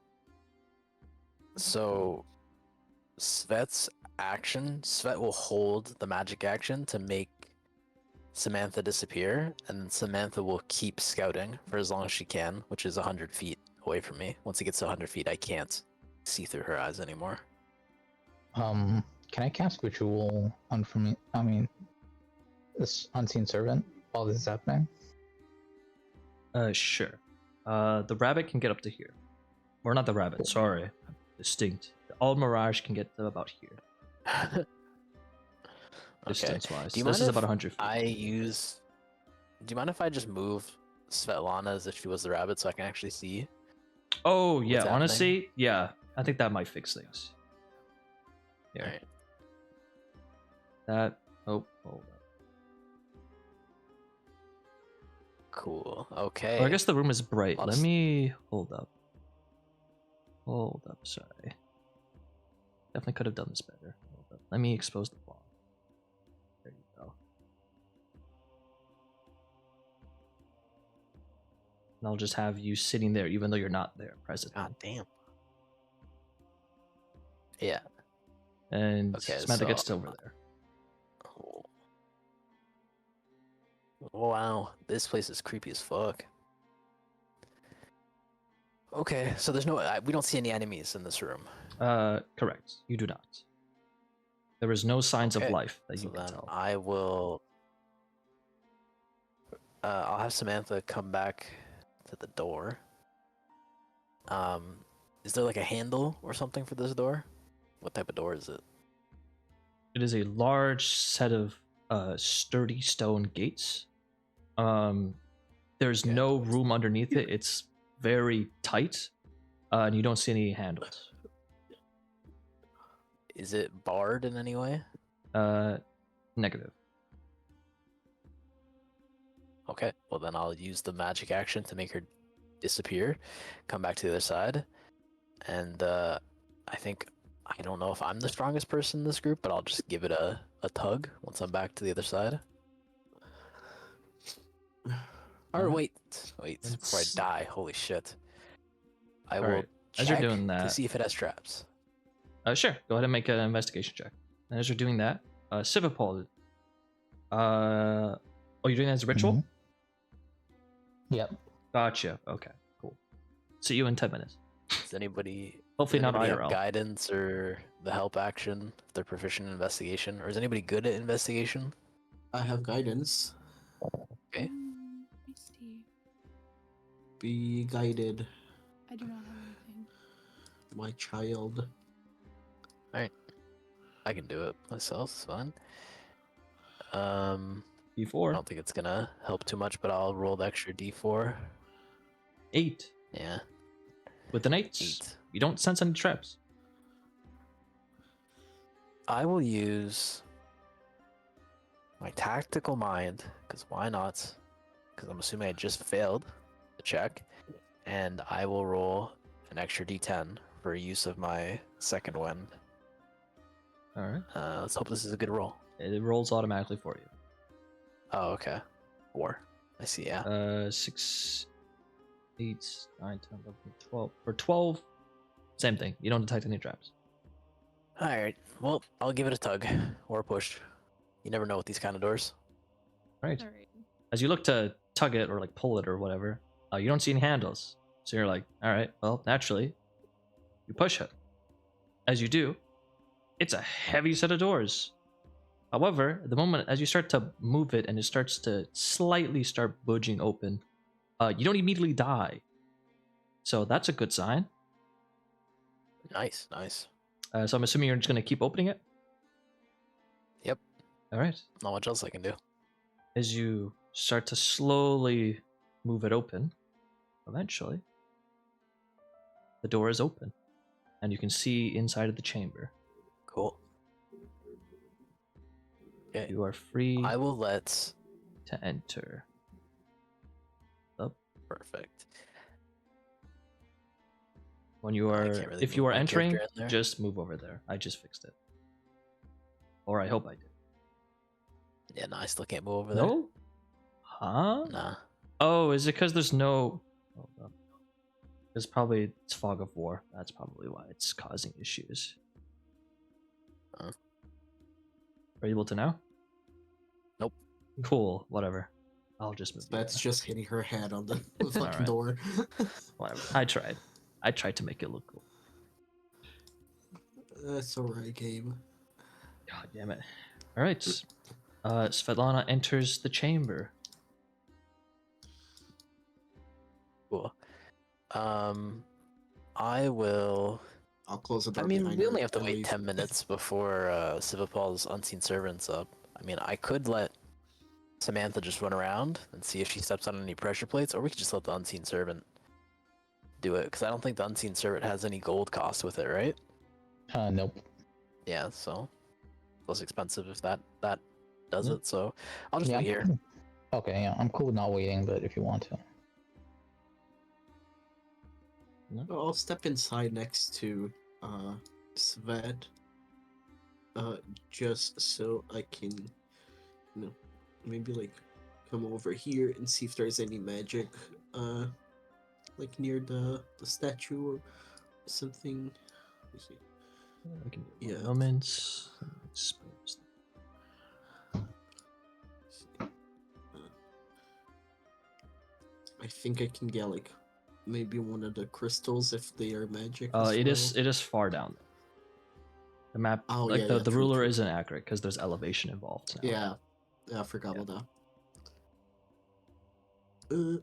so Svet's action, Svet will hold the magic action to make Samantha disappear, and then Samantha will keep scouting for as long as she can, which is 100 feet away from me. Once it gets to 100 feet, I can't see through her eyes anymore. Can I cast Ritual this Unseen Servant while this is happening? Sure. The rabbit can get up to here. Or not the rabbit, Cool. sorry. Distinct. The All Mirage can get to about here. Okay. Distance-wise. Do you This mind is if about 100 feet. Do you mind if I just move Svetlana as if she was the rabbit so I can actually see? Oh, yeah, happening? honestly, yeah. I think that might fix things. Yeah. Alright. That... Oh, hold up. Cool. Okay. Oh, I guess the room is bright. I'll Let just- me... Hold up. Sorry. Definitely could have done this better. Hold up. Let me expose the wall. There you go. And I'll just have you sitting there even though you're not there presently. God damn. Yeah. And Okay, Samantha gets so- over there. Oh, wow, this place is creepy as fuck. Okay, so there's we don't see any enemies in this room. Correct. You do not. There is no signs of Okay, life that So you can then tell. I will. I'll have Samantha come back to the door. Is there like a handle or something for this door? What type of door is it? It is a large set of sturdy stone gates. There's Yeah. no room underneath it. It's very tight, and you don't see any handles. Is it barred in any way? Negative. Okay, well then I'll use the magic action to make her disappear, come back to the other side, and I think, I don't know if I'm the strongest person in this group, but I'll just give it a tug once I'm back to the other side. Or wait, before I It's- die, holy shit. I will Alright, as you're check doing to that- see if it has traps. Sure. Go ahead and make an investigation check. And as you're doing that, Svipall. Oh, you're doing that as a ritual? Yep. Gotcha. Okay, cool. See you in 10 minutes. Does anybody Hopefully not have IRL. guidance or the help action if they're proficient in investigation? Or is anybody good at investigation? I have guidance. Okay. I see. Be guided, I do not have anything. my child. I can do it myself, it's fine. I D4. don't think it's gonna help too much, but I'll roll the extra d4. 8. Yeah, With an 8, 8. you don't sense any traps. I will use my tactical mind, because why not? Because I'm assuming I just failed the check, and I will roll an extra d10 for use of my second wind. Alright. Let's hope this is a good roll. It rolls automatically for you. Oh, okay. 4. I see, yeah. 6, 8, 9, 10, 11, 12. For 12, same thing. You don't detect any traps. Alright, well, I'll give it a tug or a push. You never know with these kind of doors. Right. All right. As you look to tug it or like pull it or whatever, you don't see any handles. So you're like, all right, well, naturally, you push it. As you do, it's a heavy set of doors. However, the moment as you start to move it and it starts to slightly start budging open, you don't immediately die. So that's a good sign. Nice, nice. So I'm assuming you're just going to keep opening it? Yep. All right. Not much else I can do. As you start to slowly move it open, eventually, the door is open. And you can see inside of the chamber. Cool. Okay. You are free I will let... to enter. Perfect. When you I are, can't really if you move are my entering, character in there. just move over there. I just fixed it. Or I hope I did. Yeah, no, I still can't move over there. No? Huh? Nah. Oh, is it because there's no... Hold up. It's probably it's fog of war. That's probably why it's causing issues. Huh. Are you able to now? Nope. Cool. Whatever. I'll just move. you That's there. just hitting her head on the fucking Alright. door. Whatever. I tried. I tried to make it look cool. That's alright, game. God damn it. All right. Svetlana enters the chamber. Cool. I will... I'll close the I door. mean, behind we her only have to and wait leave. 10 minutes before Svipall's unseen servant's up. I mean, I could let Samantha just run around and see if she steps on any pressure plates, or we could just let the unseen servant do it, because I don't think the unseen servant has any gold cost with it, right? Nope. Yeah, so less expensive if that does Yeah. it. So I'll just Yeah. wait here. Okay, yeah, I'm cool with not waiting, but if you want to. I'll step inside next to Svet. Just so I can, maybe like come over here and see if there's any magic, like near the statue or something. Let me see. I can do Yeah. moments. Expose. I think I can get like maybe one of the crystals if they are magic. It is far down. The map, Oh, like yeah, the yeah, the true, ruler true. isn't accurate because there's elevation involved now. Yeah, I forgot about that.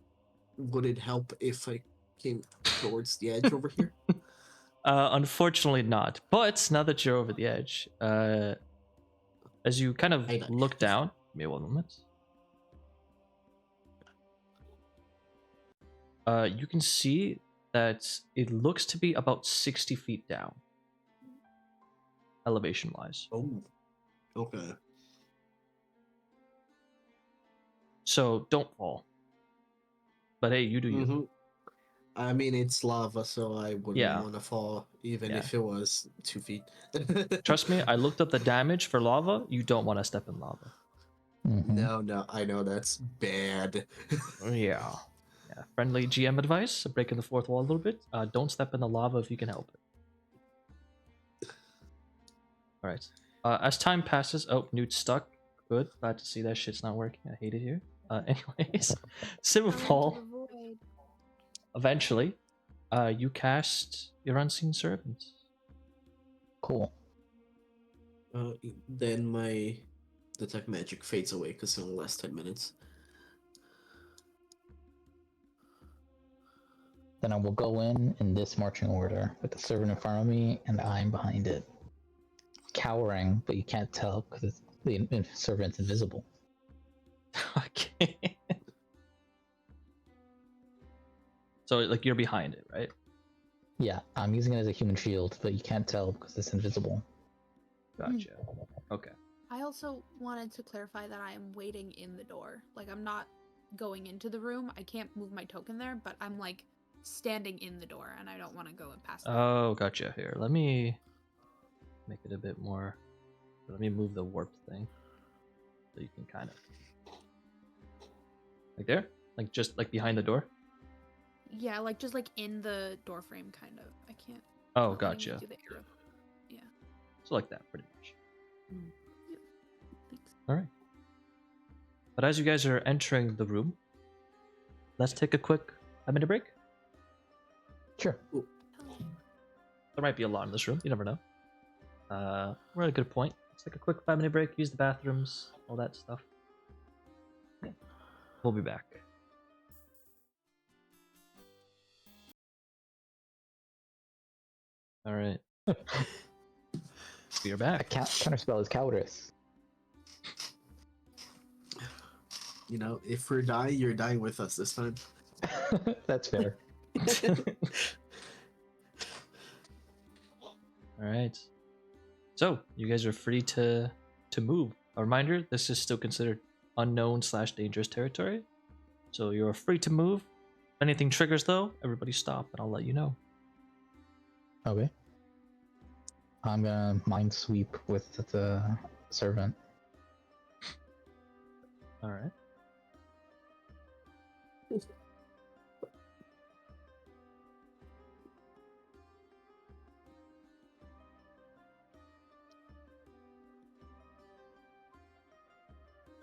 Would it help if I came towards the edge over here? Unfortunately not. But now that you're over the edge, as you kind of I know. look down, give me one moment. You can see that it looks to be about 60 feet down, elevation wise. Oh, okay. So don't fall. But hey, you do you. Mhm. I mean, it's lava, so I wouldn't Yeah. want to fall, even Yeah. if it was 2 feet. Trust me, I looked up the damage for lava. You don't want to step in lava. Mhm. No, I know that's bad. Yeah. Yeah. Friendly GM advice, breaking the fourth wall a little bit. Don't step in the lava if you can help it. Alright. As time passes, oh, Newt's stuck. Good. Glad to see that shit's not working. I hate it here. Anyways, Svipall, eventually, you cast your Unseen Servant. Cool. Then my detect magic fades away because it only lasts 10 minutes. Then I will go in this marching order with the servant in front of me and I'm behind it. Cowering, but you can't tell because the servant's invisible. Okay. So, like, you're behind it, right? Yeah, I'm using it as a human shield, but you can't tell because it's invisible. Gotcha. Okay. I also wanted to clarify that I am waiting in the door. Like, I'm not going into the room. I can't move my token there, but I'm like standing in the door, and I don't want to go past. Oh, gotcha. Here, let me make it a bit more. Let me move the warp thing so you can kind of like there, like just like behind the door. Yeah, like just like in the door frame, kind of. I can't. Oh, not letting me gotcha. do the arrow. Yeah. So like that, pretty much. Yep. Thanks. All right. But as you guys are entering the room, let's take a quick 5-minute break. Sure. There might be a lot in this room. You never know. We're at a good point. Let's take a quick 5-minute break. Use the bathrooms, all that stuff. Yeah. We'll be back. All right. We are A back. counterspell is cowardice. You know, if we're dying, you're dying with us this time. That's fair. All right. So you guys are free to move. A reminder: this is still considered unknown/dangerous territory, so you're free to move. If anything triggers, though, everybody stop, and I'll let you know. Okay. I'm gonna mind sweep with the servant. All right.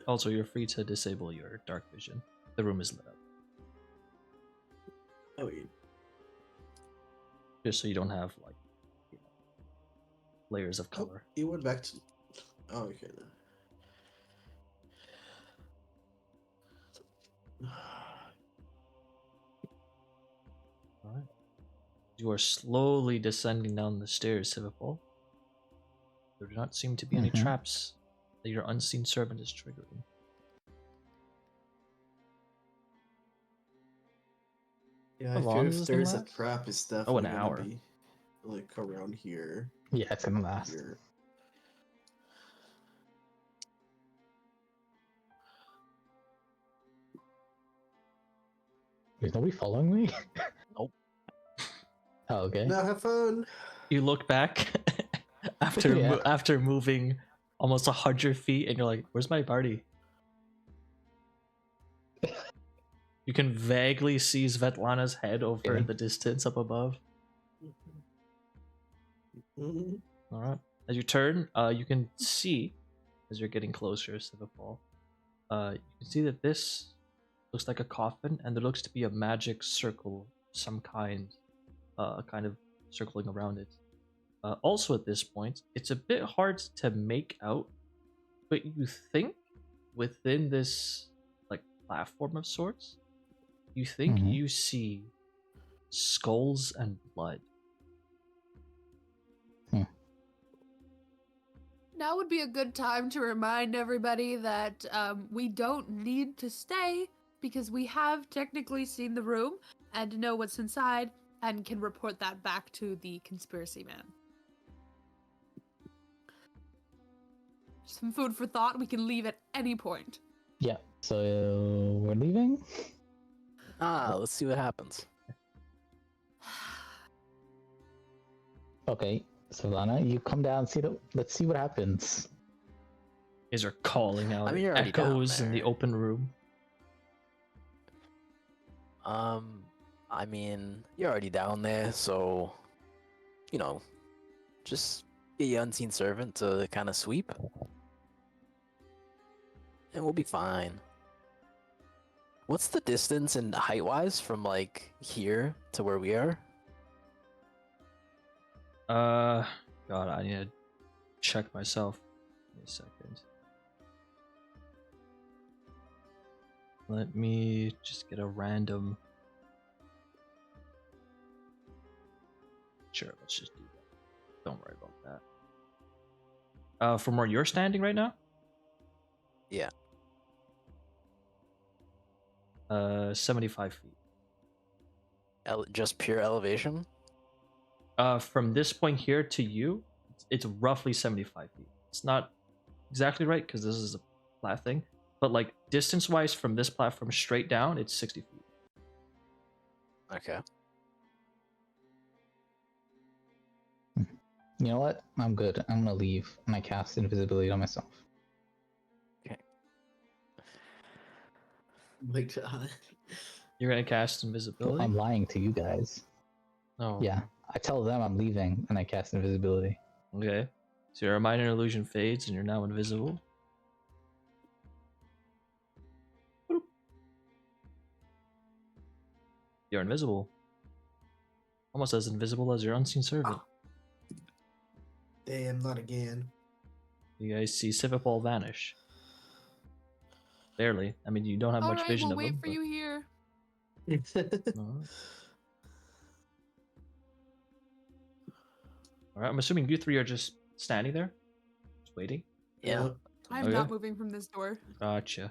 Also, you're free to disable your dark vision. The room is lit up, Oh, yeah. just so you don't have like layers of color. He went back to. Oh, okay. All right. You are slowly descending down the stairs, Svipall. There do not seem to be any Mhm. traps that your unseen servant is triggering. Yeah, How I long feel does if this thing there's a last? trap, it's Oh, definitely an gonna hour. be like around here. Yeah, it's gonna last. Here. Is nobody following me? Nope. Oh, okay. Now have fun. You look back after Yeah. after moving almost 100 feet, and you're like, "Where's my party?" You can vaguely see Svetlana's head over Okay. the distance up above. Mhm. All right. As you turn, you can see as you're getting closer to the fall. You can see that this looks like a coffin, and there looks to be a magic circle, some kind of circling around it. Also, at this point, it's a bit hard to make out, but you think within this like platform of sorts, you think Mhm. you see skulls and blood. Now would be a good time to remind everybody that we don't need to stay because we have technically seen the room, and know what's inside and can report that back to the conspiracy man. Some food for thought. We can leave at any point. Yeah, so we're leaving? Let's see what happens. Okay, Savannah, you come down, let's see what happens. You guys are calling out I mean, you're already down echoes in the there. open room. I mean, you're already down there, so, you know, just get your unseen servant to kind of sweep, and we'll be fine. What's the distance and height-wise from, like, here to where we are? God, I need to check myself. Give me a second. Let me just get a random. Sure, let's just do that. Don't worry about that. From where you're standing right now? Yeah. 75 feet. Just pure elevation? From this point here to you, it's roughly 75 feet. It's not exactly right because this is a flat thing, but like distance-wise from this platform straight down, it's 60 feet. Okay. You know what? I'm good. I'm gonna leave, and I cast invisibility on myself. Oh my god. You're gonna cast invisibility? I'm lying to you guys. Oh. Yeah, I tell them I'm leaving, and I cast invisibility. Okay. So your minor illusion fades and you're now invisible. Boop. You're invisible. Almost as invisible as your unseen servant. Damn, not again. You guys see Svipall vanish. Barely. I mean, you don't have All much right, vision we'll of wait him. for you here. Alright. Alright, I'm assuming you three are just standing there? Just waiting? Yeah. I'm Okay. not moving from this door. Gotcha.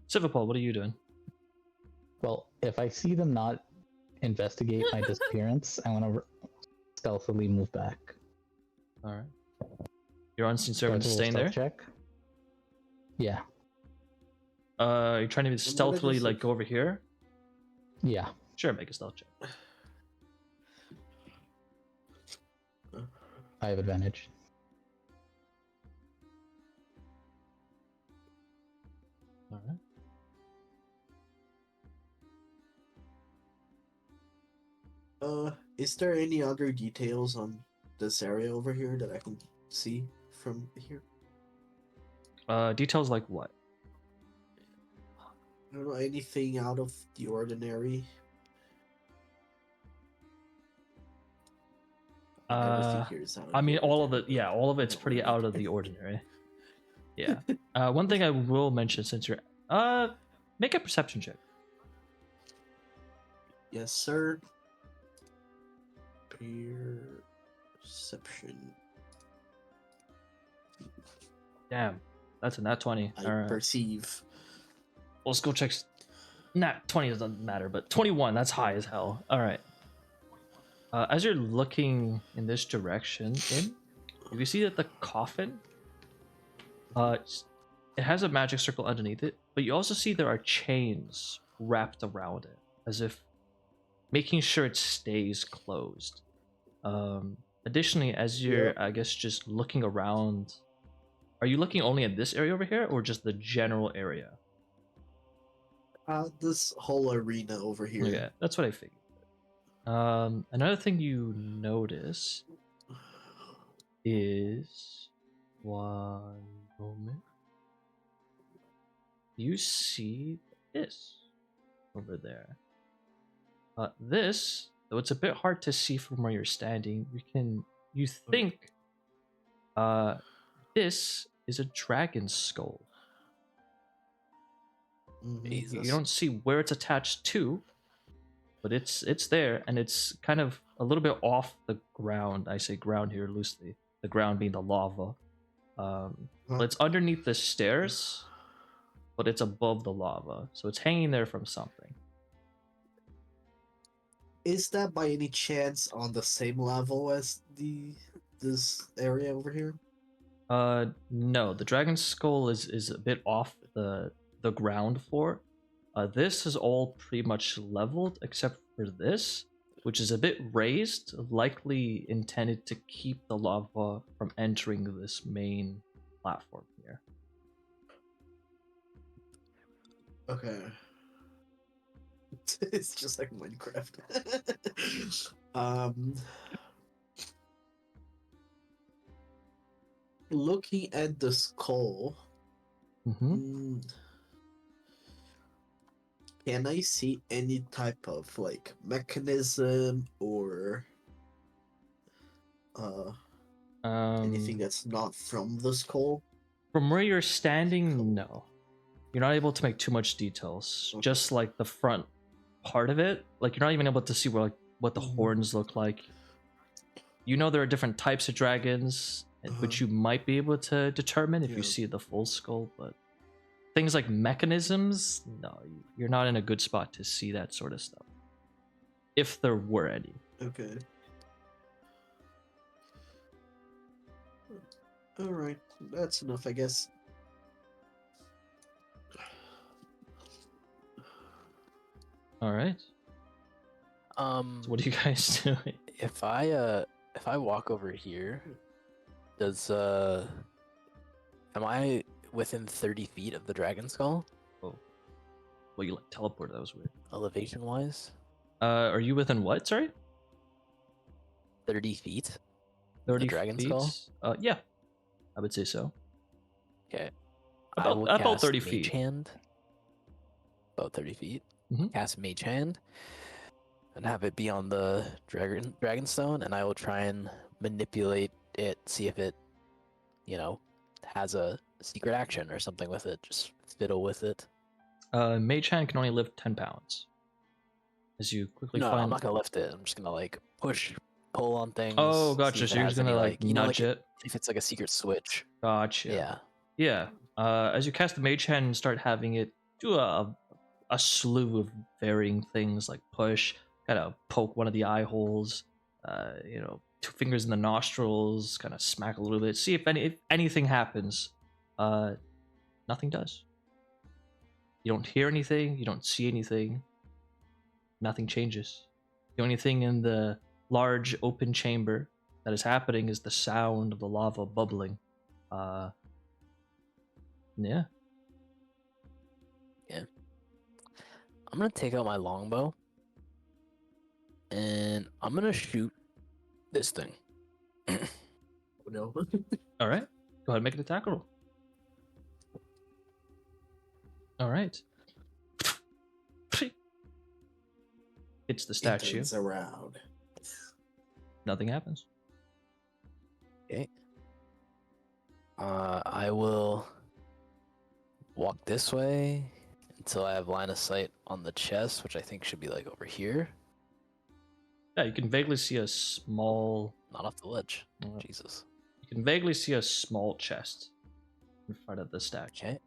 Svipall, what are you doing? Well, if I see them not investigate my disappearance, I want to stealthily move back. Alright. Your unseen Do I servant do is a staying there? stealth check? Yeah. You're trying to stealthily like go over here? Yeah. Sure, make a stealth check. I have advantage. Alright. Is there any other details on this area over here that I can see from here? Details like what? I don't know, anything out of the ordinary. Everything here is out of I mean, the all of ordinary, it. Yeah, all of it's but pretty not out really. of the ordinary. Yeah. One thing I will mention, since you're, make a perception check. Yes, sir. Perception. Damn, that's a nat 20. I All right. perceive. Well, skill checks. Nat 20 doesn't matter, but 21. That's high as hell. All right. As you're looking in this direction, you see that the coffin, it has a magic circle underneath it, but you also see there are chains wrapped around it, as if making sure it stays closed. Additionally, as you're, I guess, just looking around, are you looking only at this area over here, or just the general area? This whole arena over here. Okay, that's what I figured. Another thing you notice is, one moment, you see this over there. This, though it's a bit hard to see from where you're standing, you think this is a dragon skull. Jesus. You don't see where it's attached to, but it's there, and it's kind of a little bit off the ground. I say ground here loosely, the ground being the lava. But it's underneath the stairs, but it's above the lava, so it's hanging there from something. Is that by any chance on the same level as this area over here? No, the dragon's skull is a bit off the ground floor. This is all pretty much leveled except for this, which is a bit raised, likely intended to keep the lava from entering this main platform here. Okay. It's just like Minecraft. Looking at the skull, Mm-hmm. can I see any type of like mechanism or anything that's not from the skull? From where you're standing, no. You're not able to make too much details. Okay. Just like the front part of it, like you're not even able to see what the horns look like. You know there are different types of dragons, which you might be able to determine if you see the full skull, but things like mechanisms, no, you're not in a good spot to see that sort of stuff. If there were any. Okay. Alright, that's enough, I guess. All right. So what are you guys doing? If I walk over here, does am I within 30 feet of the dragon skull? Oh, well, you like teleported. That was weird. Elevation wise? Are you within what? Sorry, 30 feet? 30 The dragon feet. skull? Yeah, I would say so. Okay. About 30 Mage feet. Hand. About 30 feet. Mhm. Cast Mage Hand. And have it be on the Dragonstone, and I will try and manipulate it, see if it, has a secret action or something with it. Just fiddle with it. Mage hand can only lift 10 pounds. As you quickly No, find. I'm not gonna lift it. I'm just gonna pull on things. Oh, see gotcha. if it So you're has just gonna any, nudge it. if it's like a secret switch. Gotcha. Yeah. Yeah. As you cast the mage hand and start having it do a slew of varying things like push, kind of poke one of the eye holes, 2 fingers in the nostrils, kind of smack a little bit, see if anything happens. Nothing does. You don't hear anything, you don't see anything. Nothing changes. The only thing in the large open chamber that is happening is the sound of the lava bubbling. Yeah. I'm gonna take out my longbow, and I'm gonna shoot this thing. Oh, no. All right. Go ahead and make an attack roll. All right. It's the statue. It's around. Nothing happens. Okay. I will walk this way until I have line of sight on the chest, which I think should be like over here. Yeah, you can vaguely see a small. Not off the ledge. Uh, Jesus. You can vaguely see a small chest in front of the statue. Okay.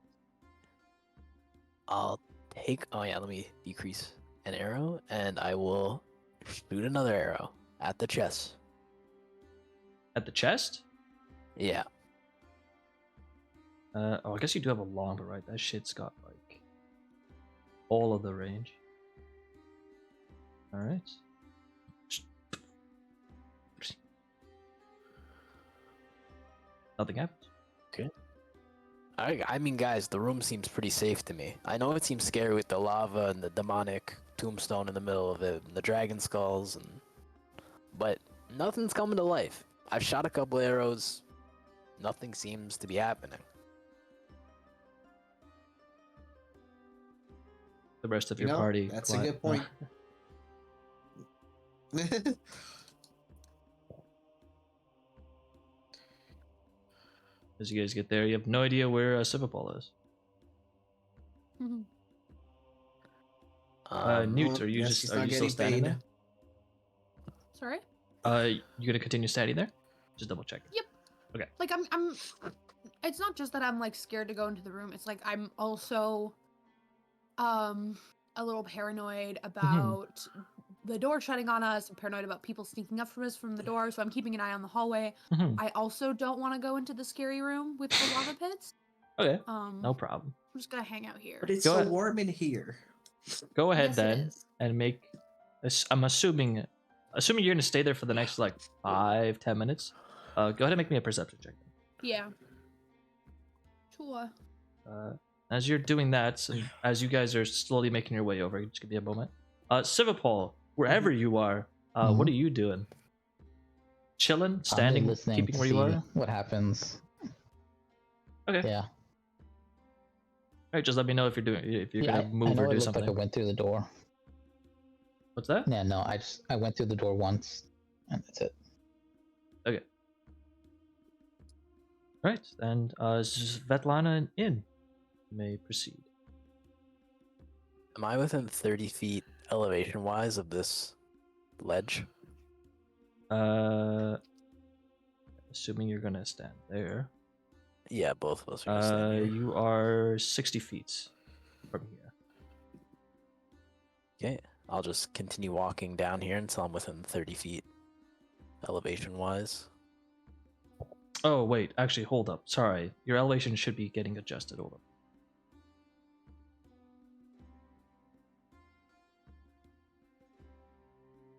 I'll take. Oh yeah, let me decrease an arrow, and I will shoot another arrow at the chest. At the chest? Yeah. I guess you do have a longbow, right? That shit's got like all of the range. All right. Nothing happens. Okay. I mean, guys, the room seems pretty safe to me. I know it seems scary with the lava and the demonic tombstone in the middle of it, and the dragon skulls, but nothing's coming to life. I've shot a couple arrows. Nothing seems to be happening. The rest of your party. That's quiet. a good point. As you guys get there, you have no idea where Svipall is. Newt, are you Yes, he's are not you still getting standing paid. Sorry? You gonna continue standing there? Just double check. Yep. Okay. Like I'm it's not just that I'm like scared to go into the room. It's like I'm also a little paranoid about the door shutting on us. I'm paranoid about people sneaking up from us from the door, so I'm keeping an eye on the hallway. Mhm. I also don't want to go into the scary room with the lava pits. Okay, No no problem. I'm just gonna hang out here. But it's Go so ahead. warm in here. Go ahead Yes, it then is. and make. I'm assuming you're gonna stay there for the next like 5-10 minutes. Go ahead and make me a perception check. Yeah. Sure. As you're doing that, and as you guys are slowly making your way over, just give me a moment. Svipall, wherever you are, what are you doing? Chilling, I'm standing, listening keeping to where you see are? what happens. Okay. Yeah. Alright, just let me know if you're Yeah, gonna I move know or it do looked something. like I went through the door. What's that? Yeah, no, I went through the door once, and that's it. Okay. Right, and Svetlana and In may proceed. Am I within 30 feet elevation wise of this ledge? Assuming you're gonna stand there. Yeah, both of us are gonna stand here. You are 60 feet from here. Okay, I'll just continue walking down here until I'm within 30 feet elevation wise. Oh wait, actually, hold up. Sorry, your elevation should be getting adjusted. Hold up.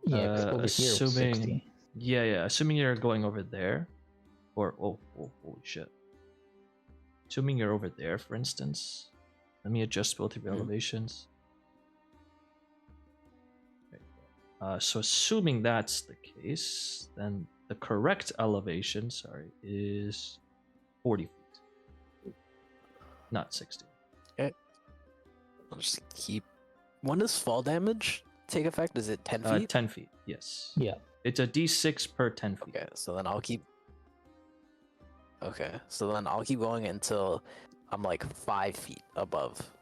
Yeah, 'cause over here it was 60. Yeah. Assuming you're going over there, or holy shit. Assuming you're over there, for instance, let me adjust both of your elevations. So assuming that's the case, then the correct elevation, is 40 feet, not 60. Okay. I'll just keep. When does fall damage take effect? Is it 10 feet? 10 feet, yes. Yeah. It's a d6 per 10 feet. Okay, so then I'll keep. Okay, so then I'll keep going until I'm like 5 feet above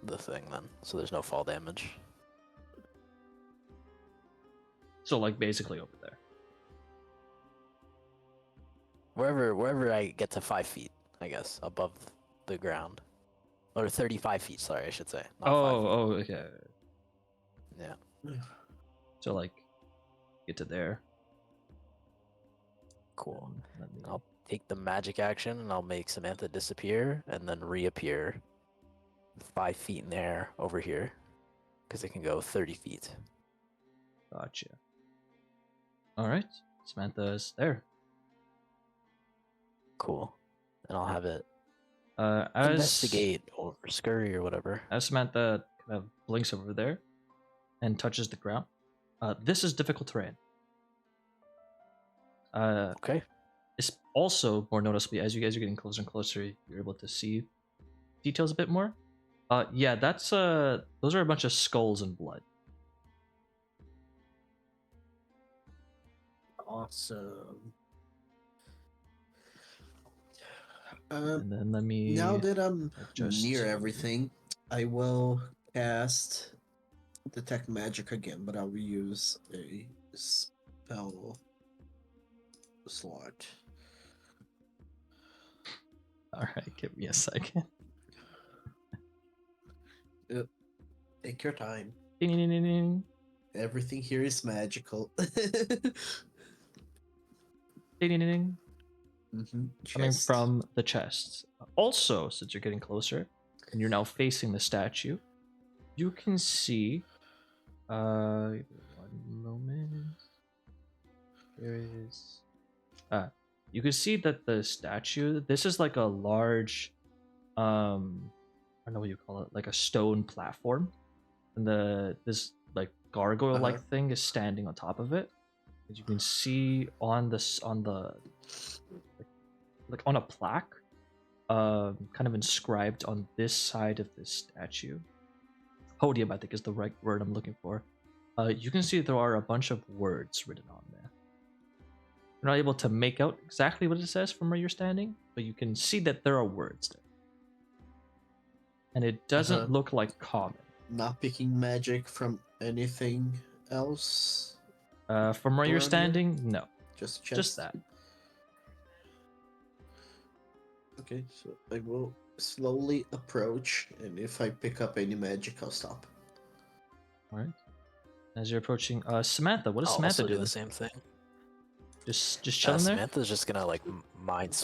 the thing then. So there's no fall damage. So like basically over there. Wherever I get to 5 feet, I guess, above the ground. Or 35 feet, sorry, I should say. Not 5 feet. Oh, okay. Yeah, So like, get to there. cool. Let me- I'll take the magic action and I'll make Samantha disappear and then reappear 5 feet in the air over here. Because it can go 30 feet. Gotcha. All right, Samantha's there. Cool. And I'll have it As investigate or scurry or whatever. As Samantha kind of blinks over there and touches the ground, this is difficult terrain. Okay. It's also more noticeably as you guys are getting closer and closer, you're able to see details a bit more. Yeah, that's those are a bunch of skulls and blood. Awesome. And then let me Now that I'm adjust. near everything, I will cast Detect Magic again, but I'll use a spell slot. All right, give me a second. Take your time. Ding, ding, ding, ding, Everything here is magical. ding, ding, ding. Coming Chest. from the chest. Also, since you're getting closer and you're now facing the statue, you can see. One moment. There is. You can see that the statue. This is like a large. I don't know what you call it, like a stone platform, and this like gargoyle-like thing is standing on top of it. As you can see on the like on a plaque, kind of inscribed on this side of this statue. Podium, I think, is the right word I'm looking for. You can see there are a bunch of words written on there. You're not able to make out exactly what it says from where you're standing, but you can see that there are words there. And it doesn't look like common. Not picking magic from anything else. From where you're around here? standing, no. Just chest. Just that. Okay, so I will slowly approach, and if I pick up any magic, I'll stop. Alright. As you're approaching, Samantha, what is I'll Samantha also do doing? the same thing. Just chilling there. Samantha's just gonna like mind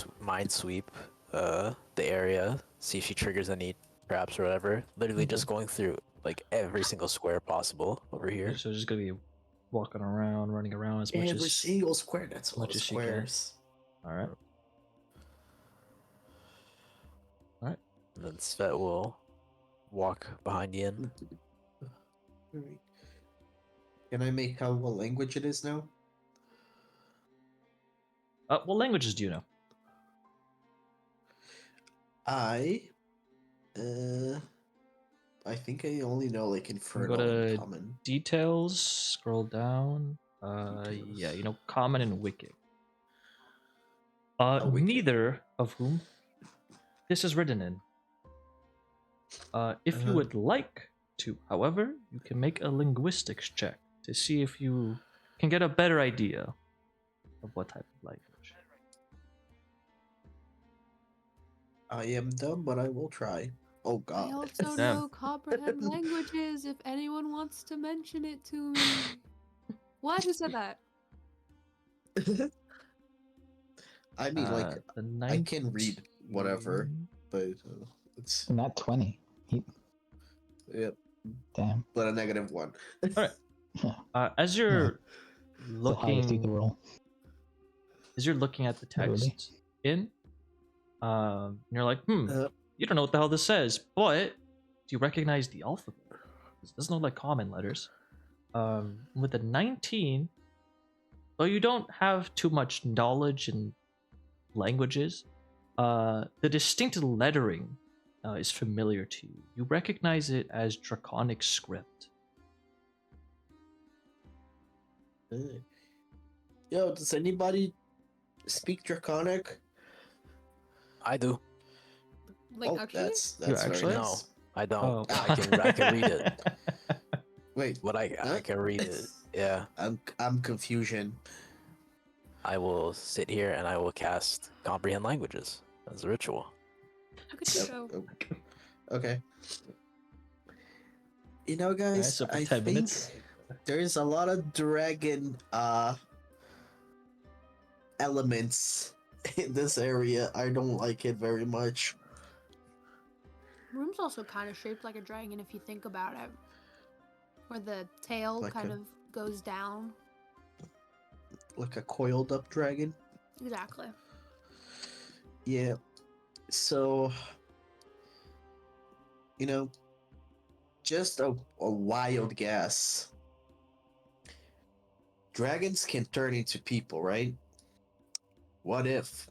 sweep the area, see if she triggers any traps or whatever. Literally Okay. just going through like every single square possible over here. So just gonna be walking around, running around as much Every as. single square. That's a lot much of as she can. squares. All right. All right. And then Svet will walk behind Yin. Alright. Can I make out what language it is now? What languages do you know? I think I only know like Infernal to and Common. Details. Scroll down. Yeah, you know, common and wicked. Wicked. Neither of whom this is written in. If you would like to, however, you can make a linguistics check to see if you can get a better idea of what type of language. I am dumb, but I will try. Oh I god. also Damn. know comprehend languages if anyone wants to mention it to me. What? Who said that? I mean, like, The I can read whatever, 19. but it's Not 20. yep, Damn. but a -1. As you're The highest you can looking, roll. as you're looking at the Really? text in, you're like, Uh, you don't know what the hell this says, but do you recognize the alphabet? This doesn't look like common letters. With the 19, though you don't have too much knowledge in languages, the distinct lettering is familiar to you. You recognize it as Draconic script. Yo, does anybody speak Draconic? I do. Like, oh, actually? that's You very actually? No, nice. I don't. Oh. I can read it. Wait, But I Huh? can read it. Yeah. I'm confusion. I will sit here and I will cast comprehend languages as a ritual. Look at you Yep. go. Okay. You know, guys, so for I 10 think minutes. there's a lot of dragon elements in this area. I don't like it very much. Room's also kind of shaped like a dragon if you think about it. Where the tail Like kind a- of goes down. Like a coiled up dragon. Exactly. Yeah. So, you know, just a wild guess. Dragons can turn into people, right? What if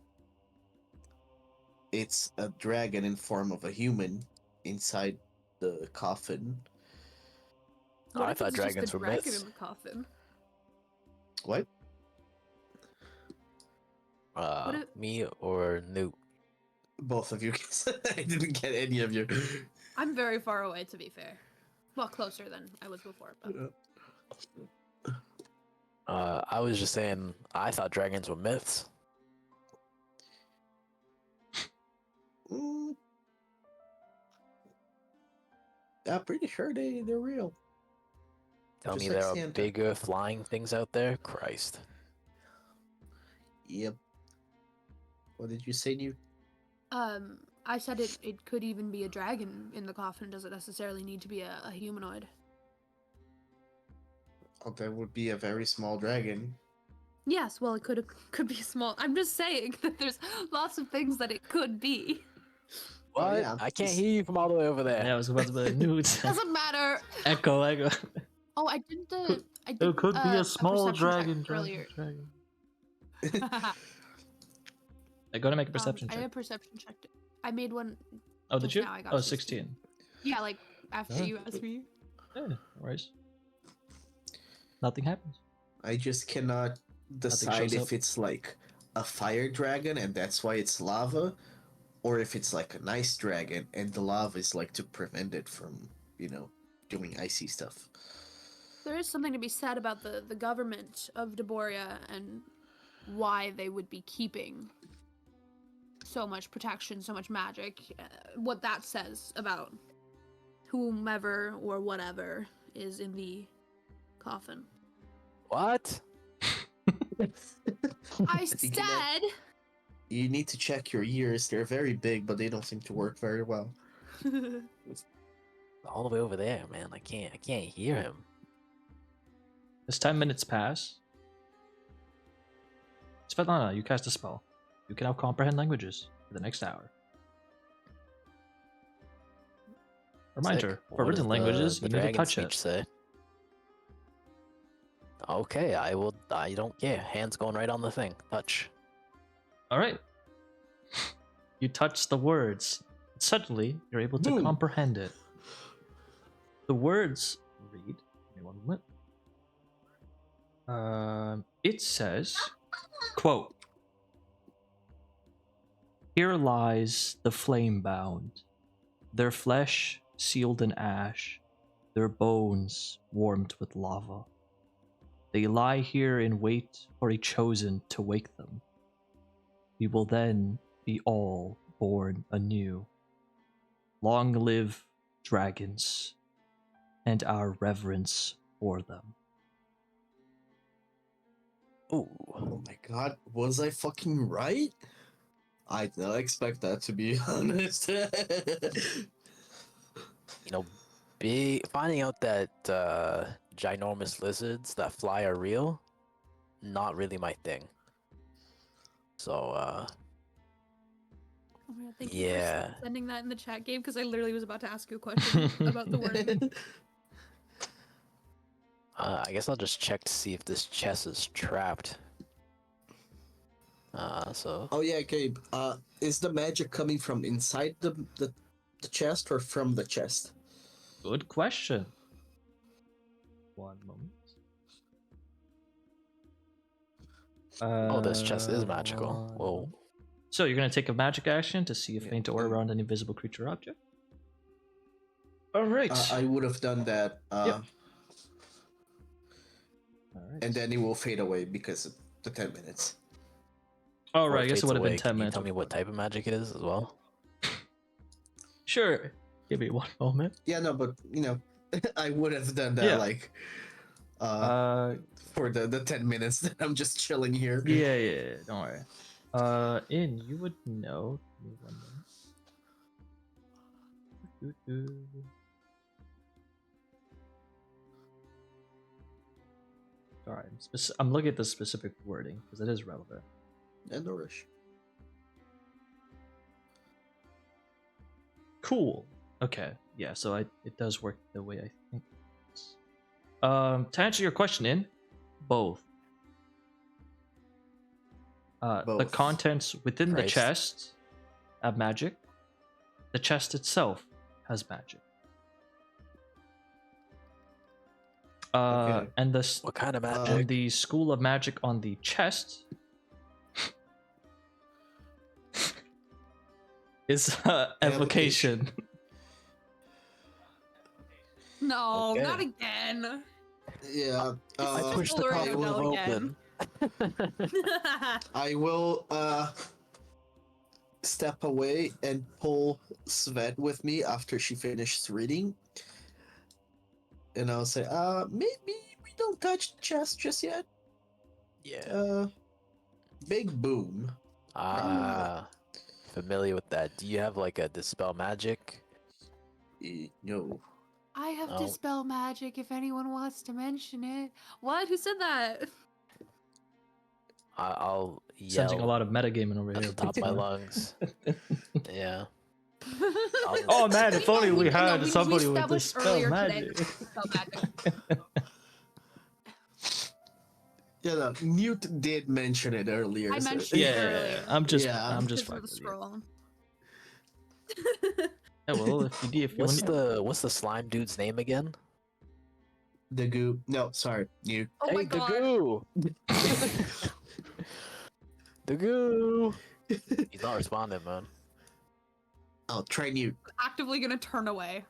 it's a dragon in form of a human inside the coffin? Oh, What I if thought it's just dragons the were dragon myths. in the coffin? What? if- Me or Newt. Both of you. I didn't get any of you. I'm very far away, to be fair. Well, closer than I was before. But... I was just saying I thought dragons were myths. Mm. I'm pretty sure they're real. Tell Just me like there are Santa. bigger flying things out there. Christ. Yep. What did you say, Newt? I said it could even be a dragon in the coffin. Doesn't necessarily need to be a humanoid. Oh, that would be a very small dragon. Yes, well, it could be small. I'm just saying that there's lots of things that it could be. What? Oh, yeah. I can't hear you from all the way over there. Yeah, I was about to be Newt. Doesn't matter. Echo. Oh, I did It could be a small perception check dragon. earlier. I gotta make a perception I did a check. perception check. I made one. Oh, did just you? now I got Oh, a 16. Yeah, like after Alright. you asked me. Yeah, no worries. Nothing happens. I just cannot decide shows if up. it's like a fire dragon and that's why it's lava, or if it's like an ice dragon and the lava is like to prevent it from, doing icy stuff. There is something to be said about the government of Deboria and why they would be keeping so much protection, so much magic. What that says about whomever or whatever is in the coffin. What? I think said. You need to check your ears. They're very big, but they don't seem to work very well. All the way over there, man. I can't hear him. As 10 minutes pass, Svetlana, you cast a spell. You can now comprehend languages for the next hour. Reminder, Sick. for What written does languages, the you need to dragon touch speech it. say? Okay, I will. I don't care. Hands going right on the thing. Touch. All right. You touch the words. Suddenly, you're able to Boom. comprehend it. The words read. Give me one moment. It says, quote, "Here lies the flame-bound, their flesh sealed in ash, their bones warmed with lava. They lie here in wait for a chosen to wake them. We will then be all born anew. Long live dragons and our reverence for them." Ooh. Oh my god, was I fucking right? I did not expect that, to be honest. You know, finding out that ginormous lizards that fly are real, not really my thing. So, Oh my God, thank you Yeah. for sending that in the chat game because I literally was about to ask you a question about the word. I guess I'll just check to see if this chest is trapped. So Oh yeah, Gabe. Is the magic coming from inside the chest or from the chest? Good question. One moment. oh, this chest is magical. One Whoa. moment. So you're going to take a magic action to see a faint aura around an invisible creature or object? Alright. I would have done that. Yep. Alright. And then it will fade away because of the 10 minutes. Alright, I Before guess it fades would have been away, 10 can minutes. you tell me what type of magic it is as well? Sure. Give me one moment. Yeah, no, but I would have done that Yeah. like for the 10 minutes that I'm just chilling here. Yeah, don't worry. In, you would know. Give me one moment. Alright, I'm looking at the specific wording because it is relevant. And no rush. Cool. Okay. Yeah, so it does work the way I think it does. To answer your question, in both. The Both. contents within the Christ. chest have magic. The chest itself has magic. Okay. And the What kind of magic? and the school of magic on the chest is evocation. No, Okay. not again. Yeah. I Just pushed the already coffin know open. I will step away and pull Svet with me after she finishes reading. And I'll say, maybe we don't touch the chest just yet. Yeah. Big boom. Familiar with that. Do you have like a dispel magic? No. I have Oh. dispel magic if anyone wants to mention it. What? Who said that? I'll yell Sensing a lot of metagaming over at here. the top of my lungs. Yeah. Oh man, if only we had we somebody with established dispel earlier magic. today dispel magic. Yeah, no, Newt did mention it earlier. I so- mentioned it Yeah, earlier. I'm just Yeah. I'm just Because of fucking the with you. scroll. Yeah, well, if you What's the slime dude's name again? DaGoo. No, sorry, Newt. Oh my god. DaGoo! DaGoo! He's not responding, man. I'll try Newt. Actively gonna turn away.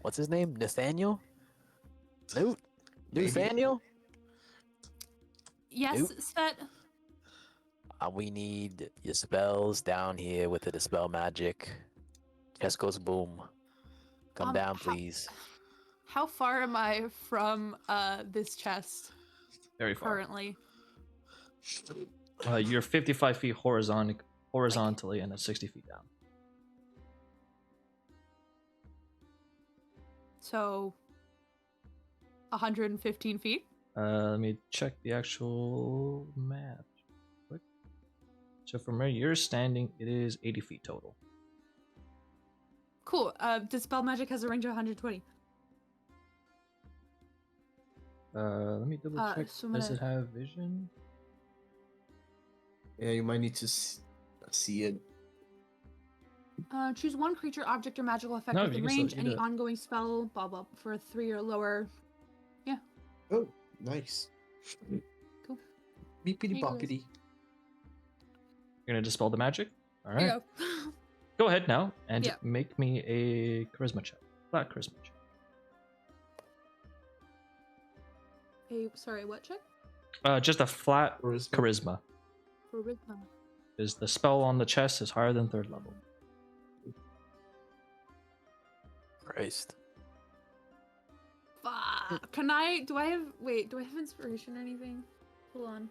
What's his name? Nathaniel? Newt? Maybe. Nathaniel? Yes, Nope. Svet. We need your spells down here with the dispel magic. Chest goes boom. Come down, how- please. How far am I from this chest Very far. currently? You're 55 feet horizontally and it's 60 feet down. So 115 feet? Let me check the actual map. Quick. So from where you're standing, it is 80 feet total. Cool. Dispel magic has a range of 120. Let me double check. so I'm Does gonna- it have vision? Yeah, you might need to see it. Choose one creature, object, or magical effect No, within you can still range. do Any that. ongoing spell, blah blah, for a 3 or lower. Oh, nice. Cool. Beepity Here you go, guys. boppity. You're gonna dispel the magic? All Here right. you go. Go ahead now and Yeah. make me a charisma check. Flat charisma check. Sorry, what check? Just a flat Charisma. charisma. Charisma. Is the spell on the chest is higher than 3rd level. Christ. Fuck. Can I? Do I have? Wait. Do I have inspiration or anything? Hold on.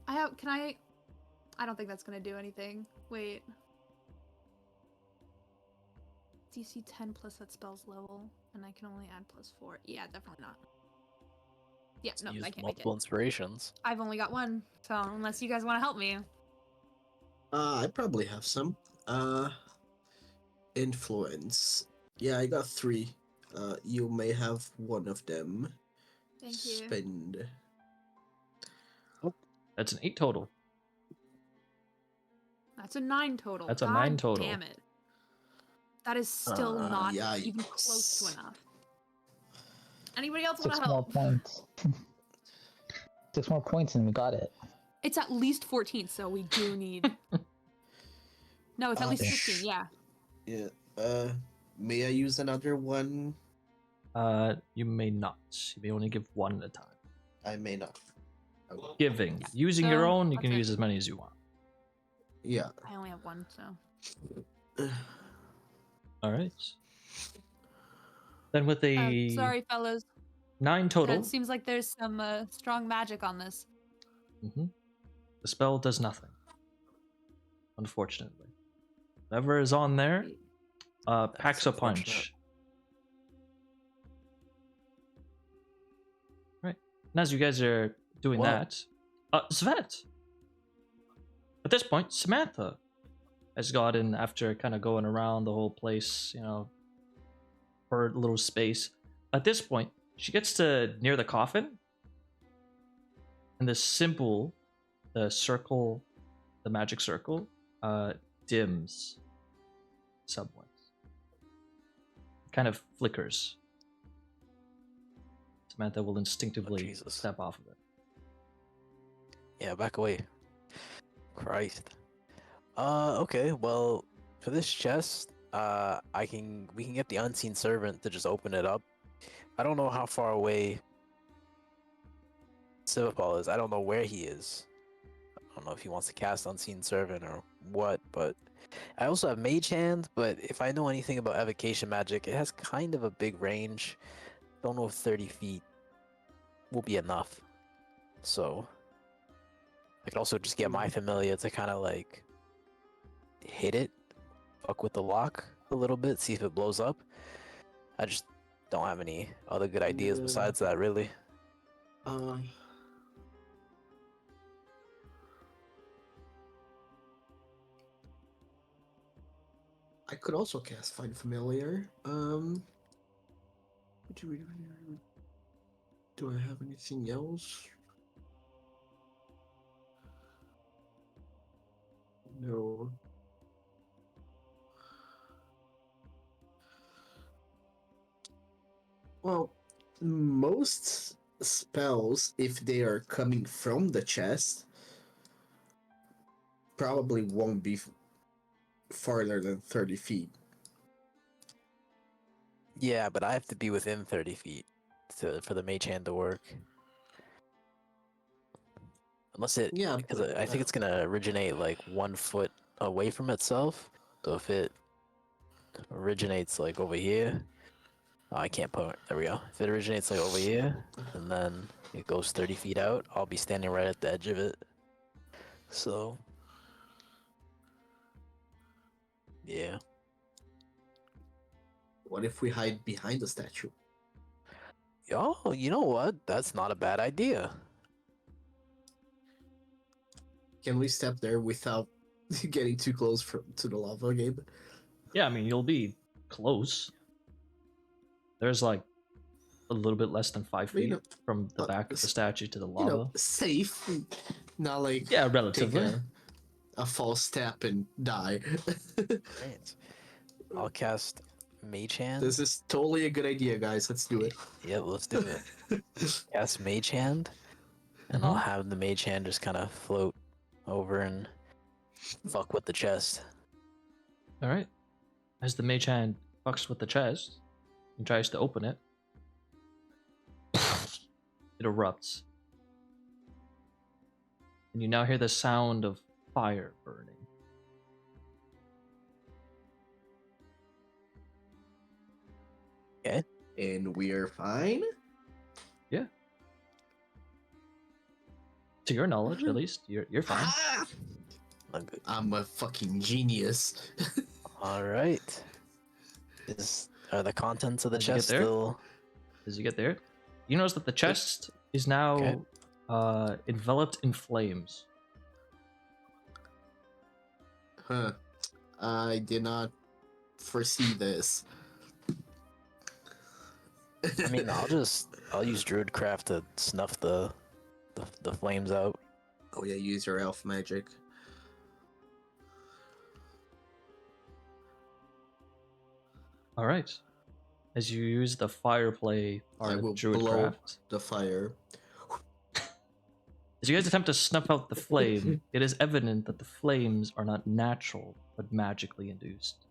I have. Can I? I don't think that's gonna do anything. Wait. DC 10 plus that spell's level, and I can only add +4. Yeah, definitely not. Yeah, no, Use I can't make multiple it. inspirations. I've only got one, so unless you guys want to help me. I probably have some. Influence. Yeah, I got 3. You may have one of them. Thank you. Spend. That's an 8 total. That's a 9 total. That's a God 9 total. Damn it. That is still not even yikes. close to enough. Anybody else want 6 to more help? points. 6 more points and we got it. It's at least 14, so we do need. No, it's at least 15. Yeah. Yeah. May I use another one? You may not. You may only give one at a time. I may not. I will. Giving. Yeah. Using your So, own, you can okay. use as many as you want. Yeah. I only have one, so. Alright. Then with a Sorry, fellas. 9 total, It seems like there's some strong magic on this. the spell does nothing. Unfortunately. Whatever is on there, packs a punch. unfortunate. Right. And as you guys are doing Whoa. that, Svet! At this point, Samantha has gotten, after kind of going around the whole place, her little space. At this point, she gets to near the coffin, and the symbol, the circle, the magic circle, dims somewhat. Kind of flickers. Samantha will instinctively Jesus. step off of it. Yeah, back away. Christ. Okay, well, for this chest, we can get the unseen servant to just open it up. I don't know how far away Svipall is. I don't know where he is. I don't know if he wants to cast unseen servant or what, but I also have mage hand, but if I know anything about evocation magic, it has kind of a big range. Don't know if 30 feet will be enough. So I could also just get my familiar to kind of like hit it, fuck with the lock a little bit, see if it blows up. I just don't have any other good ideas Yeah. besides that, really. I could also cast Find Familiar. Do I have anything else? No. Well, most spells, if they are coming from the chest, probably won't be farther than 30 feet. Yeah, but I have to be within 30 feet for the mage hand to work. Unless it, Yeah, because but, I think it's gonna originate like 1 foot away from itself. So if it originates like over here, Oh, I can't put. There we go. If it originates like over here, and then it goes 30 feet out, I'll be standing right at the edge of it. So, yeah. What if we hide behind the statue? Oh, you know what? That's not a bad idea. Can we step there without getting too close to the lava, Gabe? Yeah, I mean, you'll be close. There's like a little bit less than 5 But, you feet know, from the back of the statue to the You lava. know, safe. Not like Yeah, take relatively. a false step and die. Right. I'll cast Mage Hand. This is totally a good idea, guys. Let's do it. Yeah, let's do it. Cast Mage Hand, and I'll have the Mage Hand just kind of float over and fuck with the chest. All right. As the mage hand fucks with the chest and tries to open it, it erupts. And you now hear the sound of fire burning. Okay. And we're fine. Yeah. To your knowledge, at least, you're fine. Ah! I'm a fucking genius. All right. Are the contents of the As you get chest there? still? As you get there, you notice that the chest is now enveloped in flames. Huh. I did not foresee this. I mean, I'll use Druidcraft to snuff the flames out. Oh yeah, use your elf magic. All right. As you use the fireplay I part of will Druidcraft, blow the fire. as you guys attempt to snuff out the flame, it is evident that the flames are not natural, but magically induced.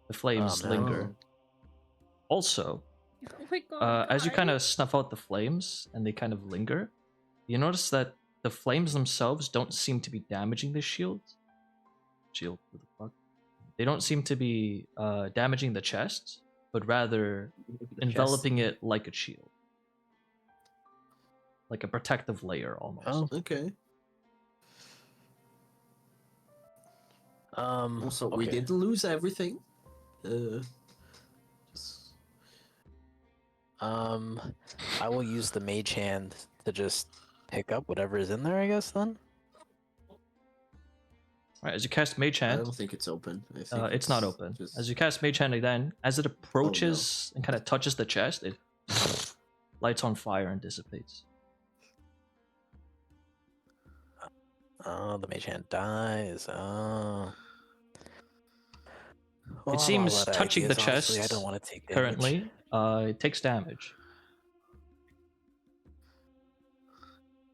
The flames no. linger. Also, Oh my god. as you guys. kind of snuff out the flames and they kind of linger, you notice that the flames themselves don't seem to be damaging the shield. Shield, what the fuck? They don't seem to be damaging the chest, but rather enveloping it like a shield. Like a protective layer almost. Oh. Okay. Also, we Okay. didn't lose everything. Just... I will use the Mage Hand to just pick up whatever is in there, I guess, then? Alright, as you cast Mage I Hand, don't think it's open. I think it's not open. just- As you cast Mage Hand again, as it approaches and kind of touches the chest, it lights on fire and dissipates. Oh, the Mage Hand dies. Oh. It seems touching the chest I don't want to take damage. currently, it takes damage.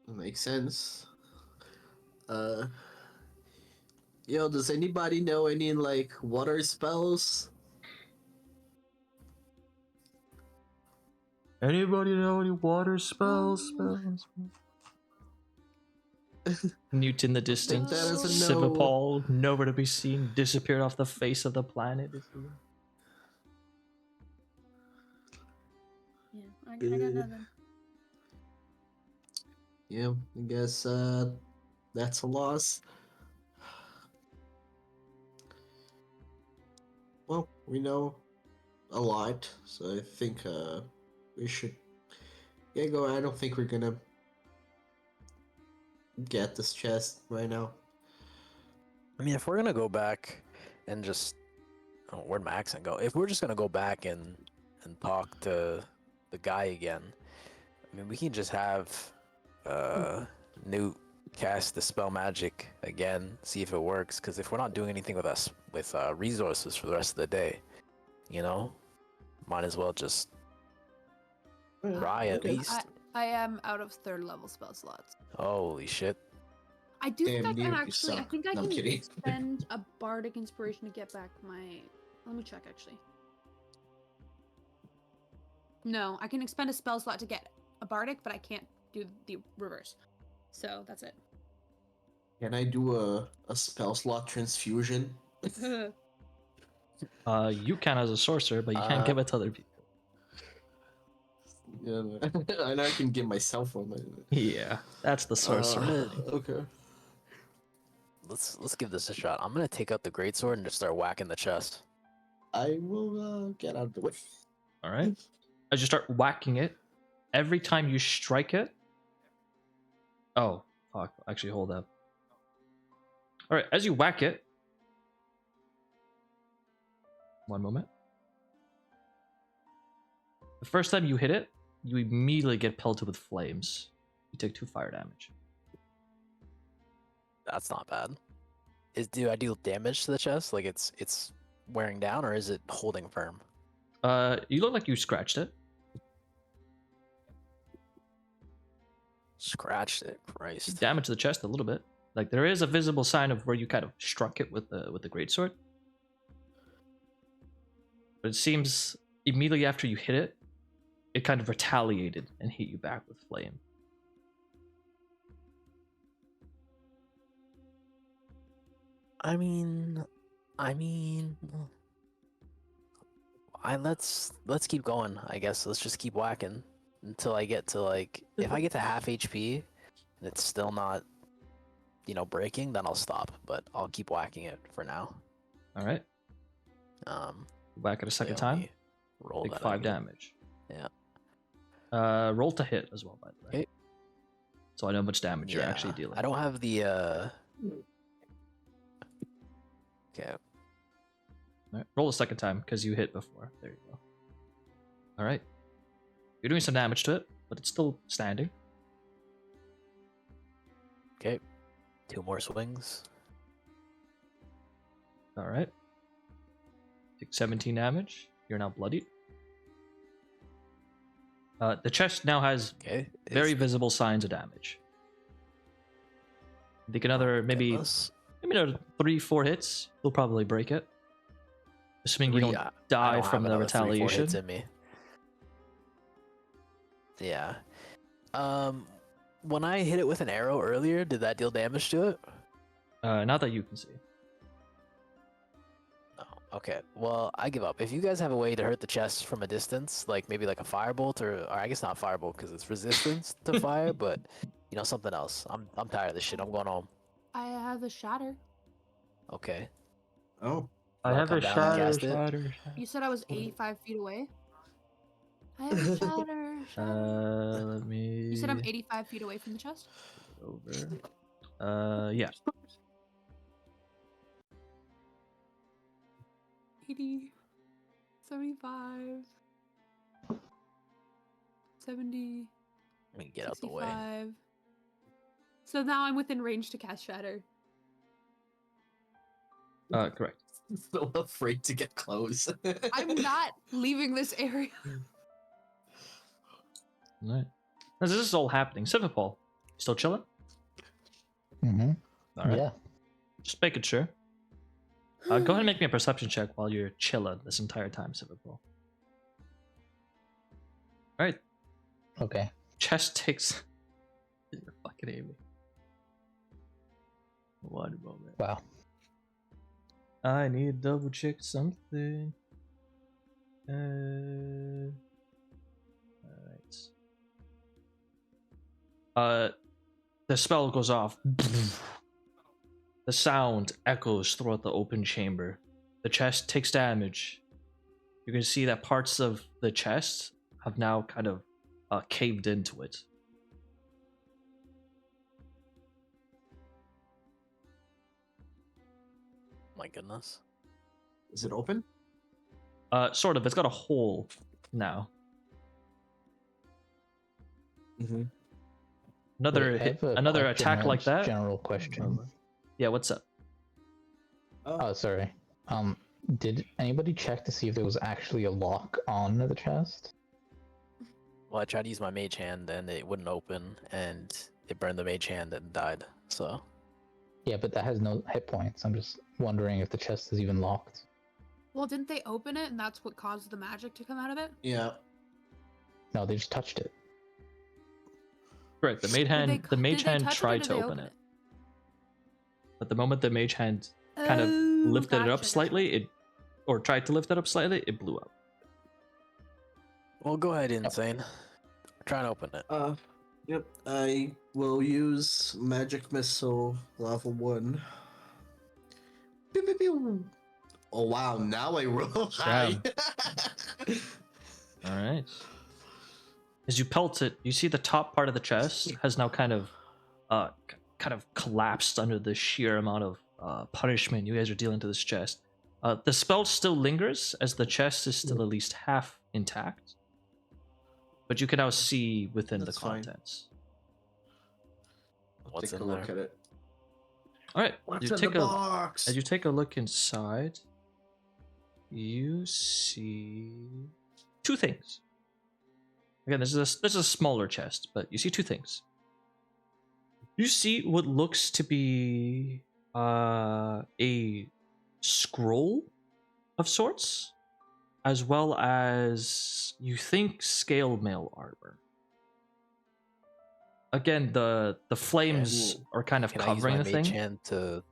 Makes sense. Yo, does anybody know any like water spells? Anybody know any water spells? Newt in the distance. that as a no. Svipall, nowhere to be seen, disappeared off the face of the planet. Yeah, I got nothing. Yeah, I guess that's a loss. Well, we know a lot, so I think we should go. I don't think we're gonna get this chest right now. I mean, if we're gonna go back and just... Oh, where'd my accent go? If we're just gonna go back and talk to the guy again, I mean, we can just have Newt cast the spell magic again, see if it works. Because if we're not doing anything with resources for the rest of the day, you know, might as well just try at least. I am out of 3rd level spell slots. Holy shit! I do think Damn, I can Newt, you actually. I suck. think I No, I'm can kidding. spend a bardic inspiration to get back my. Let me check actually. No, I can expend a spell slot to get a bardic, but I can't do the reverse. So that's it. Can I do a spell slot transfusion? You can as a sorcerer, but you can't give it to other people. Yeah, and I can give myself one. Yeah, that's the sorcerer. thing. Okay. Let's give this a shot. I'm gonna take out the greatsword and just start whacking the chest. I will get out of the way. All right. As you start whacking it, every time you strike it. Oh, fuck. Actually, hold up. All right. As you whack it. One moment. The first time you hit it, you immediately get pelted with flames. You take 2 fire damage. That's not bad. Do I deal damage to the chest? Like it's wearing down, or is it holding firm? You look like you scratched it. Scratched it, Christ. Damage to the chest a little bit. Like there is a visible sign of where you kind of struck it with the greatsword. But it seems immediately after you hit it, it kind of retaliated and hit you back with flame. I mean, let's keep going. I guess let's just keep whacking until I get to like, if I get to half HP and it's still not, breaking, then I'll stop. But I'll keep whacking it for now. All right. Whack it a second time. Roll Take that 5 again. damage. Yeah. Roll to hit as well, by the way. Okay. So I know how much damage you're actually dealing. I don't have the. Okay. All right. Roll a second time because you hit before. There you go. All right. You're doing some damage to it, but it's still standing. Okay. 2 more swings. All right. Take 17 damage. You're now bloodied. The chest now has Okay. very visible signs of damage. I think another maybe another 3-4 hits, you'll probably break it. Assuming you don't die from the retaliation. Hits in me. Yeah. When I hit it with an arrow earlier, did that deal damage to it? Not that you can see. Oh, okay. Well, I give up. If you guys have a way to hurt the chest from a distance, like maybe like a firebolt, or I guess not firebolt because it's resistance to fire, but something else. I'm tired of this shit. I'm going home. I have a shatter. Okay. Oh. I have a shatter. You said I was 85 feet away. I have a shatter. Let me. You said I'm 85 feet away from the chest? Over. Yeah. 80, 75, 70, Let me get out the way. 65. So now I'm within range to cast Shatter. Correct. So afraid to get close. I'm not leaving this area. Alright. As this is all happening, Svipall, still chilling? Mm-hmm. Alright. Yeah. Just making sure. Go ahead and make me a perception check while you're chilling this entire time, Svipall. Alright. Okay. Chest takes. You're fucking Amy. One moment. Wow. I need to double check something. Alright. The spell goes off. The sound echoes throughout the open chamber. The chest takes damage. You can see that parts of the chest have now kind of caved into it. My goodness. Is it open? Sort of. It's got a hole now. Mm-hmm. Another Wait, I hit, have another a attack like that. General question. Yeah, what's up? Oh, sorry. Did anybody check to see if there was actually a lock on the chest? Well, I tried to use my mage hand and it wouldn't open, and it burned the mage hand and died. So. Yeah, but that has no hit points. I'm just wondering if the chest is even locked. Well, didn't they open it and that's what caused the magic to come out of it? Yeah. No, they just touched it. Correct. The mage hand tried to open it. But the moment the mage hand kind of lifted it up slightly, it or tried to lift it up slightly, it blew up. Well, go ahead, Insane. Try and open it. Yep. I will use magic missile level 1. Pew, pew, pew. Oh wow! Now I roll high. All right. As you pelt it, you see the top part of the chest has now kind of collapsed under the sheer amount of punishment you guys are dealing to this chest. The spell still lingers as the chest is still at least half intact, but you can now see within That's the fine. contents. What's Take a in look there? at it. All right. What's You in take the a box? as you take a look inside, you see two things. Again, this is a smaller chest, but you see two things. You see what looks to be a scroll of sorts, as well as you think scale mail armor. Again, the flames Cool. are kind of Can I use covering my the mage thing. hand to?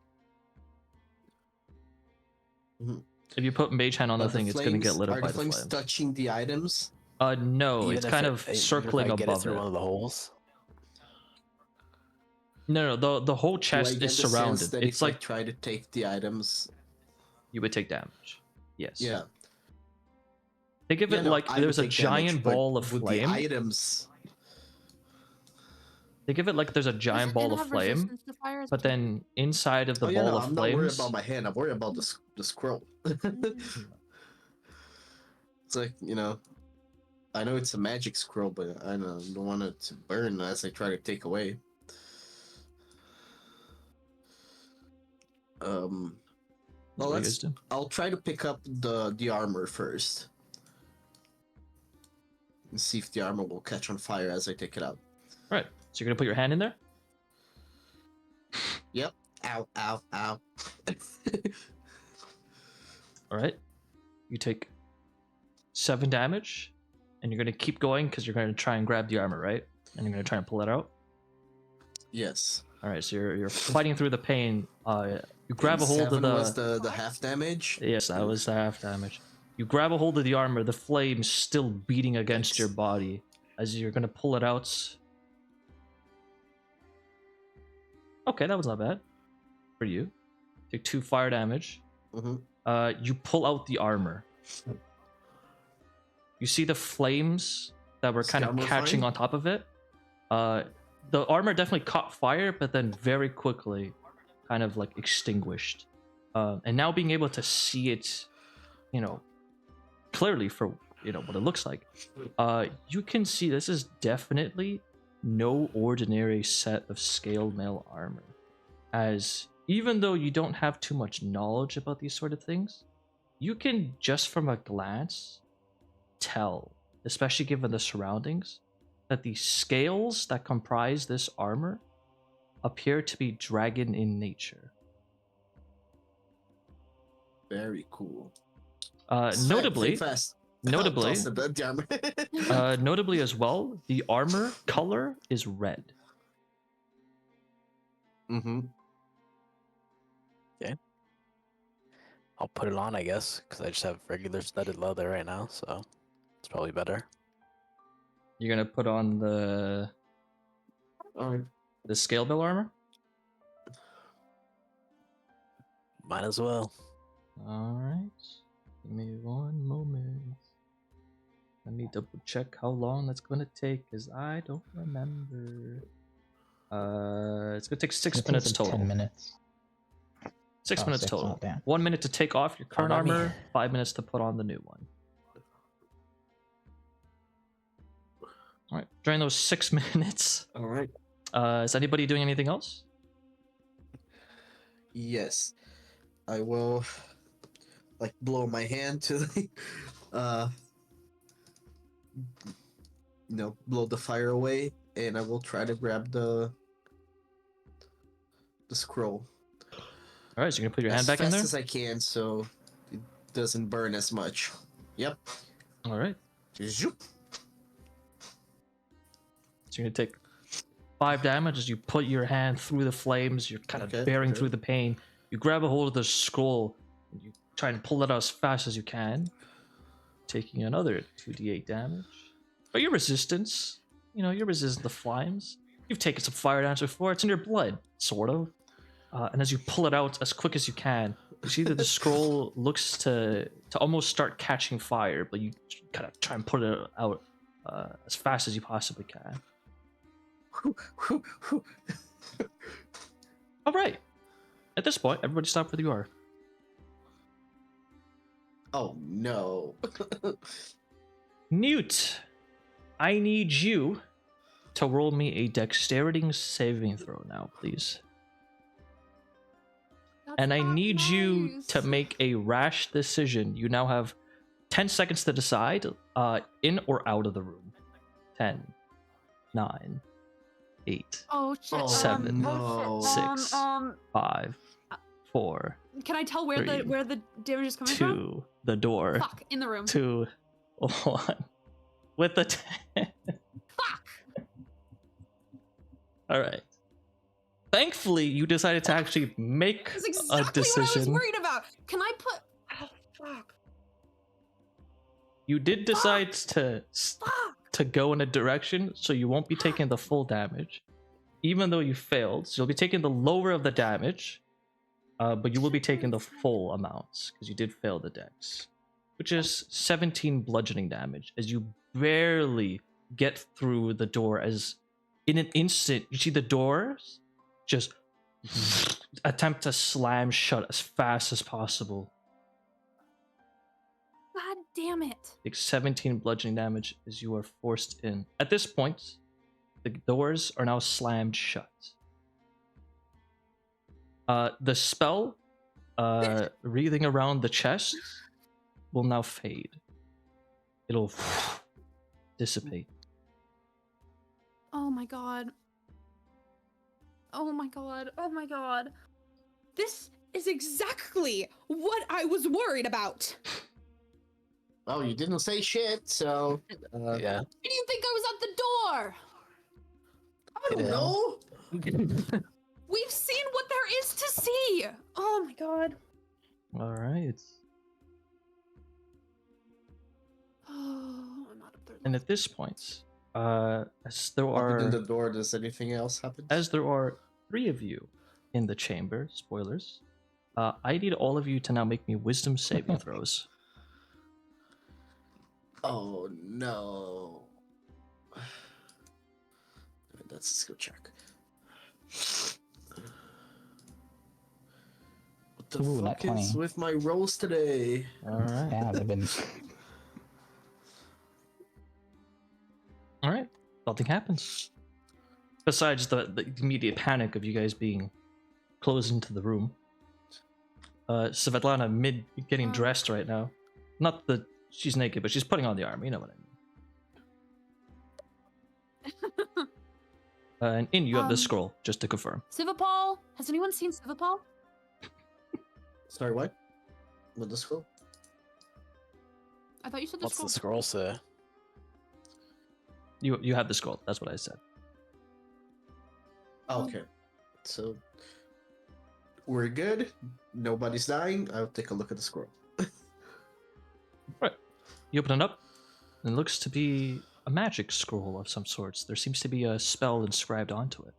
If you put mage hand on the But thing, it's going to get lit up are by the the flames flames. touching the items? No, it's kind of circling even if I get it above through it. one of the holes. No, the whole Do I chest get is the sense surrounded. that It's if I like try to take the items? you would take damage. Yes. Yeah. Think of Yeah, it no, like I there's would a take damage, giant but ball of would flame. the items? Think of it like there's a giant ball of have flame, resistance to fire as but well? then inside of the Oh yeah, ball no, of I'm not worried flames, about my hand. I'm worried about the scroll. It's like, I know it's a magic scroll, but I don't want it to burn as I try to take away. Well, what do you guys do? I'll try to pick up the armor first. And see if the armor will catch on fire as I take it out. All right. So you're gonna put your hand in there. Yep. Ow, ow, ow. All right. You take 7 damage, and you're gonna keep going because you're gonna try and grab the armor, right? And you're gonna try and pull it out. Yes. All right. So you're fighting through the pain. You grab And a hold of 7 was the half damage. Yes, that was half damage. You grab a hold of the armor, the flames still beating against Thanks. your body as you're gonna pull it out. Okay, that was not bad for you. Take 2 fire damage. Mm-hmm. You pull out the armor. You see the flames that were Is kind the of armor catching fine? on top of it. The armor definitely caught fire, but then very quickly kind of like extinguished. And now being able to see it, clearly for what it looks like, you can see this is definitely no ordinary set of scaled mail armor, as even though you don't have too much knowledge about these sort of things, you can just from a glance tell, especially given the surroundings, that the scales that comprise this armor appear to be dragon in nature. Very cool. Notably, Fast. notably, Toss the armor. notably as well, the armor color is red. Mm-hmm. I'll put it on, I guess, because I just have regular studded leather right now, so it's probably better. You're gonna put on the Alright. scale bill armor. Might as well. All right. Give me one moment. Let me double check how long that's gonna take, because I don't remember. It's gonna take 6 I think minutes it's like total. 10 minutes. 6 Oh, minutes 6, total. oh, damn. 1 minute to take off your current let me- armor. 5 minutes to put on the new one. All right. During those 6 minutes, Alright. is anybody doing anything else? Yes. I will blow my hand to the blow the fire away, and I will try to grab the scroll. All right. So you're gonna put your hand as back in fast there. as I can so it doesn't burn as much. Yep. All right. Zoop. So you're gonna take 5 damage as you put your hand through the flames. You're kind of Okay, bearing okay. through the pain. You grab a hold of the scroll, and you try and pull it out as fast as you can, taking another 2d8 damage. But your resistance, you're resistant to flames. You've taken some fire damage before. It's in your blood, sort of. And as you pull it out as quick as you can, you see that the scroll looks to almost start catching fire, but you kind of try and put it out as fast as you possibly can. All right. At this point, everybody stop where you are. Oh no. Newt, I need you to roll me a dexterity saving throw now, please. That's And I not need you nice. to make a rash decision. You now have 10 seconds to decide in or out of the room. 10, 9, 8, Oh shit. Oh, 7, no. 6, 5, 4, Can I tell where Three, the damage is coming from? 2, the door, Fuck, in the room. 2, 1. With the 10. Fuck. All right. Thankfully, you decided to actually make That's exactly a what I was decision. worried about. Can I put? Oh fuck. You did decide to Fuck. go in a direction, so you won't be taking the full damage, even though you failed. So you'll be taking the lower of the damage, but you will be taking the full amounts because you did fail the dex, which is 17 bludgeoning damage as you barely get through the door. As in an instant, you see the doors just attempt to slam shut as fast as possible. God damn it. Take 17 bludgeoning damage as you are forced in. At this point, the doors are now slammed shut. The spell wreathing around the chest will now fade. It'll dissipate. Oh my god. Oh my god. Oh my god. This is exactly what I was worried about. Oh, you didn't say shit, so Yeah. Why do you think I was at the door? I don't Yeah. know. We've seen what there is to see. Oh my god. All right. Oh, I'm not up there. And at this point, as there Opening the are door, does anything else happen? 3 of you in the chamber, spoilers, I need all of you to now make me wisdom saving throws. Oh no. That's a skill check. What the Ooh, fuck nat is 20. with my rolls today? All right. Yeah, they've been. All right. Nothing happens. Besides the immediate panic of you guys being closed into the room. Svetlana mid getting dressed right now. Not that she's naked, but she's putting on the armor. You know what I mean. And in you have the scroll, just to confirm. Svipall? Has anyone seen Svipall? Sorry, what? What the scroll? I thought you said the What's scroll. the scroll say? You have the scroll. That's what I said. Okay. So we're good. Nobody's dying. I'll take a look at the scroll. Right. You open it up, and it looks to be a magic scroll of some sorts. There seems to be a spell inscribed onto it.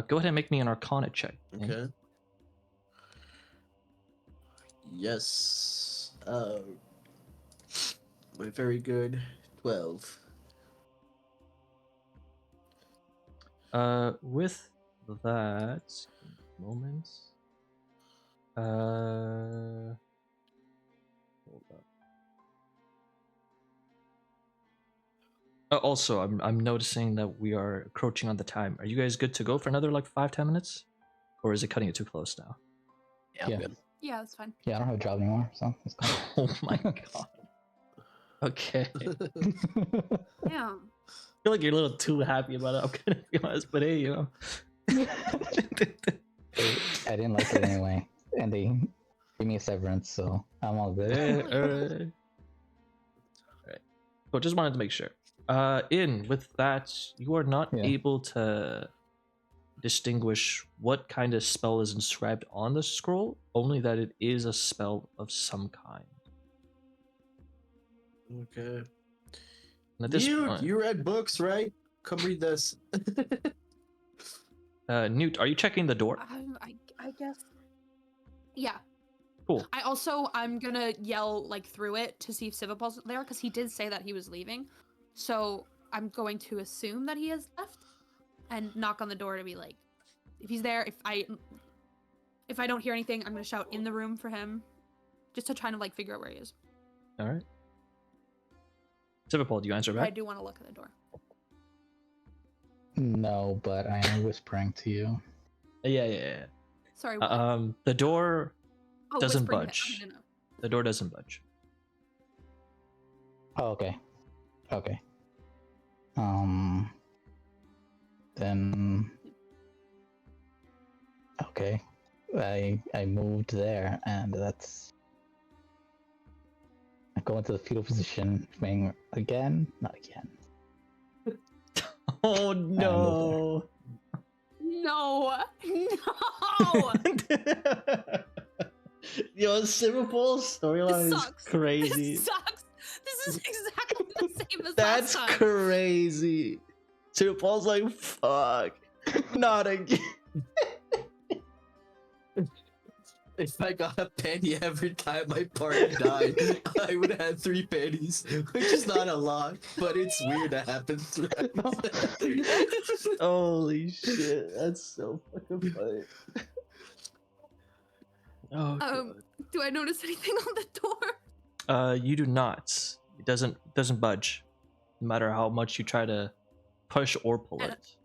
Go ahead and make me an Arcana check. Ian. Okay. Yes. Very good. 12. With that, moment. Hold up. Also, I'm noticing that we are encroaching on the time. Are you guys good to go for another like 5-10 minutes, or is it cutting it too close now? Yeah, I'm Yeah. good. Yeah, that's fine. Yeah, I don't have a job anymore, so it's cool. Oh my god. Okay. Yeah. I feel like you're a little too happy about it. I'm gonna be honest, but hey, I didn't like it anyway, and they gave me a severance, so I'm all good. Alright. Well, just wanted to make sure. In with that, you are not Yeah. able to distinguish what kind of spell is inscribed on the scroll, only that it is a spell of some kind. Okay. And at this point, You read books, right? Come read this. Newt, are you checking the door? I guess. Yeah. Cool. I'm gonna yell like through it to see if Svipall's there because he did say that he was leaving. So I'm going to assume that he has left and knock on the door to be like, if he's there, if I don't hear anything, I'm gonna shout in the room for him, just to try to like figure out where he is. All right. Svipall, do you answer But I back? do want to look at the door. No, but I am whispering to you. Yeah. Sorry. What? The door doesn't whispering to him. budge. I don't know. The door doesn't budge. Oh, okay. Okay. Then. Okay. I moved there, and that's. I go into the fetal position, saying again, not again. Oh no! No. Yo, Svipall's storyline is Sucks. crazy. This sucks. This is exactly the same as That's last time. crazy. Svipall's like, fuck, not again. If I got a penny every time my party died, I would have 3 pennies, which is not a lot, but it's weird that happens. Holy shit, that's so fucking funny. Oh, God. Do I notice anything on the door? You do not. It doesn't budge, no matter how much you try to push or pull And- it.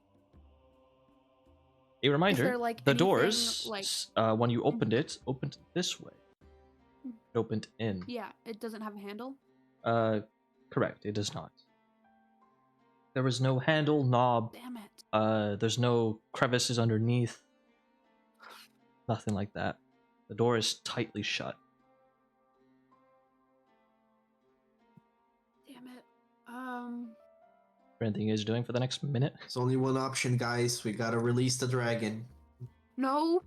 A reminder: there, like, the anything, doors, like- when you opened it, opened this way. It opened in. Yeah, it doesn't have a handle. Correct. It does not. There was no handle, knob. Damn it. There's no crevices underneath. Nothing like that. The door is tightly shut. Damn it. Anything you guys are doing for the next minute? There's only one option, guys. We gotta release the dragon. No.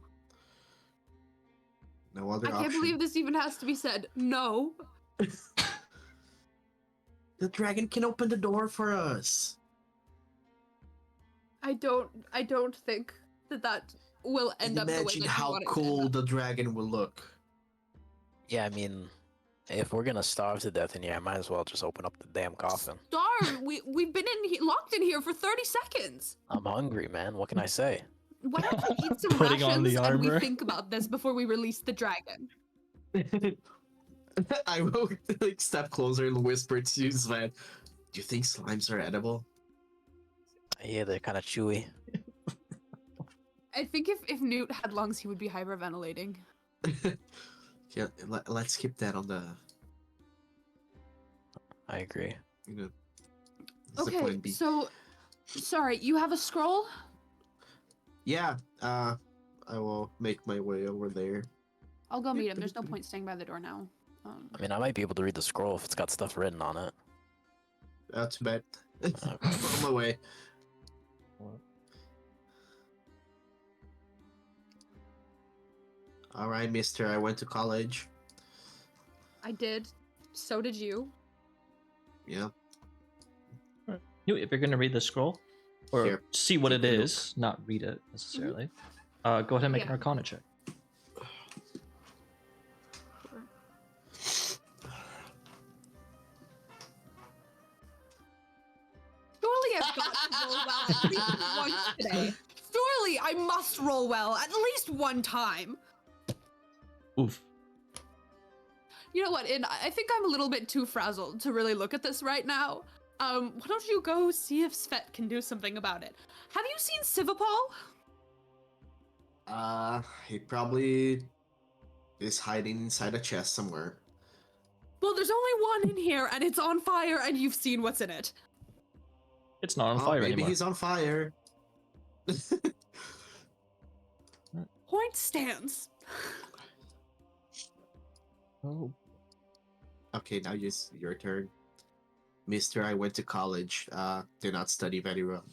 No other I option. can't believe this even has to be said. No. The dragon can open the door for us. I don't think that will end up the way that Imagine you how want it to cool end up. the dragon will look. Yeah, I mean, if we're gonna starve to death in here, I might as well just open up the damn coffin. Starve. We've been locked in here for 30 seconds. I'm hungry, man. What can I say? Why don't we eat some Putting on rations the and we armor. think about this before we release the dragon? I will like step closer and whisper to Sven. Do you think slimes are edible? Yeah, they're kind of chewy. I think if Newt had lungs, he would be hyperventilating. Yeah, let's skip that on the. I agree. You know. This is the Okay, plan B. so sorry, you have a scroll? Yeah. I will make my way over there. I'll go meet him. There's no point staying by the door now. I mean, I might be able to read the scroll if it's got stuff written on it. That's bad. On my way. All right, Mister. I went to college. I did. So did you. Yeah. Newt, if you're gonna read the scroll, or Here. see what it Take a look. is, not read it necessarily, go ahead and make an Yeah. Arcana check. Surely I've got to roll well at least once today. Surely I must roll well at least one time. Oof. You know what? And I think I'm a little bit too frazzled to really look at this right now. Why don't you go see if Svet can do something about it? Have you seen Svipall? He probably is hiding inside a chest somewhere. Well, there's only one in here, and it's on fire, and you've seen what's in it. It's not on Oh, fire maybe anymore. he's on fire. Point stands. Oh. Okay, now your turn. Mister, I went to college. Did not study very well.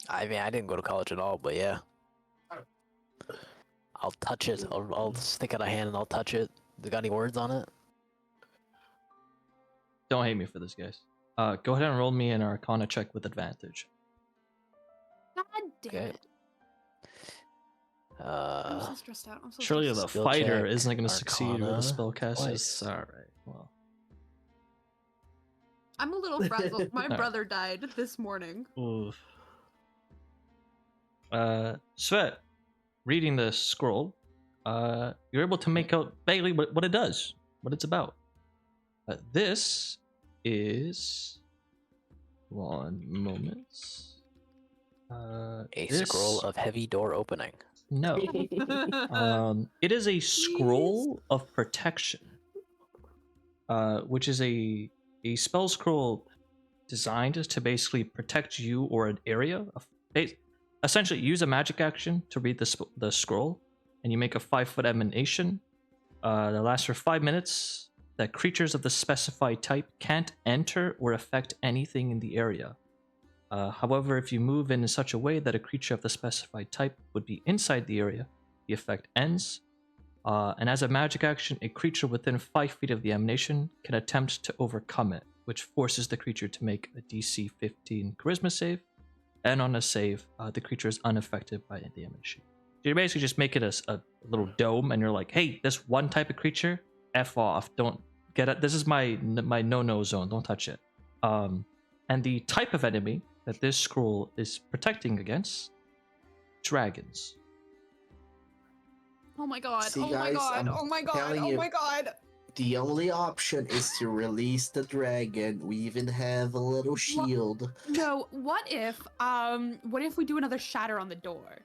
I mean, I didn't go to college at all, but yeah. I'll touch it. I'll stick out a hand and I'll touch it. Got any words on it? Don't hate me for this, guys. Go ahead and roll me an Arcana check with advantage. God damn Okay. it. I'm so stressed out. I'm so Surely stressed the out. Skill fighter check, isn't going to succeed with a Arcana, spellcaster. twice. All right. Well, I'm a little frazzled. My Alright. brother died this morning. oof. Svet, reading the scroll, you're able to make out vaguely what it does, what it's about. This is one moment. A This- scroll of heavy door opening. No. It is a scroll of protection, which is a spell scroll designed to basically protect you or an area. Essentially, use a magic action to read the scroll, and you make a 5-foot emanation that lasts for 5 minutes. That creatures of the specified type can't enter or affect anything in the area. However, if you move in such a way that a creature of the specified type would be inside the area, the effect ends. And as a magic action, a creature within 5 feet of the emanation can attempt to overcome it, which forces the creature to make a DC 15 Charisma save. And on a save, the creature is unaffected by the emanation. So you're basically just making a little dome, and you're like, hey, this one type of creature, F off. Don't get it. This is my no-no zone. Don't touch it. And the type of enemy that this scroll is protecting against, dragons. Oh my god. See, Oh my guys, god. I'm Oh my god. telling Oh you. my god. The only option is to release the dragon. We even have a little shield. No, what if we do another shatter on the door?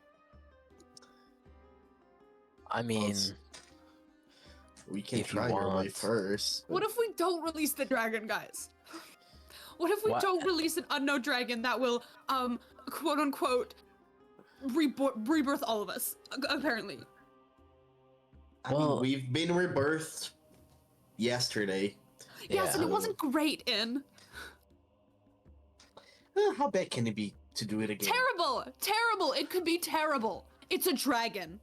I mean, s- We can if you try our way want. first. What if we don't release the dragon, guys? What if we What? don't release an unknown dragon that will, quote unquote, rebirth all of us? Apparently. I mean, Well- we've been rebirthed yesterday. Yes, and Yeah. it wasn't great, In. How bad can it be to do it again? Terrible! Terrible! It could be terrible. It's a dragon.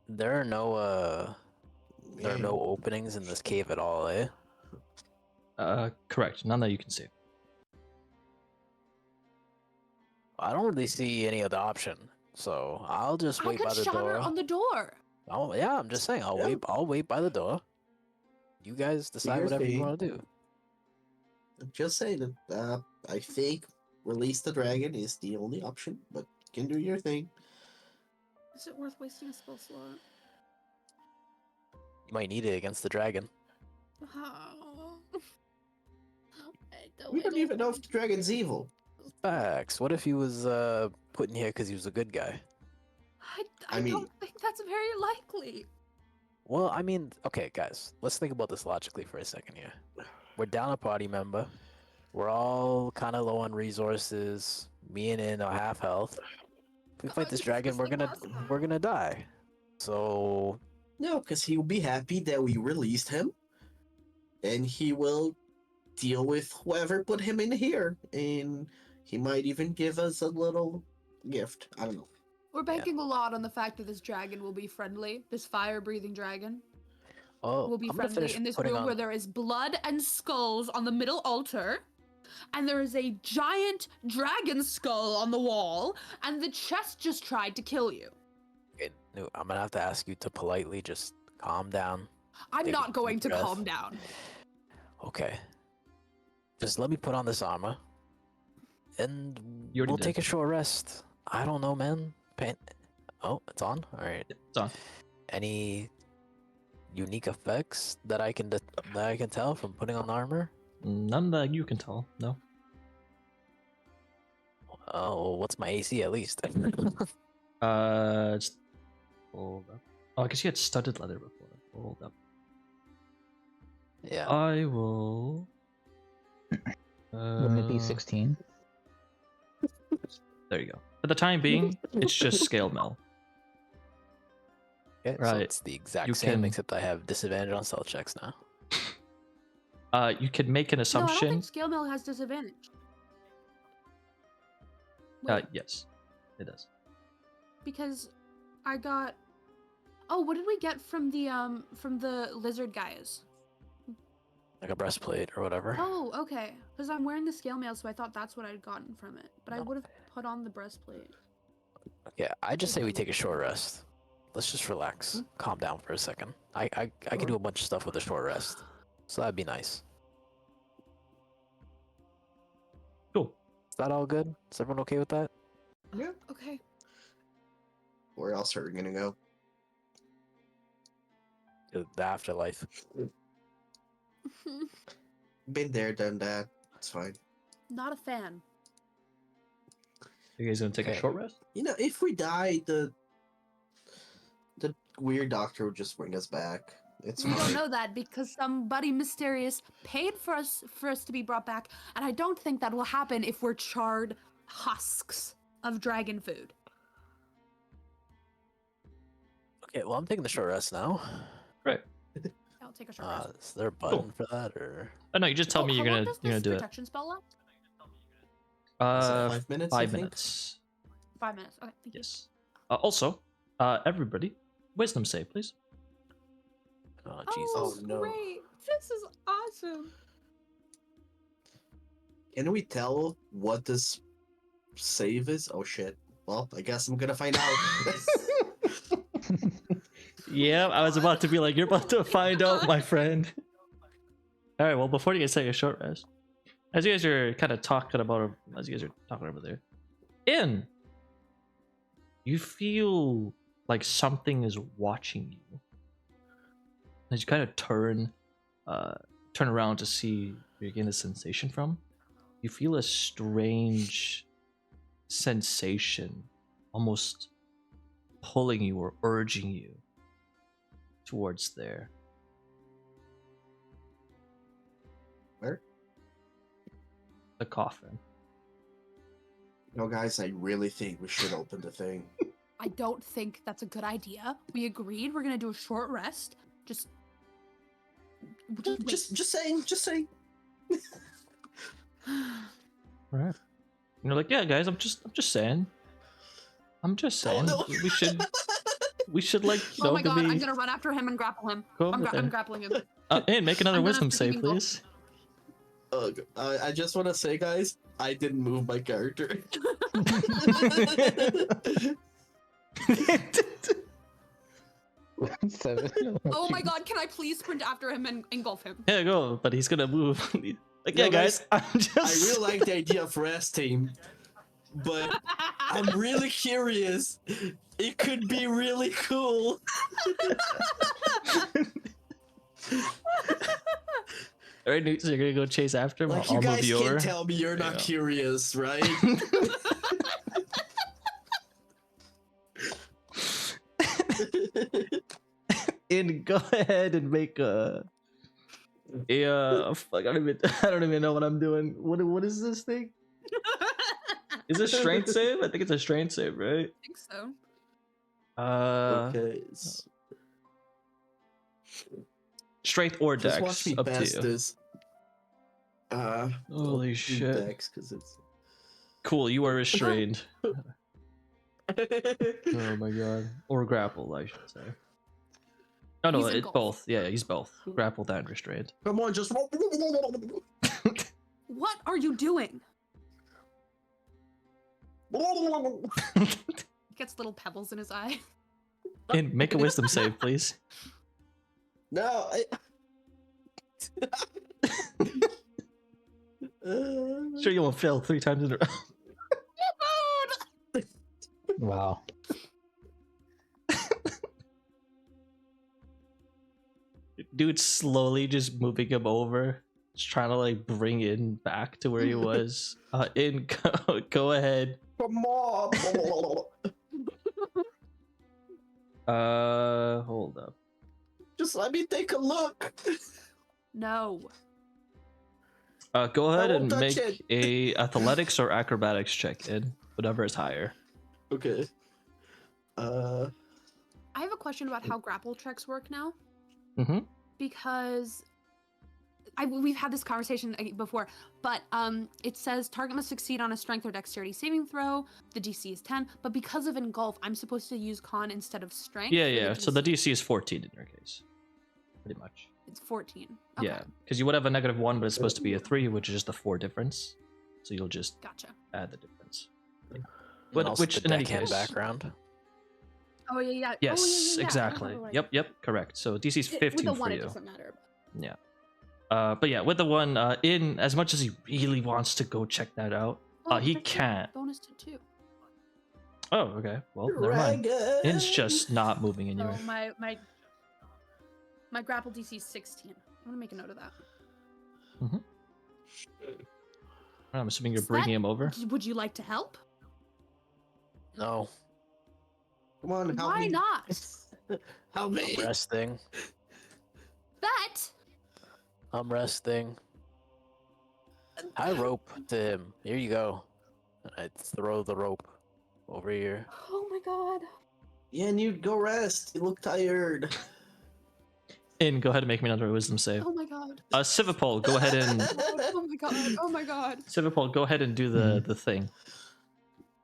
There are no Yeah. openings in this cave at all, eh? Correct. None that you can see. I don't really see any other option, so I'll just I wait could by the shatter door. on the door. Oh yeah, I'm just saying. Yeah. I'll wait by the door. You guys decide your whatever you thing. want to do. I'm just saying that I think release the dragon is the only option, but you can do your thing. Is it worth wasting a spell slot? You might need it against the dragon. Oh. We don't even know if the dragon's evil. Facts. What if he was put in here because he was a good guy? I I mean- don't think that's very likely. Well, I mean, okay, guys, let's think about this logically for a second here. We're down a party member. We're all kind of low on resources. Me and In are half health. If we fight this Jesus, dragon, this is we're gonna die. So No, because he'll be happy that we released him, and he will deal with whoever put him in here, and he might even give us a little gift. I don't know. We're banking a lot on the fact that this dragon will be friendly. This fire-breathing dragon will be I'm gonna friendly finish in this putting room on- where there is blood and skulls on the middle altar, and there is a giant dragon skull on the wall, and the chest just tried to kill you. Okay, Newt, I'm gonna have to ask you to politely just calm down. I'm Take a not going deep to breath. calm down. Okay. Just let me put on this armor, and You already we'll did. take a short rest. I don't know, man. Oh, it's on. All right. It's on. Any unique effects that I can tell from putting on the armor? None that you can tell. No. Oh, what's my AC at least? Just hold up. Oh, I guess you had studded leather before. Hold up. Yeah. I will. Wouldn't it be 16? There you go. For the time being, it's just scale mill. Okay, so right. it's the exact You same, can- except I have disadvantage on stealth checks now. You could make an No, I don't assumption. think scale mail has disadvantage. Wait, Yes, it does. because I got. Oh, what did we get from the lizard guys? Like a breastplate or whatever. Oh, okay. Because I'm wearing the scale mail, so I thought that's what I'd gotten from it. But I No. would have put on the breastplate. Yeah, I just say we take a short rest. Let's just relax, calm down for a second. I can do a bunch of stuff with a short rest, so that'd be nice. Cool. Is that all good? Is everyone okay with that? Yeah. Okay. Where else are we gonna go? The afterlife. Been there, done that. It's fine. Not a fan. You guys gonna take a Okay. short rest? You know, if we die, the weird doctor will just bring us back. It's We don't fine. know that because somebody mysterious paid for us to be brought back, and I don't think that will happen if we're charred husks of dragon food. Okay, well I'm taking the short rest now. Right. I'll take a short rest. Is there a button for that or? Oh no, you just tell me how you're long gonna does you're gonna this do it. protection spell last? Is it 5 minutes? I 5 think? minutes. 5 minutes. Okay, thank you. Yes. Also, everybody, wisdom save, please. Oh Oh, Jesus! Oh, no. great! This is awesome. Can we tell what this save is? Oh shit. Well, I guess I'm gonna find out. Yeah, I was about to be like, you're about to find out, my friend. All right. Well, before you guys take a short rest, as you guys are kind of talking about, as you guys are talking over there, you feel like something is watching you. As you kind of turn around to see where you're getting the sensation from, you feel a strange sensation, almost pulling you or urging you towards there. Where? The coffin. No, guys, I really think we should open the thing. I don't think that's a good idea. We agreed we're gonna do a short rest. Just wait. Just saying. Right. And you're like, yeah, guys, I'm just saying. no. we should like, you know, Oh my god, I'm maybe gonna run after him and grapple him. go I'm, over I'm there. grappling him. And make another I'm gonna wisdom save, freaking go. please. I just want to say, guys, I didn't move my character. 7. Oh my god, can I please sprint after him and engulf him? Yeah, go, but he's gonna move. Like, yeah, No, guys, I'm I just. really like the idea of resting, but I'm really curious. It could be really cool. All right, Newt, so you're gonna go chase after him. Like, I'll you move guys you over. can't tell me you're There not you curious, right? And go ahead and make a fuck, I don't even know what I'm doing. What is this thing? Is it strength save? I think it's a strength save, right? I think so. Okay. Strength or Just dex, watch me up to pass you. this. Holy I'll do shit. Dex, 'cause it's... Cool, you are restrained. Oh my god. Or grappled, I should say. No, no, He's it's engulfed. both. Yeah, he's both. Grappled and restrained. Come on, just... What are you doing? Gets little pebbles in his eye. And make a wisdom save, please. No, Sure, you won't fail 3 times in a row. Wow. Dude's slowly just moving him over, just trying to like bring in back to where he was. Go ahead. Come on. Hold up. Just let me take a look. No. Go ahead won't and touch make it. a athletics or acrobatics check in whatever is higher. Okay. I have a question about how grapple checks work now. Mm-hmm. Because we've had this conversation before, but it says target must succeed on a strength or dexterity saving throw. The DC is 10, but because of engulf, I'm supposed to use con instead of strength. Yeah, for yeah. So the DC is 14 in your case, pretty much. It's 14. Okay. Yeah, because you would have a -1, but it's supposed to be a 3, which is just the 4 difference. So you'll just Gotcha. add the difference. And But also which the in any deckhand case, background. Oh yeah, yeah. yes, oh, yeah, yeah. exactly. Yep, correct. So DC is 15 With the for one, you. it doesn't matter. Yeah. But yeah, with the one, in as much as he really wants to go check that out, he that's a can't. Bonus to 2. Oh, okay. Well, never mind. Dragon! In's just not moving anywhere. So my grapple DC is 16. I'm gonna make a note of that. I'm assuming you're Is bringing that- him over. Would you like to help? No, Come on, help Why me. not? Help me. I'm resting. Bet. I'm resting. I rope to him. Here you go. I throw the rope over here. Oh my god. Yeah, Newt, go rest. You look tired. In, go ahead and make me another wisdom save. Oh my god. Svipall, go ahead and Oh my god. Oh my god. Svipall, go ahead and do the thing.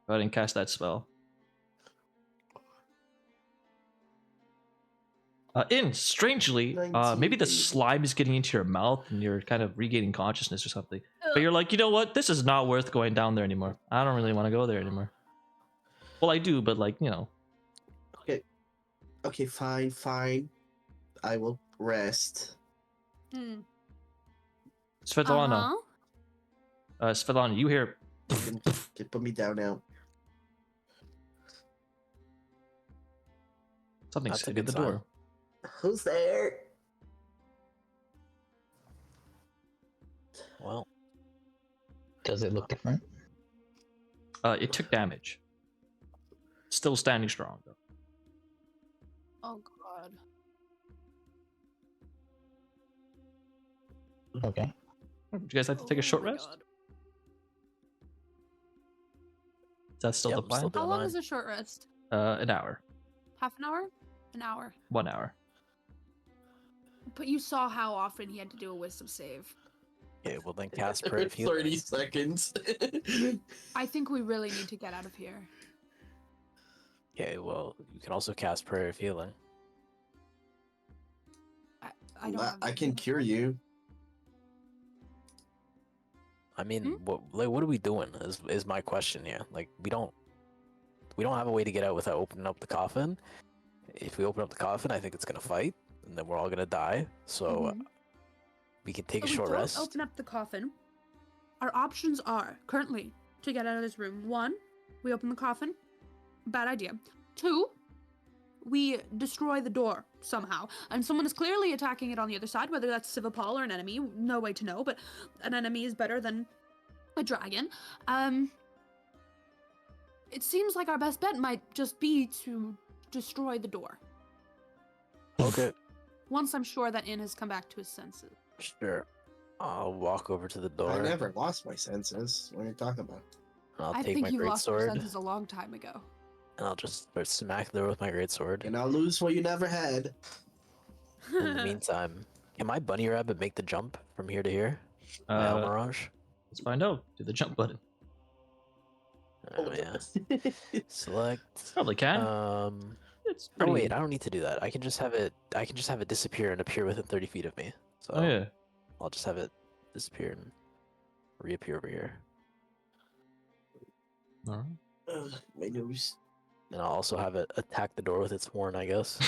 Go ahead and cast that spell. In, strangely, maybe 19, the baby. slime is getting into your mouth and you're kind of regaining consciousness or something. But you're like, you know what? This is not worth going down there anymore. I don't really want to go there anymore. Well, I do, but like, you know. Okay, fine. I will rest. Svetlana, Svetlana, you hear Okay, put me down now. something That's a sitting at good the sign. door. Who's there? Well, Does it look different? It took damage. Still standing strong, though. Oh god. Okay. Would you guys like to take a short my rest? God. Is that still Yep, the plan? still How doing long mine. is a short rest? An hour. Half an hour? An hour. 1 hour. But you saw how often he had to do a wisdom save. Okay, well then cast prayer of healing. 30 seconds. I think we really need to get out of here. Okay, well you can also cast prayer of healing. I don't. have I the can healing cure spell. you. I mean, what are we doing? Is my question here. Like we don't have a way to get out without opening up the coffin. If we open up the coffin, I think it's gonna fight, and then we're all gonna die. So Mhm. we can take But a short we don't rest. open up the coffin. Our options are currently to get out of this room. 1, we open the coffin. Bad idea. 2, we destroy the door somehow, and someone is clearly attacking it on the other side. Whether that's Svipall or an enemy, no way to know. But an enemy is better than a dragon. It seems like our best bet might just be to destroy the door. Okay, Once I'm sure that In has come back to his senses. sure. I'll walk over to the door. I never lost my senses. What are you talking about? And I'll I take think my you great lost your sword, senses a long time ago. and I'll just start smack the door with my great sword. And I'll lose what you never had. In the meantime, can my bunny rabbit make the jump from here to here? My Mirage? Let's find out. Do the jump button. Oh yeah. Select. Probably can. It's pretty. Oh wait, I don't need to do that. I can just have it. I can just have it disappear and appear within 30 feet of me. So Oh yeah. I'll just have it disappear and reappear over here. All Ugh, my nose. And I'll also have it attack the door with its horn, I guess.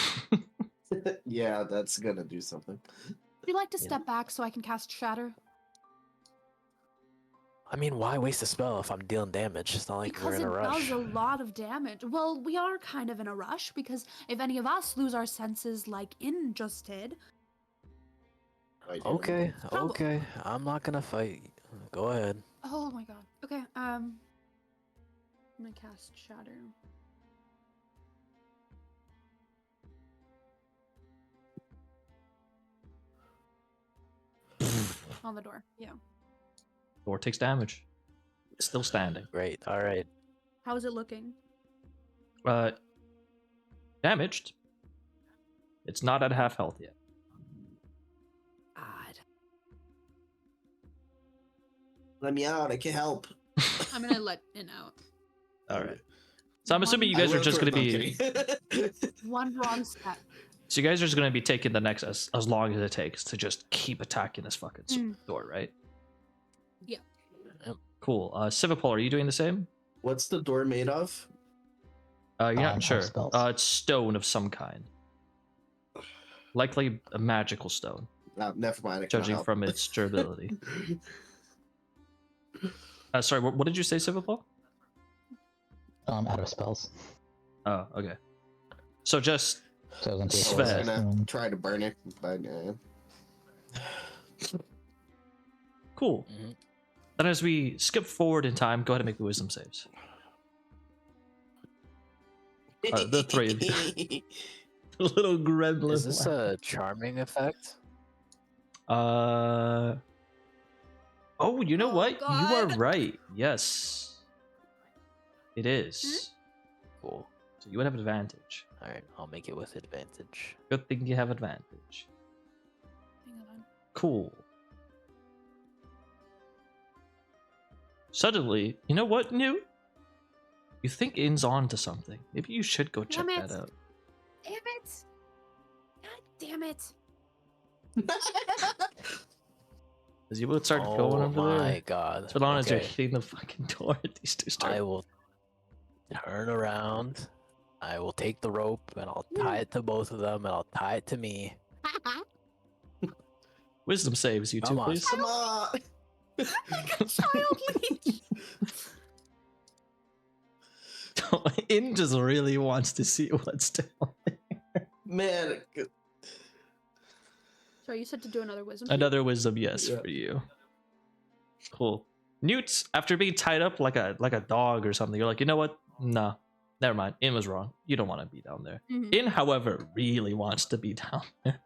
right. Yeah, that's gonna do something. Would you like to Yeah. step back so I can cast Shatter? I mean, why waste a spell if I'm dealing damage? It's not like we're Because in it a rush. does a lot of damage. Well, we are kind of in a rush because if any of us lose our senses like In just did, I do. Okay, Trouble. okay. I'm not gonna fight. Go ahead. oh my god. Okay, I'm gonna cast Shatter. On the door. Yeah. Door takes damage. It's still standing. Great. All right. How is it looking? Damaged. It's not at half health yet. Odd. Let me out. I can't help. I'm gonna let in out. All right. So I'm assuming you guys I are will just throw going to it, be. no, I'm kidding. One wrong step. So you guys are just going to be taking the next as long as it takes to just keep attacking this fucking door, right? Yeah. Cool. Svipall, are you doing the same? What's the door made of? You're not Of sure. spells. It's stone of some kind. Likely a magical stone, Never mind. I can't judging help. from its durability. Sorry, what did you say, Svipall? Out of spells. Oh, okay. So just So I was I gonna was Sven. gonna try to burn it, but cool. Mhm. Then as we skip forward in time, go ahead and make the wisdom saves. The three of you. The little gremlin. Is this a charming effect? Oh, you know Oh, what? You are God. right. Yes. It is. Cool. So you would have advantage. All right, I'll make it with advantage. Good thing you have advantage. Hang on. Cool. Suddenly, you know what, Newt? You think In's on to something. Maybe you should go check Damn that it. out. Damn it! God damn it! As you both start going over my there. god. So long as you're Okay, hitting the fucking door, these two start. I will turn around. I will take the rope and I'll tie it to both of them and I'll tie it to me. Wisdom saves, you two, Come on. please. come on. Child leech! In just really wants to see what's down. Man, Sorry, you said to do another wisdom. save? Another wisdom, yes, Yeah. for you. Cool. Newt, after being tied up like a dog or something, you're like, you know what? Nah, never mind. In was wrong. You don't want to be down there. Mhm. In, however, really wants to be down there.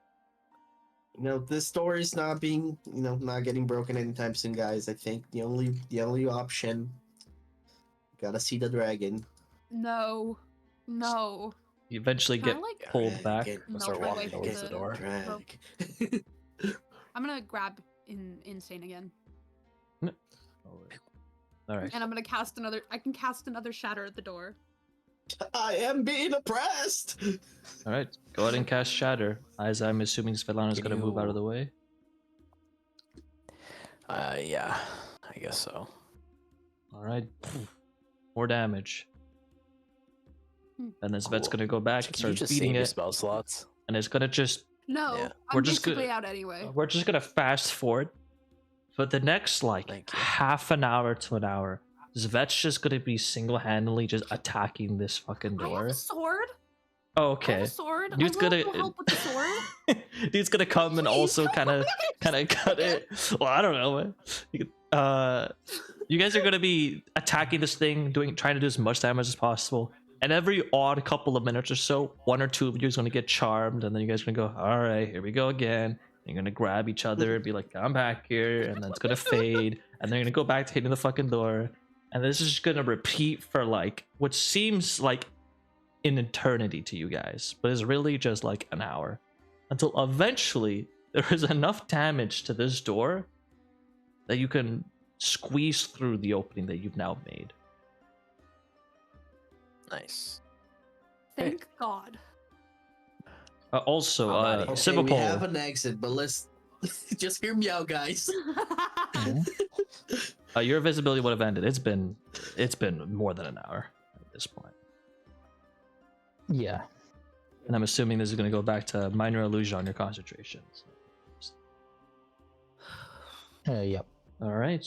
this door is not being, not getting broken anytime soon, guys. I think the only option. Gotta see the dragon. No. No. You eventually Can I, get like, pulled back. Dragon, melt start my walking way through towards the door. Drag. I'm gonna grab insane again. All right. And I'm gonna cast another. I can cast another shatter at the door. I am being oppressed. All right. Go ahead and cast Shatter, as I'm assuming Svetlana's Can going to move out of you- the way. Yeah, I guess so. All right. More damage. Hmm. And then Svet's Cool. going to go back and Can you start just beating save your it. spell slots? And it's going to just... No, Yeah. We're I'm just basically gonna- out anyway. We're just going to fast forward. For the next, Thank you. half an hour to an hour, Svet's just going to be single-handedly just attacking this fucking I have door. a sword. Oh, I have okay. a sword. Newt's I will gonna- go help with the sword. Dude's gonna come and Please, also come kind of on. cut it. Well, I don't know, man. You guys are gonna be attacking this thing, trying to do as much damage as possible. And every odd couple of minutes or so, one or two of you is gonna get charmed, and then you guys are gonna go, all right, here we go again. And you're gonna grab each other and be like, I'm back here, and then it's gonna fade, and then you're gonna go back to hitting the fucking door, and this is just gonna repeat for what seems like an eternity to you guys, but is really just like an hour, until eventually there is enough damage to this door that you can squeeze through the opening that you've now made. Nice. Thank God. Also, I'm outta here. Okay, we have Svipall, an exit, but let's just hear me out, guys. your visibility would have ended. It's been more than an hour at this point, Yeah. and I'm assuming this is going to go back to minor illusion on your concentration. Yep. All right.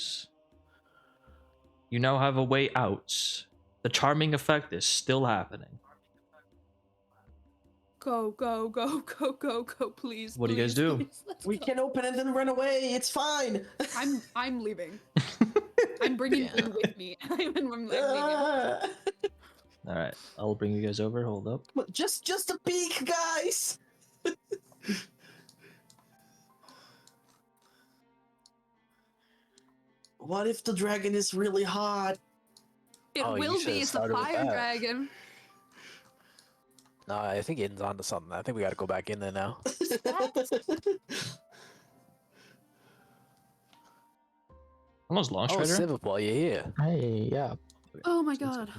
You now have a way out. The charming effect is still happening. Go, go, go, go, go, go, please. What do you guys please, do? please, let's We go. can open it and run away. It's fine. I'm leaving. I'm bringing Yeah. him with me. I'm leaving. Ah. All right, I'll bring you guys over. Hold up. Just a peek, guys. What if the dragon is really hot? It Oh, you will should've be. It's a started with fire that. dragon. No, I think Aiden's onto something. I think we gotta go back in there now. Almost launch Oh, rider. Svipall, yeah. Hey, yeah. Oh my god.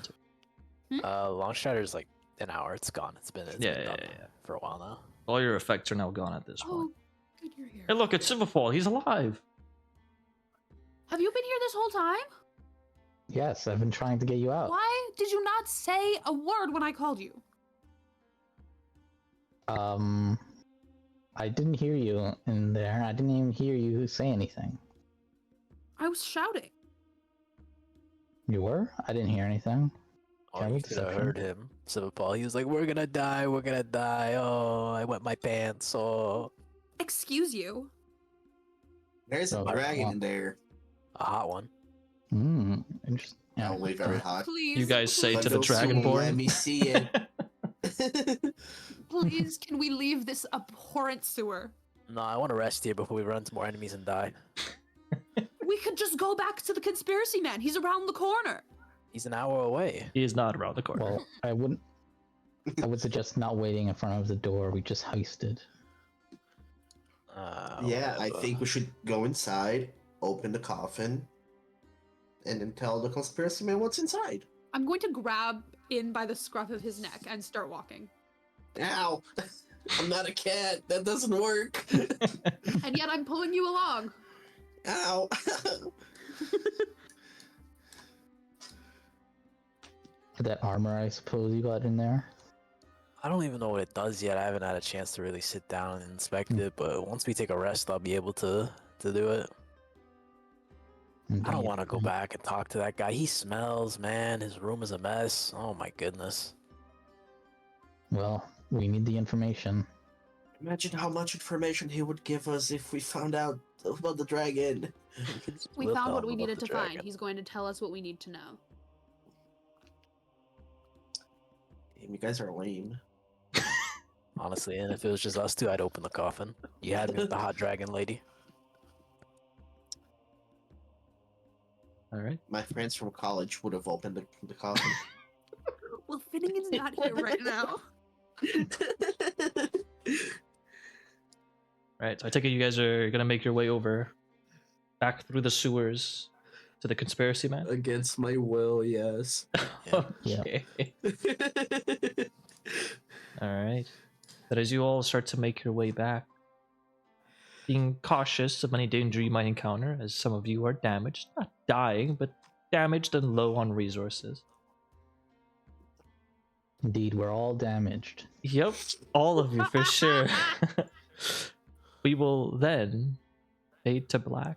Launch Rider's like an hour. It's gone. It's been Yeah. done for a while now. All your effects are now gone at this point. Oh, good you're here. Hey, look, it's Svipall. He's alive. Have you been here this whole time? Yes, I've been trying to get you out. Why did you not say a word when I called you? I didn't hear you in there. I didn't even hear you say anything. I was shouting. You were? I didn't hear anything. Oh, Can you we could have deception? heard him. Svipall, he was like, "We're gonna die. We're gonna die. Oh, I wet my pants. Oh, Excuse you. There's a Oh, dragon wow. in there. a hot one." Interesting. Yeah. Probably very hot. Please. You guys say But to the those two won't Dragonborn. let me see it. Please, can we leave this abhorrent sewer? No, I want to rest here before we run into more enemies and die. We could just go back to the conspiracy man. He's around the corner. He's an hour away. He is not around the corner. Well, I would suggest not waiting in front of the door we just heisted. Yeah, I whatever. think we should go inside, open the coffin, and then tell the conspiracy man what's inside. I'm going to grab in by the scruff of his neck and start walking. Ow! I'm not a cat. That doesn't work. And yet I'm pulling you along. Ow! That armor, I suppose you got in there. I don't even know what it does yet. I haven't had a chance to really sit down and inspect it, but once we take a rest, I'll be able to do it. I don't Indeed. want to go back and talk to that guy. He smells, man. His room is a mess. Oh my goodness. Well, we need the information. Imagine how much information he would give us if we found out about the dragon. We We'll found tell what him we about needed the to find. dragon. He's going to tell us what we need to know. Damn, you guys are lame. Honestly, and if it was just us two, I'd open the coffin. You had me with the hot dragon lady. All right. My friends from college would have opened the coffin. Well, Finnegan's not here right now. All right. So I take it you guys are gonna make your way over, back through the sewers, to the conspiracy man. Against my will, yes. Yeah. Okay. All right. But as you all start to make your way back, being cautious of any danger you might encounter, as some of you are damaged, not dying, but damaged and low on resources. Indeed, we're all damaged. Yep, all of you for sure. We will then fade to black,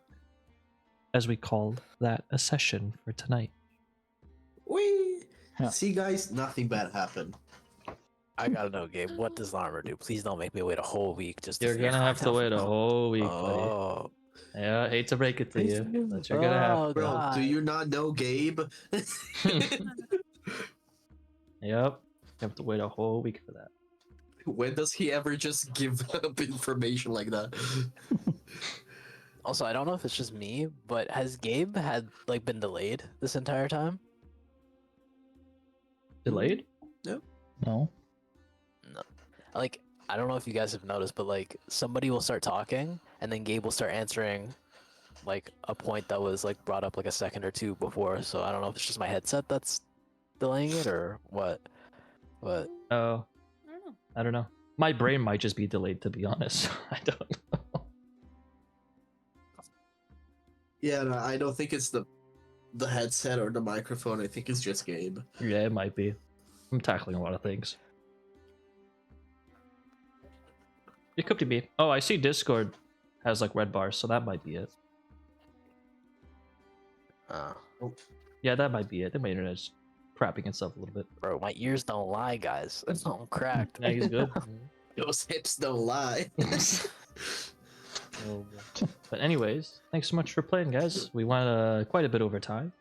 as we call that a session for tonight. Whee! Yeah. See, guys, nothing bad happened. I gotta know, Gabe. What does the armor do? Please don't make me wait a whole week just to You're figure gonna it have to out. wait a whole week, buddy. Oh, Yeah, I hate to break it to you, but you're gonna have to. Bro, God. do you not know Gabe? Yep, you have to wait a whole week for that. When does he ever just give up information like that? Also, I don't know if it's just me, but has Gabe had been delayed this entire time? Delayed? No? Like, I don't know if you guys have noticed, but like somebody will start talking and then Gabe will start answering like a point that was like brought up like a second or two before. So I don't know if it's just my headset that's delaying it or what. But Oh, I don't know. I don't know. My brain might just be delayed, to be honest. I don't know. Yeah, no, I don't think it's the headset or the microphone. I think it's just Gabe. Yeah, it might be. I'm tackling a lot of things. It could be. Oh, I see Discord has like red bars, so that might be it. Yeah, that might be it. My internet's crapping itself a little bit. bro, my ears don't lie, guys. I'm cracked. Yeah, he's good. Those hips don't lie. Oh, boy. But anyways, thanks so much for playing, guys. We went quite a bit over time.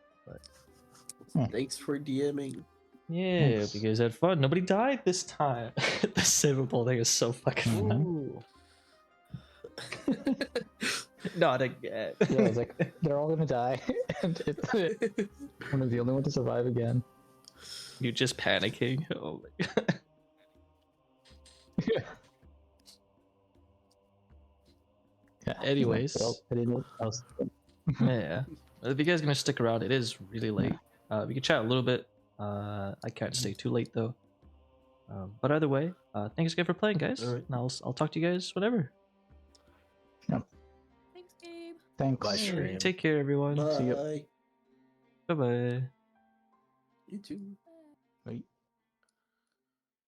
Thanks for DMing. Yeah, Thanks. you guys had fun. Nobody died this time. The Svipall thing is so fucking fun. Ooh. Not again. Yeah, I was like, they're all gonna die, and one of the only one to survive again. You just panicking. Oh my god. Yeah. Anyways. Well, I didn't. I was Yeah. If you guys are gonna stick around, it is really late. We can chat a little bit. I can't stay too late though. But either way, thanks again for playing, guys. Alright. And I'll talk to you guys whenever. Thanks, Gabe. Thanks. Bye, stream. Take care, everyone. Bye. See ya. Bye bye. You too. Bye.